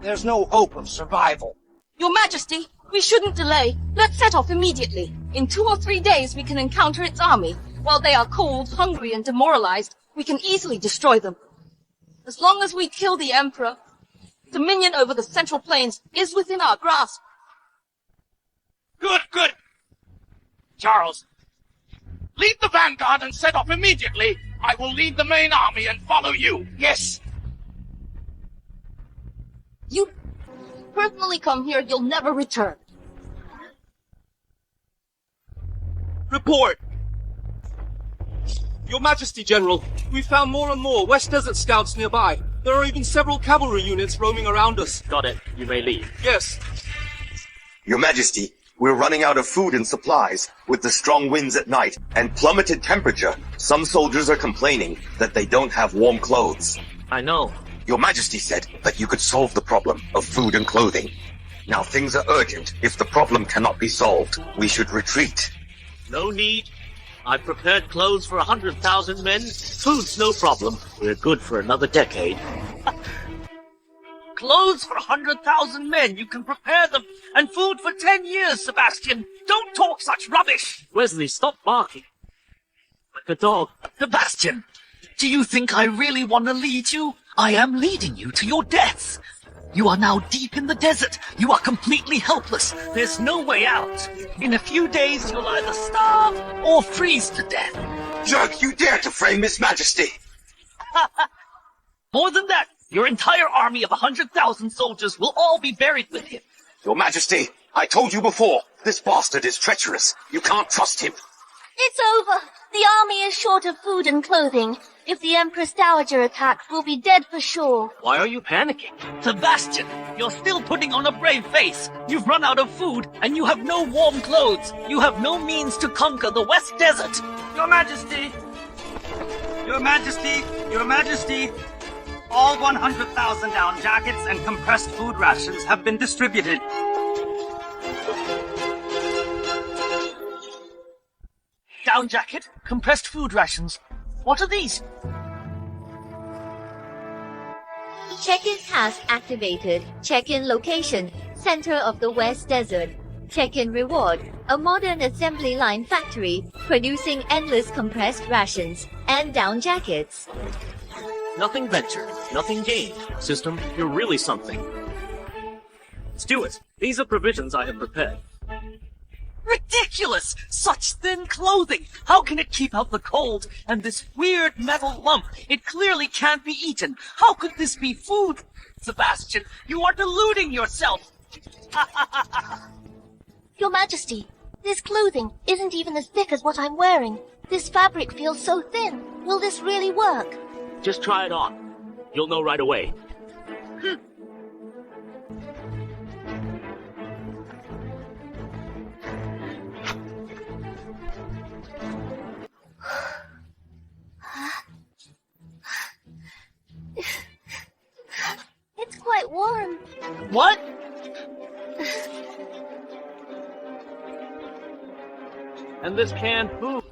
Speaker 15: There's no hope of survival.
Speaker 2: Your Majesty, we shouldn't delay. Let's set off immediately. In 2 or 3 days, we can encounter its army. While they are cold, hungry, and demoralized, we can easily destroy them. As long as we kill the Emperor, dominion over the Central Plains is within our grasp.
Speaker 17: Good, good. Charles, lead the vanguard and set off immediately. I will lead the main army and follow you.
Speaker 15: Yes.
Speaker 2: You personally come here, you'll never return.
Speaker 9: Report! Your Majesty, General, we found more and more West Desert Scouts nearby. There are even several cavalry units roaming around us.
Speaker 1: Got it. You may leave.
Speaker 9: Yes.
Speaker 7: Your Majesty, we're running out of food and supplies. With the strong winds at night and plummeted temperature, some soldiers are complaining that they don't have warm clothes.
Speaker 1: I know.
Speaker 7: Your Majesty said that you could solve the problem of food and clothing. Now things are urgent. If the problem cannot be solved, we should retreat.
Speaker 1: No need. I've prepared clothes for 100,000 men. Food's no problem. We're good for another decade.
Speaker 4: Clothes for 100,000 men. You can prepare them. And food for 10 years, Sebastian. Don't talk such rubbish.
Speaker 1: Wesley, stop barking. Like a dog.
Speaker 4: Sebastian, do you think I really want to lead you? I am leading you to your death. You are now deep in the desert. You are completely helpless. There's no way out. In a few days, you'll either starve or freeze to death.
Speaker 7: Jerk, you dare to frame His Majesty!
Speaker 4: More than that, your entire army of 100,000 soldiers will all be buried with him.
Speaker 7: Your Majesty, I told you before, this bastard is treacherous. You can't trust him.
Speaker 3: It's over. The army is short of food and clothing. If the Empress Dowager attacks, we'll be dead for sure.
Speaker 4: Why are you panicking? Sebastian, you're still putting on a brave face. You've run out of food, and you have no warm clothes. You have no means to conquer the West Desert.
Speaker 8: Your Majesty! Your Majesty! Your Majesty! All 100,000 down jackets and compressed food rations have been distributed.
Speaker 4: Down jacket, compressed food rations. What are these?
Speaker 5: Check-in task activated. Check-in location, center of the West Desert. Check-in reward, a modern assembly line factory producing endless compressed rations and down jackets.
Speaker 1: Nothing ventured, nothing gained. System, you're really something. Steward, these are provisions I have prepared.
Speaker 4: Ridiculous! Such thin clothing! How can it keep out the cold? And this weird metal lump, it clearly can't be eaten. How could this be food? Sebastian, you are deluding yourself!
Speaker 3: Your Majesty, this clothing isn't even as thick as what I'm wearing. This fabric feels so thin. Will this really work?
Speaker 1: Just try it on. You'll know right away.
Speaker 3: It's quite warm.
Speaker 4: What?
Speaker 1: And this canned food.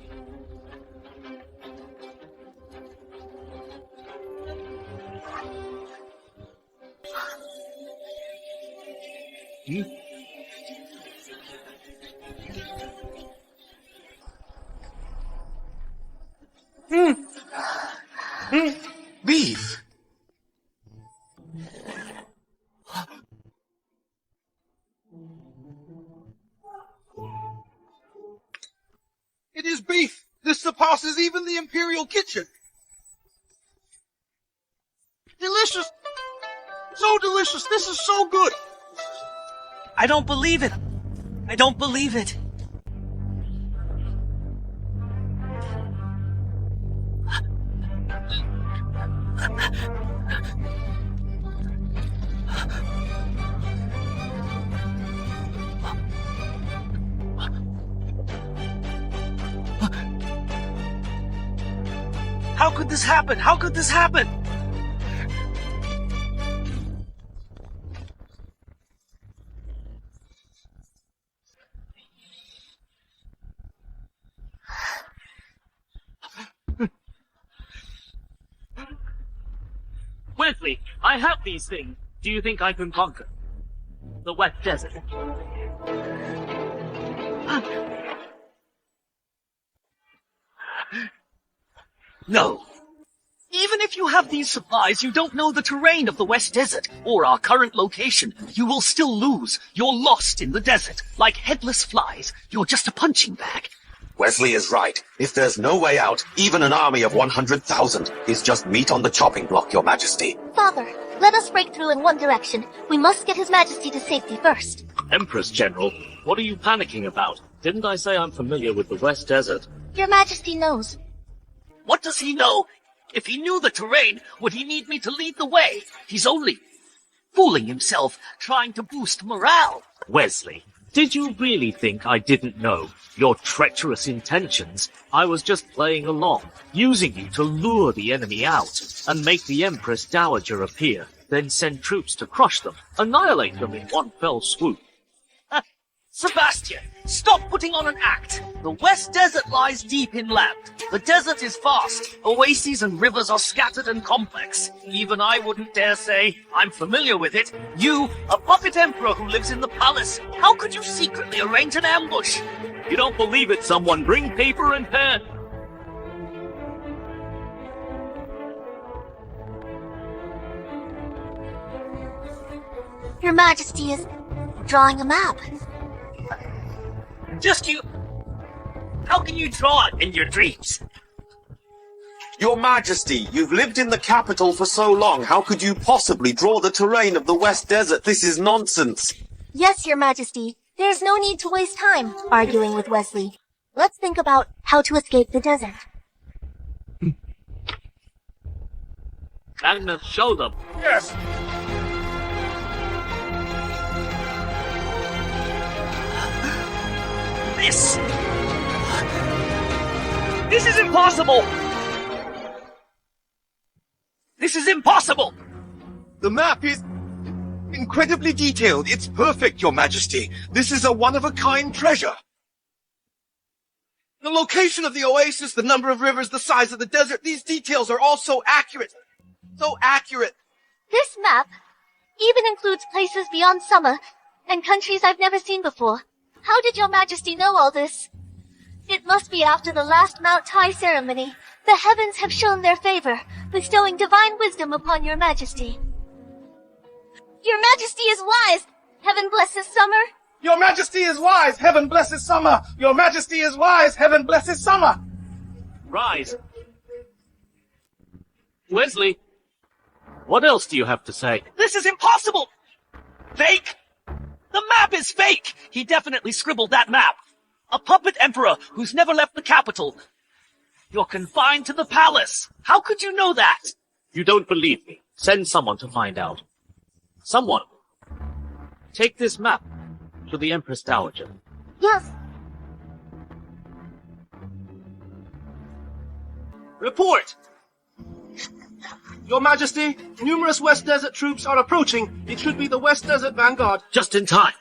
Speaker 7: Beef.
Speaker 12: It is beef. This surpasses even the Imperial kitchen. Delicious. So delicious. This is so good.
Speaker 4: I don't believe it. I don't believe it. How could this happen? How could this happen?
Speaker 1: Wesley, I have these things. Do you think I can conquer the West Desert?
Speaker 4: No. Even if you have these supplies, you don't know the terrain of the West Desert, or our current location. You will still lose. You're lost in the desert. Like headless flies. You're just a punching bag.
Speaker 15: Wesley is right. If there's no way out, even an army of 100,000 is just meat on the chopping block, Your Majesty.
Speaker 3: Father, let us break through in one direction. We must get His Majesty to safety first.
Speaker 1: Empress, General, what are you panicking about? Didn't I say I'm familiar with the West Desert?
Speaker 3: Your Majesty knows.
Speaker 4: What does he know? If he knew the terrain, would he need me to lead the way? He's only fooling himself, trying to boost morale.
Speaker 1: Wesley, did you really think I didn't know your treacherous intentions? I was just playing along, using you to lure the enemy out and make the Empress Dowager appear, then send troops to crush them, annihilate them in one fell swoop.
Speaker 4: Sebastian, stop putting on an act. The West Desert lies deep inland. The desert is vast. Oases and rivers are scattered and complex. Even I wouldn't dare say I'm familiar with it. You, a puppet emperor who lives in the palace, how could you secretly arrange an ambush?
Speaker 1: You don't believe it, someone bring paper and pen.
Speaker 3: Your Majesty is drawing a map.
Speaker 4: Just you. How can you draw it in your dreams?
Speaker 15: Your Majesty, you've lived in the capital for so long. How could you possibly draw the terrain of the West Desert? This is nonsense.
Speaker 3: Yes, Your Majesty. There's no need to waste time arguing with Wesley. Let's think about
Speaker 5: how to escape the desert.
Speaker 1: Agnes, show them.
Speaker 21: Yes.
Speaker 4: This is impossible! This is impossible!
Speaker 9: The map is incredibly detailed. It's perfect, Your Majesty. This is a one-of-a-kind treasure. The location of the oasis, the number of rivers, the size of the desert, these details are all so accurate. So accurate.
Speaker 5: This map even includes places beyond summer and countries I've never seen before. How did Your Majesty know all this? It must be after the last Mount Tai ceremony. The heavens have shown their favor, bestowing divine wisdom upon Your Majesty. Your Majesty is wise. Heaven blesses summer.
Speaker 21: Your Majesty is wise. Heaven blesses summer. Your Majesty is wise. Heaven blesses summer.
Speaker 1: Rise. Wesley, what else do you have to say?
Speaker 4: This is impossible! Fake! The map is fake! He definitely scribbled that map. A puppet emperor who's never left the capital. You're confined to the palace. How could you know that?
Speaker 1: You don't believe me. Send someone to find out. Someone. Take this map to the Empress Dowager.
Speaker 5: Yes.
Speaker 18: Report! Your Majesty, numerous West Desert troops are approaching. It should be the West Desert Vanguard.
Speaker 1: Just in time.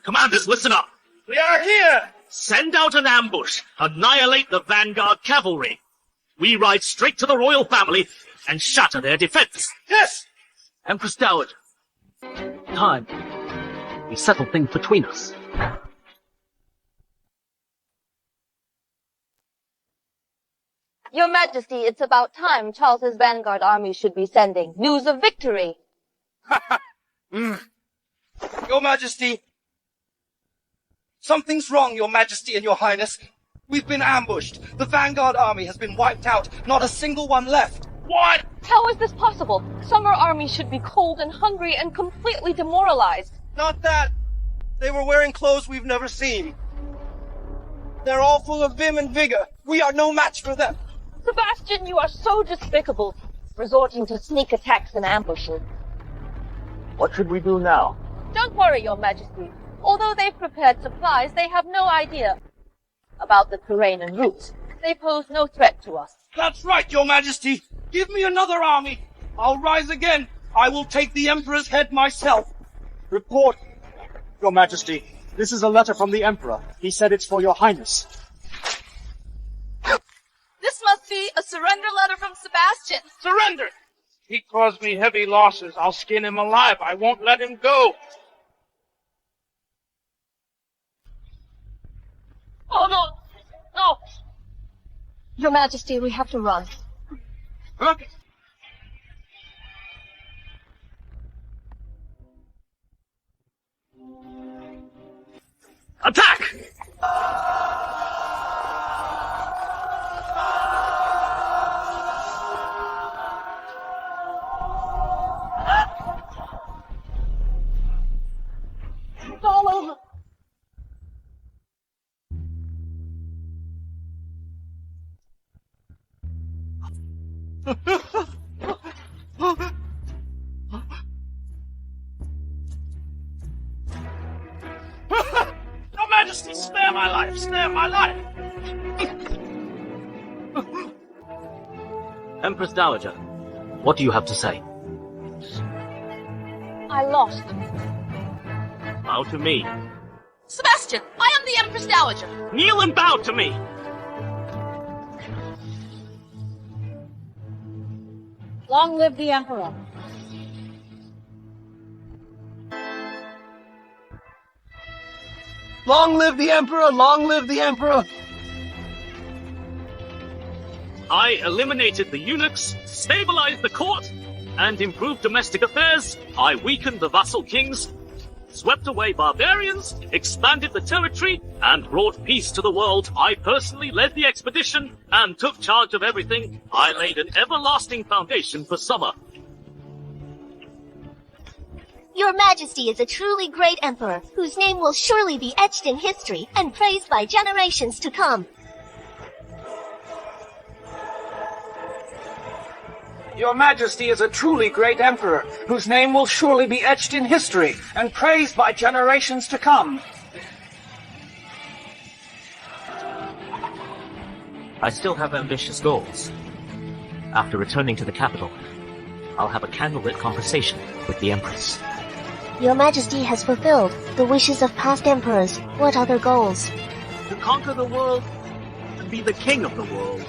Speaker 1: Commanders, listen up.
Speaker 21: We are here!
Speaker 1: Send out an ambush. Annihilate the Vanguard cavalry. We ride straight to the royal family and shatter their defense.
Speaker 21: Yes!
Speaker 1: Empress Dowager. Time. We settle things between us.
Speaker 11: Your Majesty, it's about time Charles's vanguard army should be sending news of victory.
Speaker 6: Your Majesty, something's wrong, Your Majesty and Your Highness. We've been ambushed. The vanguard army has been wiped out. Not a single one left.
Speaker 21: What?
Speaker 11: How is this possible? Summer army should be cold and hungry and completely demoralized.
Speaker 6: Not that. They were wearing clothes we've never seen. They're all full of vim and vigor. We are no match for them.
Speaker 11: Sebastian, you are so despicable, resorting to sneak attacks and ambushes.
Speaker 1: What should we do now?
Speaker 11: Don't worry, Your Majesty. Although they've prepared supplies, they have no idea about the terrain and routes. They pose no threat to us.
Speaker 18: That's right, Your Majesty. Give me another army. I'll rise again. I will take the Emperor's head myself.
Speaker 12: Report, Your Majesty. This is a letter from the Emperor. He said it's for Your Highness.
Speaker 2: This must be a surrender letter from Sebastian.
Speaker 21: Surrender! He caused me heavy losses. I'll skin him alive. I won't let him go.
Speaker 11: Oh, no! No! Your Majesty, we have to run.
Speaker 21: Huh?
Speaker 1: Attack!
Speaker 11: It's all over.
Speaker 21: Your Majesty, spare my life! Spare my life!
Speaker 1: Empress Dowager, what do you have to say?
Speaker 11: I lost.
Speaker 1: Bow to me.
Speaker 2: Sebastian, I am the Empress Dowager.
Speaker 1: Kneel and bow to me!
Speaker 11: Long live the Emperor.
Speaker 6: Long live the Emperor! Long live the Emperor!
Speaker 1: I eliminated the eunuchs, stabilized the court, and improved domestic affairs. I weakened the vassal kings, swept away barbarians, expanded the territory, and brought peace to the world. I personally led the expedition and took charge of everything. I laid an everlasting foundation for summer.
Speaker 5: Your Majesty is a truly great emperor, whose name will surely be etched in history and praised by generations to come.
Speaker 12: Your Majesty is a truly great emperor, whose name will surely be etched in history and praised by generations to come.
Speaker 1: I still have ambitious goals. After returning to the capital, I'll have a candlelit conversation with the Empress.
Speaker 5: Your Majesty has fulfilled the wishes of past emperors. What other goals?
Speaker 1: To conquer the world and be the king of the world.